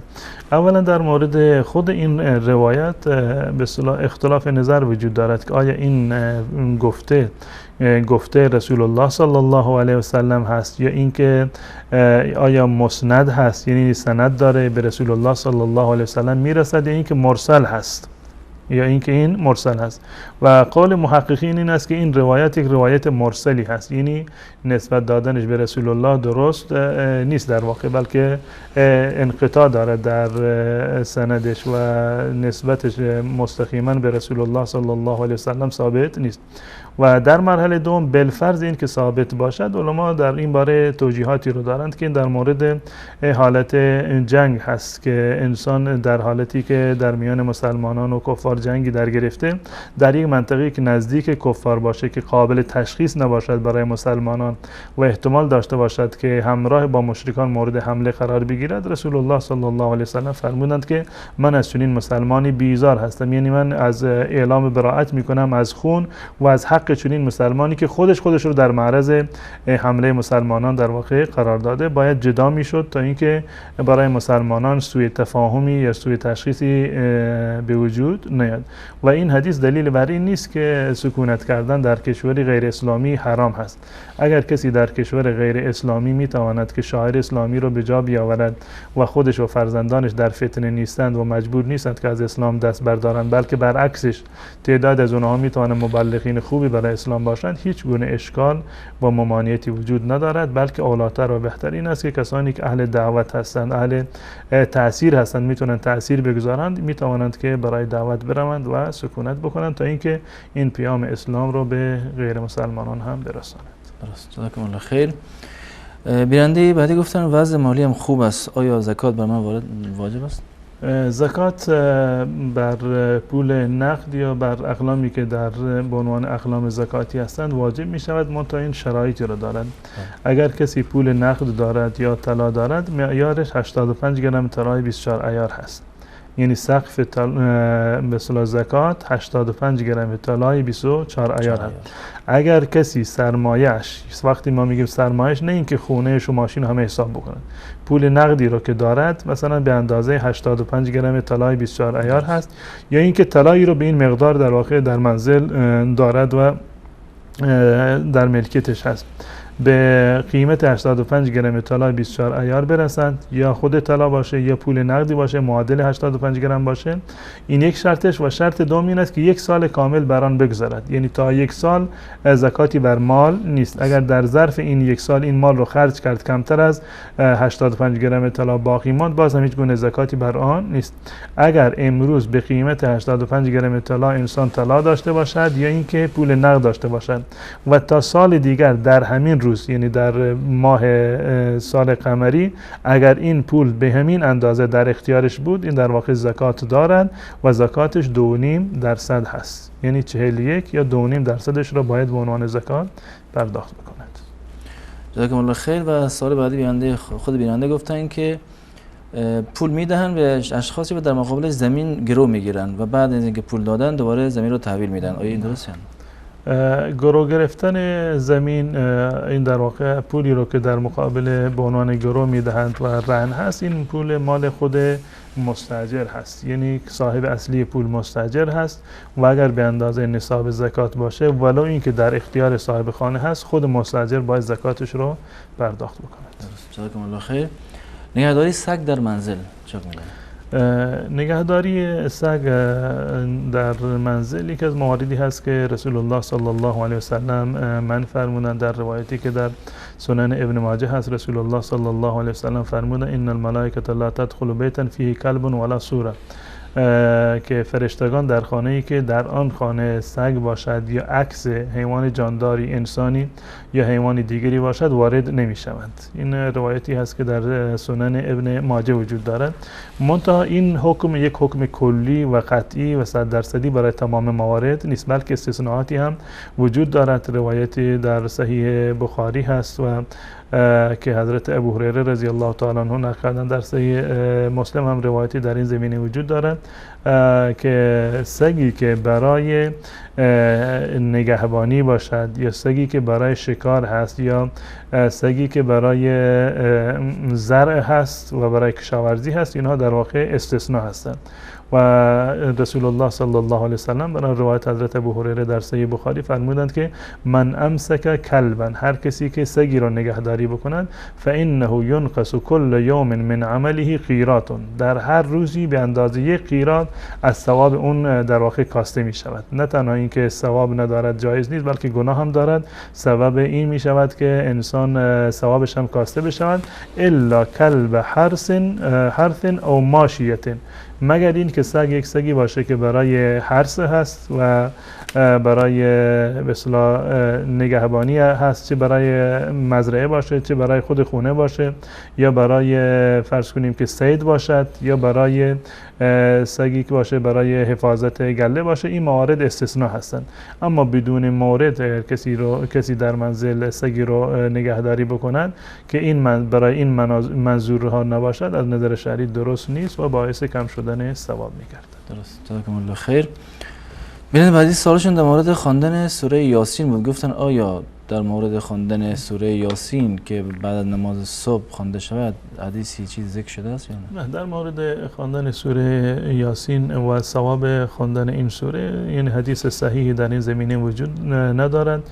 اولا در مورد خود این روایت به اصطلاح اختلاف نظر وجود دارد که آیا این گفته رسول الله صلی الله علیه و سلم هست یا اینکه آیا مسند هست، یعنی سند داره به رسول الله صلی الله علیه و سلم میرسد، یا اینکه مرسل هست یا اینکه این مرسل هست. و قول محققین این است که این روایت یک روایت مرسلی هست، یعنی نسبت دادنش به رسول الله درست نیست در واقع، بلکه انقطاع داره در سندش و نسبتش مستقیما به رسول الله صلی الله علیه و سلم ثابت نیست. و در مرحله دوم بالفرض این که ثابت باشد، علما در این باره توجیهاتی رو دارند که این در مورد حالت جنگ هست که انسان در حالتی که در میان مسلمانان و کفار جنگی در گرفته در یک منطقه‌ای که نزدیک کفار باشه که قابل تشخیص نباشد برای مسلمانان و احتمال داشته باشد که همراه با مشرکان مورد حمله قرار بگیرد، رسول الله صلی الله علیه وسلم فرمودند که من از چنین مسلمانی بیزار هستم، یعنی من از اعلام براءت میکنم از خون و از حق چنین مسلمانی که خودش رو در معرض حمله مسلمانان در واقع قرار داده. باید جدا میشد تا اینکه برای مسلمانان سوء تفاهمی یا سوء تشخیصی به وجود نیاد. و این حدیث دلیل بر این نیست که سکونت کردن در کشوری غیر اسلامی حرام هست. اگر کسی در کشور غیر اسلامی میتواند که شاعر اسلامی رو به جا بیاورد و خودش و فرزندانش در فتنه نیستند و مجبور نیستند که از اسلام دست بردارند، بلکه برعکسش تعداد از اونها میتوانند مبلغین خوبی برای اسلام باشند، هیچ گونه اشکال و ممانعتی وجود ندارد. بلکه اولاتر و بهترین است که کسانی که اهل دعوت هستند، اهل تأثیر هستند، میتونن تأثیر بگذارند، میتوانند که برای دعوت بروند و سکونت بکنند تا اینکه این پیام اسلام رو به غیر مسلمانان هم برسانند. درست. جزاکم الله خیر. بیننده بعدی گفتن وضع مالی هم خوب است، آیا زکات بر من واجب است؟ زکات بر پول نقد یا بر اقلامی که در به عنوان اقلام زکاتی هستند واجب می شود، منتها این شرایطی را دارند. اگر کسی پول نقد دارد یا طلا دارد، معیارش 85 گرم طلای 24 عیار هست، یعنی سقف به اصطلاح زکات 85 گرم طلای 24 عیار هست. اگر کسی سرمایه‌اش، وقتی ما میگیم سرمایه‌اش نه اینکه خونه‌اش و ماشین همه حساب بکنن، پول نقدی رو که دارد مثلا به اندازه 85 گرم طلای 24 عیار هست، یا اینکه طلایی رو به این مقدار در واقع در منزل دارد و در ملکیتش هست، به قیمت 85 گرم طلا 24 عیار برسند، یا خود طلا باشه یا پول نقدی باشه معادل 85 گرم باشه. این یک شرطش. و شرط دوم این است که یک سال کامل بر آن بگذرد، یعنی تا یک سال زکاتی بر مال نیست. اگر در ظرف این یک سال این مال رو خرج کرد کمتر از 85 گرم طلا باقی ماند، باز هم هیچ گونه زکاتی بر آن نیست. اگر امروز به قیمت 85 گرم طلا انسان طلا داشته باشد یا اینکه پول نقد داشته باشد و تا سال دیگر در همین روز، یعنی در ماه سال قمری، اگر این پول به همین اندازه در اختیارش بود، این در واقع زکات دارد و زکاتش 2.5% هست، یعنی 41 یا 2.5% را باید به عنوان زکات پرداخت بکند. جزاکم الله خیر. و سوال بعدی بیننده خود بیننده گفتن که پول میدهن به اشخاصی و در مقابل زمین گرو میگیرن و بعد از اینکه پول دادن دوباره زمین رو تحویل میدن. آیا این درسته؟ گرو گرفتن زمین، این در واقع پولی رو که در مقابل به عنوان گرو میدهند و رهن هست، این پول مال خود مستاجر هست، یعنی صاحب اصلی پول مستاجر هست و اگر به اندازه نصاب زکات باشه، ولو این که در اختیار صاحب خانه هست، خود مستاجر باید زکاتش رو پرداخت بکند. جزاکم الله خیر. نگهداری سگ در منزل چه میگن؟ نگهداری سگ در منزل یک از مواردی هست که رسول الله صلی الله علیه وسلم من فرمودند. در روایتی که در سنن ابن ماجه هست، رسول الله صلی الله علیه وسلم فرمودند ان الملائکه لا تدخل بیتا فیه کلب ولا صوره، که فرشتگان در خانه‌ای که در آن خانه سگ باشد یا عکس حیوان جانداری انسانی یا حیوان دیگری باشد وارد نمی‌شوند. این روایتی هست که در سنن ابن ماجه وجود دارد. منتها این حکم یک حکم کلی و قطعی و 100% برای تمام موارد نیست، بلکه استثناءاتی هم وجود دارد. روایتی در صحیح بخاری هست و که حضرت ابو هریره رضی الله تعالی عنه نقل کردن. در صحیح مسلم هم روایتی در این زمینه وجود دارد که سگی که برای نگهبانی باشد یا سگی که برای شکار هست یا سگی که برای زرع هست و برای کشاورزی هست، اینها در واقع استثناء هستند. و رسول الله صلی الله علیه وسلم در روایت حضرت ابو هریره در صحیح بخاری فرمودند که من امسک کلبا، هر کسی که سگی را نگهداری بکند، فانه ینقص کل یوم من عمله قیراط، در هر روزی به اندازه یک قیراط از ثواب اون در واقع کاسته می شود. نه تنها اینکه ثواب ندارد جایز نیست، بلکه گناه هم دارد. سبب این می شود که انسان ثوابش هم کاسته بشود. الا کلب حرث او ماشیه، مگر این که سگ یک سگی باشه که برای حرث هست و برای به اصطلاح نگهبانی هست، چه برای مزرعه باشه، چه برای خود خونه باشه، یا برای فرض کنیم که صید باشد، یا برای سگی که باشه برای حفاظت گله باشه. این موارد استثناء هستند. اما بدون مورد اگر کسی در منزل سگی رو نگهداری بکنند که این برای این منظورها نباشد، از نظر شرعی درست نیست و باعث کم شدن ثواب می‌گردد. درست. جزاکم الله خیر. ببینید بعدی سوالشون در مورد خواندن سوره یاسین بود. گفتن آیا در مورد خواندن سوره یاسین که بعد از نماز صبح خوانده شود حدیثی چیز ذکر شده است یا نه؟ در مورد خواندن سوره یاسین و ثواب خواندن این سوره این حدیث صحیحی در این زمینه وجود ندارد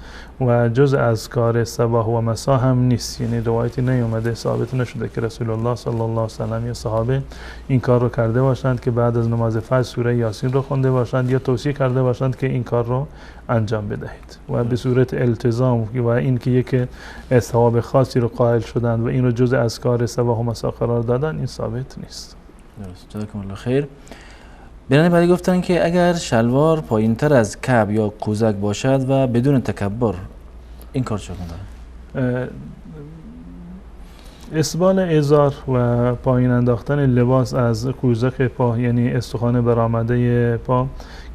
و جز اذکار صباح و مسا هم نیست. یعنی روایتی نیومده، ثابت نشده که رسول الله صلی الله علیه و سلم یا صحابه این کار رو کرده باشند که بعد از نماز فجر سوره یاسین رو خوانده باشند یا توصیه کرده باشند که این کار رو انجام بدهید و به صورت التزام و اینکه یک ثواب خاصی رو قائل شدند و این رو جز اذکار صباح و مسا قرار دادن، این ثابت نیست. درست. جزاکم الله خیر. بنابراین بعدی گفتن که اگر شلوار پایینتر از کعب یا قوزک باشد و بدون تکبر، این کار چه کنه؟ اسبال ازار و پایین انداختن لباس از قوزک پا، یعنی استخوان برآمده پا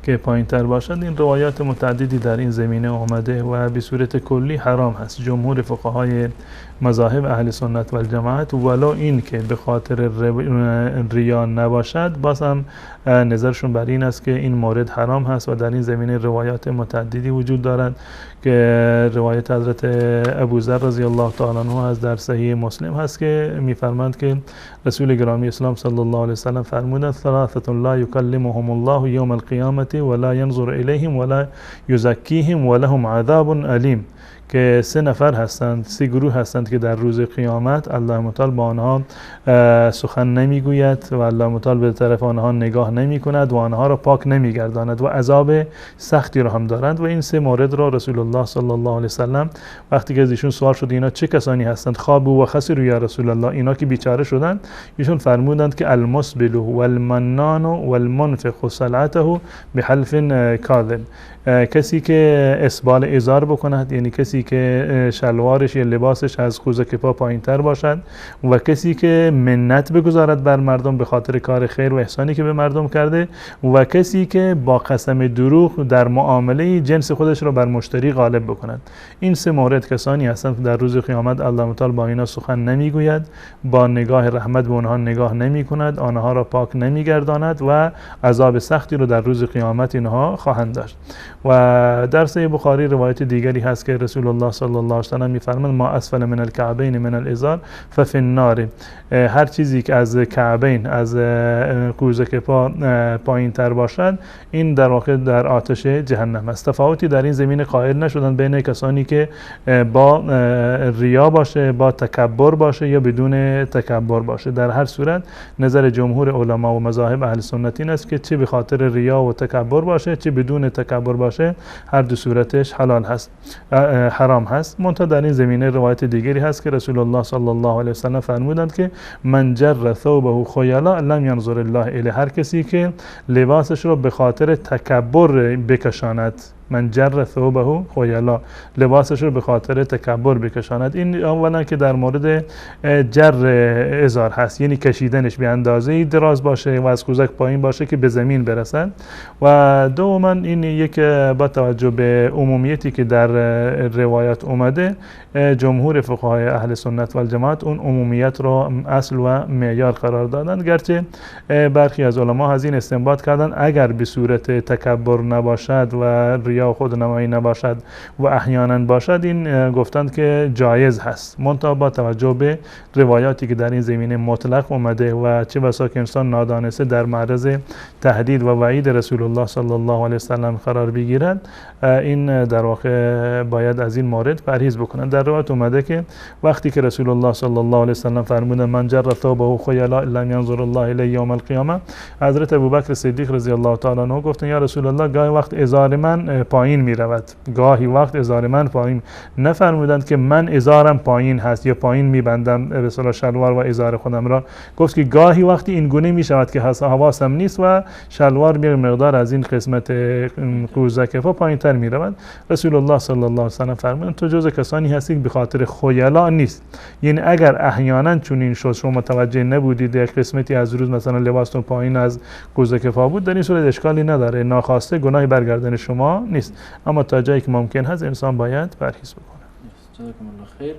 که پایین تر باشد، این روایات متعددی در این زمینه آمده و به صورت کلی حرام هست. جمهور فقهای مذاهب اهل سنت و الجماعت ولو این که به خاطر ریا نباشد، باز هم نظرشون بر این است که این مورد حرام هست و در این زمینه روایات متعددی وجود دارد که روایت حضرت ابوذر رضی الله تعالی عنه از در صحیح مسلم هست که میفرماند که رسول گرامی اسلام صلی الله علیه و سلم فرمودند ثلاثه لا یکلمهم الله یوم القیامه ولا ينظر الیهم ولا یزکیهم ولهم عذاب الیم، که 3 نفر هستند، 3 گروه هستند که در روز قیامت الله متعال با آنها سخن نمیگوید و الله متعال به طرف آنها نگاه نمی کند و آنها را پاک نمیگرداند و عذاب سختی را هم دارند. و این 3 مورد را رسول الله صلی الله علیه وسلم وقتی که از ایشون سوال شد اینا چه کسانی هستند، خوابوا و خسروا یا رسول الله، اینا که بیچاره شدند، ایشون فرمودند که المسبل والمنان والمنفق سلعته بحلف کاذب، کسی که اسبال ازار بکند، یعنی کسی که شلوارش یا لباسش از قوزک پا پایین تر باشد، و کسی که منت بگذارد بر مردم به خاطر کار خیر و احسانی که به مردم کرده، و کسی که با قسم دروغ در معامله جنس خودش را بر مشتری غالب بکند. این 3 مورد کسانی هستند که در روز قیامت الله متعال با اینا سخن نمیگوید، با نگاه رحمت به آنها نگاه نمی کند، آنها را پاک نمیگرداند و عذاب سختی رو در روز قیامت اینها خواهند داشت. و در صحیح بخاری روایت دیگری هست که رسول الله صلی الله علیه و سلم می‌فرماند ما اسفل من الکعبین من الازار ففی النار، هر چیزی که از کعبین، از قوزک پا پایین تر باشد، این در واقع در آتش جهنم است. تفاوتی در این زمینه قائل نشدن بین کسانی که با ریا باشه، با تکبر باشه یا بدون تکبر باشه. در هر صورت نظر جمهور علما و مذاهب اهل سنت این است که چه به خاطر ریا و تکبر باشه چه بدون تکبر باشه، هر دو صورتش حلال هست، حرام هست. منتها در این زمینه روایت دیگری هست که رسول الله صلی الله علیه و سلم فرمودند که من جر ثوبه خیلا لم ينظر الله الیه، هر کسی که لباسش رو به خاطر تکبر بکشاند، من جر ثوبه خیلا، لباسش رو به خاطر تکبر بکشاند. این اولا که در مورد جر ازار هست، یعنی کشیدنش به اندازه دراز باشه و از قوزک پایین باشه که به زمین برسد. و دوما این یک با توجه به عمومیتی که در روایات اومده، جمهور فقهای اهل سنت و الجماعت اون عمومیت رو اصل و معیار قرار دادند، گرچه برخی از علما از این استنباط کردند اگر به صورت تکبر نباشد و ریا خود نمایی نباشد و احیانا باشد، این گفتند که جایز هست. منتها با توجه به روایاتی که در این زمینه مطلق اومده و چه بسا که انسان نادانسته در معرض تهدید و وعید رسول الله صلی الله علیه وسلم قرار بگیرد، این در واقع باید از این مورد پرهیز بکنند. در روایت اومده که وقتی که رسول الله صلی الله علیه وسلم فرمودند من جر ثوبه خیلا لم ينظر الله الیه یوم القیامه، حضرت ابوبکر صدیق رضی الله تعالی عنه گفتند یا رسول الله گاهی وقت ازار من پایین می رود. گاهی وقت ازار من پایین، نفرمودند که من ازارم پایین هست یا پایین می بندم به اصطلاح شلوار و ازار خودم را. گفت که گاهی وقتی این گونه می شود که حواسم نیست و شلوار به مقدار از این قسمت قوزک پا پایین تر می رود. رسول الله صلی الله علیه و سلم فرمودند تو جز کسانی هستی که به خاطر خیلا نیست. یعنی اگر احیانا چنین شد شما متوجه نبودید یک قسمتی از روز مثلا لباستون پایین از قوزک پا بود، در این صورت اشکالی نداره، ناخواسته گناهی برگردن شما نیست، اما تا جایی که ممکن هست انسان باید پرهیز بکنه. جزاکم الله خیر.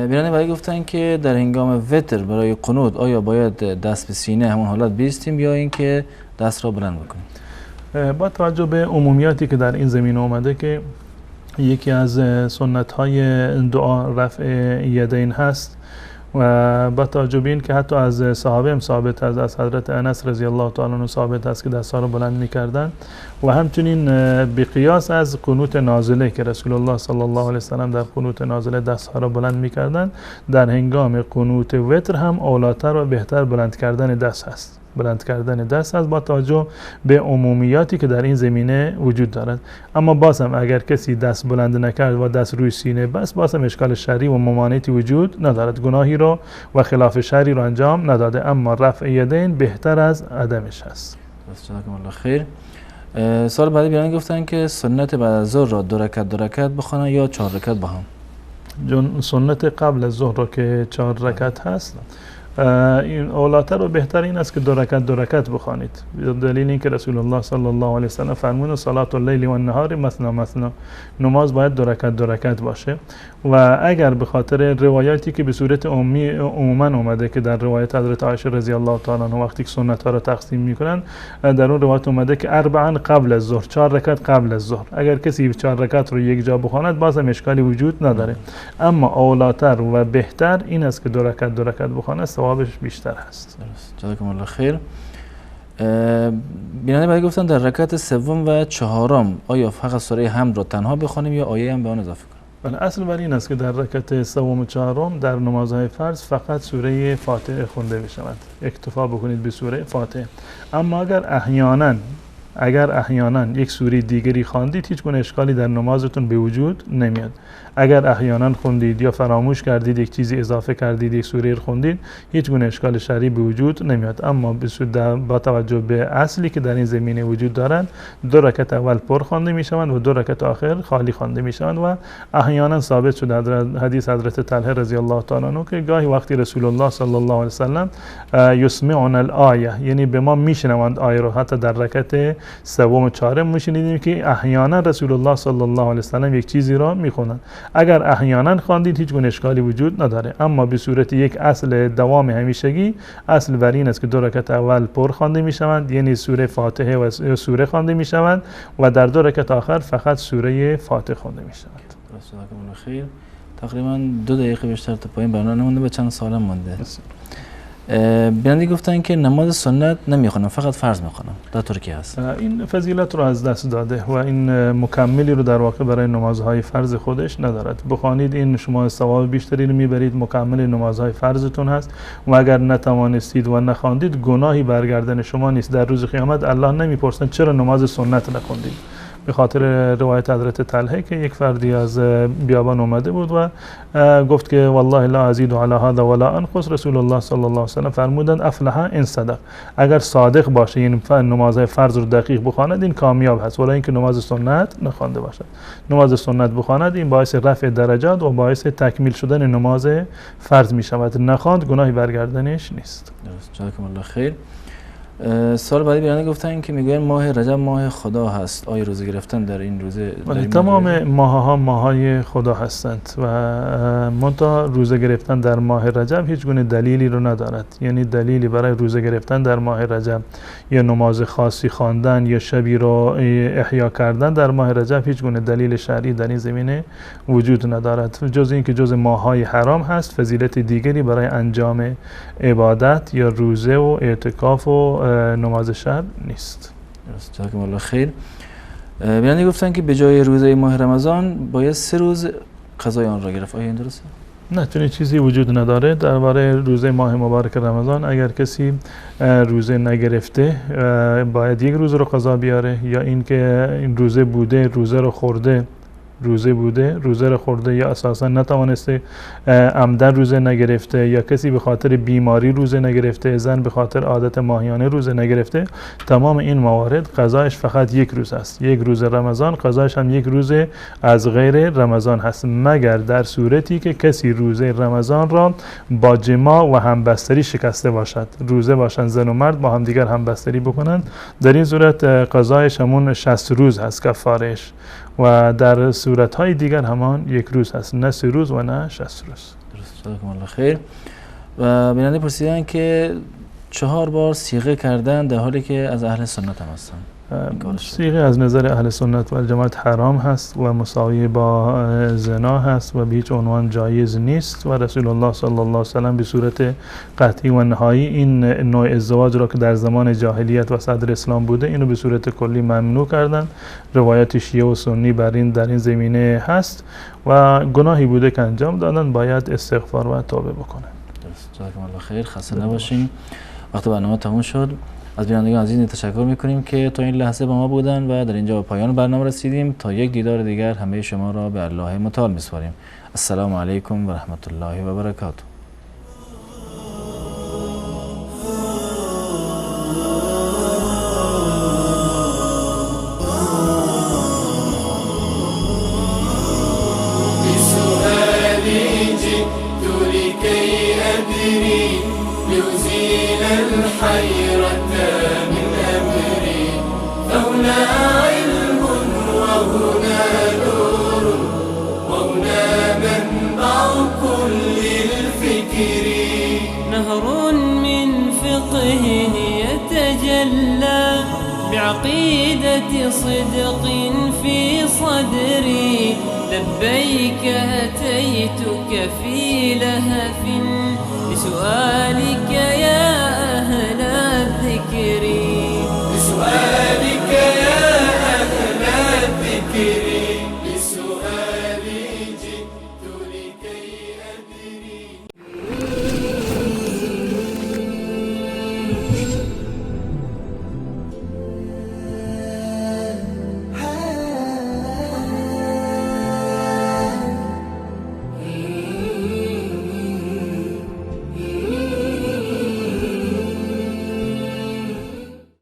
بیرانی برای گفتن که در هنگام وتر برای قنوت آیا باید دست به سینه همون حالت بیستیم یا اینکه دست را بلند بکنیم؟ با توجه به عمومیاتی که در این زمینه اومده که یکی از سنت های دعا رفع یدین هست و با توجه به این که حتی از صحابه هم ثابت هست، از حضرت انس رضی الله تعالی عنه ثابت هست که دست‌ها رو بلند می‌کردن و همچنین به قیاس از قنوت نازله که رسول الله صلی الله علیه و سلم در قنوت نازله دست‌ها رو بلند می‌کردن، در هنگام قنوت وتر هم اولاتر و بهتر بلند کردن دست هست. بلند کردن دست است با توجه به عمومیاتی که در این زمینه وجود دارد. اما باز هم اگر کسی دست بلند نکرد و دست روی سینه بس، باز هم اشکال شرعی و ممانعتی وجود ندارد، گناهی رو و خلاف شرعی رو انجام نداده، اما رفع یدین بهتر از عدمش هست. جزاکم الله خیر. سوال بعدی بیان گفتن که سنت بعد از ظهر را 2 رکعت بخوانن یا 4 رکعت با هم؟ سنت قبل از ظهر را که 4 رکعت هست، این اولاتر و بهتر این است که 2 رکعت بخوانید. دلیل این که رسول الله صلی الله علیه و سلم فرمود صلات اللیل و النهار مثنا مثنا، نماز باید 2 رکعت باشه. و اگر به خاطر روایاتی که به صورت عموما اومده که در روایت حضرت عایشه رضی الله تعالی عنها وقتی که سنت ها را تقسیم میکنن، در اون روایت اومده که 4 قبل از ظهر، 4 رکعت قبل از ظهر. اگر کسی 4 رکعت رو یک جا بخواند باز هم اشکالی وجود نداره، اما اولاتر و بهتر این است که 2 رکعت بخواند، ثوابش بیشتر هست. جزاکم الله خیر. بیننده برای گفتن در رکعت سوم و چهارم آیا فقط سوره حمد را تنها بخوانیم یا آیه هم به آن اضافه کنیم؟ بله، اصل بر این است که در رکعت سوم و چهارم در نمازهای فرض فقط سوره فاتحه خونده بشود، اکتفا بکنید به سوره فاتحه. اما اگر احیانا یک سوره دیگری خواندید هیچ گونه اشکالی در نمازتون به وجود نمیاد. اگر احیانا خوندید یا فراموش کردید یک چیزی اضافه کردید، یک سوره رو خوندید، هیچ گونه اشکال شرعی به وجود نمیاد. اما با توجه به اصلی که در این زمینه وجود دارند، 2 رکعت اول پر خوانده میشوند و 2 رکعت آخر خالی خوانده میشوند. و احیانا ثابت شده در حدیث حضرت طلحه رضی الله تعالی عنه که گاهی وقتی رسول الله صلی الله علیه و سلم یسمعون الآیه، یعنی به ما میشنوند آیه رو، حتی در رکعت سوم و چهارم میشنیدیم که احیانا رسول الله صلی الله علیه و سلم یک چیزی را میخونند. اگر احیانا خواندید هیچ گونه اشکالی وجود نداره، اما به صورت یک اصل دوام همیشگی، اصل بر این است که 2 رکعت اول پر خوانده میشوند، یعنی سوره فاتحه و سوره خوانده میشوند و در 2 رکعت آخر فقط سوره فاتحه خوانده میشوند. جزاکم الله خیر. تقریبا 2 دقیقه بیشتر تا پایین برنامه نمونده، به چند سال مونده. بیاندی گفتن که نماز سنت نمیخونم، فقط فرض میخونم، در ترکیه هست. این فضیلت رو از دست داده و این مکملی رو در واقع برای نمازهای فرض خودش ندارد. بخوانید این شما ثواب بیشتری رو میبرید، مکمل نمازهای فرضتون هست. و اگر نتوانستید و نخواندید گناهی برگردن شما نیست. در روز قیامت الله نمیپرسن چرا نماز سنت نخوندید. به خاطر روایت حضرت طلحه که یک فردی از بیابان اومده بود و گفت که والله لا ازید علی هذا ولا انقص، رسول الله صلی الله علیه و سلم فرمودند افلح ان صدق، اگر صادق باشه یعنی نمازهای فرض رو دقیق بخواند این کامیاب هست، ولی اینکه نماز سنت نخوانده باشد. نماز سنت بخواند این باعث رفع درجات و باعث تکمیل شدن نماز فرض می شود، نخواند گناهی برگردنش نیست. درست. جزاکم الله خیر. سال بعدی بیانه گفتن که میگوین ماه رجب ماه خدا هست، آیا روزه گرفتن در این روزه؟ تمام ماه‌ها ماه‌های خدا هستند و منتها روزه گرفتن در ماه رجب هیچ گونه دلیلی رو ندارد. یعنی دلیلی برای روزه گرفتن در ماه رجب یا نماز خاصی خواندن یا شبی رو احیا کردن در ماه رجب هیچ گونه دلیل شرعی در این زمینه وجود ندارد، جز اینکه جز ماه‌های حرام هست. فضیلت دیگری برای انجام عبادت یا روزه و اعتکاف و نماز شب نیست. جزاکم الله خیر. بیانده گفتن که به جای روزه ماه رمضان باید 3 روز قضای آن را گرفت، آیا این درسته؟ نه چنین چیزی وجود نداره. درباره روزه ماه مبارک رمضان اگر کسی روزه نگرفته باید یک روز رو قضا بیاره، یا اینکه این روزه بوده روزه رو خورده یا اساسا نتوانسته عمدن روزه نگرفته، یا کسی به خاطر بیماری روزه نگرفته، زن به خاطر عادت ماهیانه روزه نگرفته، تمام این موارد قضایش فقط یک روز است. یک روز رمضان قضایش هم یک روز از غیر رمضان هست، مگر در صورتی که کسی روزه رمضان را با جماع و همبستری شکسته باشد، روزه باشند زن و مرد با هم دیگر همبستری بکنند، در این صورت قضایش همون 60 روز هست کفارش، و در صورت‌های دیگر همان یک روز هست، نه 3 روز و نه 60 روز. درست، جزاکم الله خیر. و بیننده پرسیدن که 4 بار صیغه کردن در حالی که از اهل سنت هم هستن. صیغه از نظر اهل سنت و الجماعت حرام هست و مساوی با زنا هست و به هیچ عنوان جایز نیست، و رسول الله صلی الله علیه و سلم به صورت قطعی و نهایی این نوع ازدواج را که در زمان جاهلیت و صدر اسلام بوده اینو به صورت کلی ممنوع کردن. روایت شیعه و سنی در این زمینه هست و گناهی بوده که انجام دادن، باید استغفار و توبه بکنن. درست، جزاکم الله خیر. خسته نباشین. وقت برنامه تموم شد. از بینندگان عزیز تشکر میکنیم که تا این لحظه با ما بودن و در اینجا به پایان برنامه رسیدیم. تا یک دیدار دیگر همه شما را به الله متعال میسپاریم. السلام علیکم و رحمت الله و برکاته. الحيرة من أمري، فهنا علم وهنا نور وهنا منبع كل الفكر. نهر من فقهه يتجلى بعقيدة صدق في صدري، لبيك أتيتك في لهف بسؤالك يا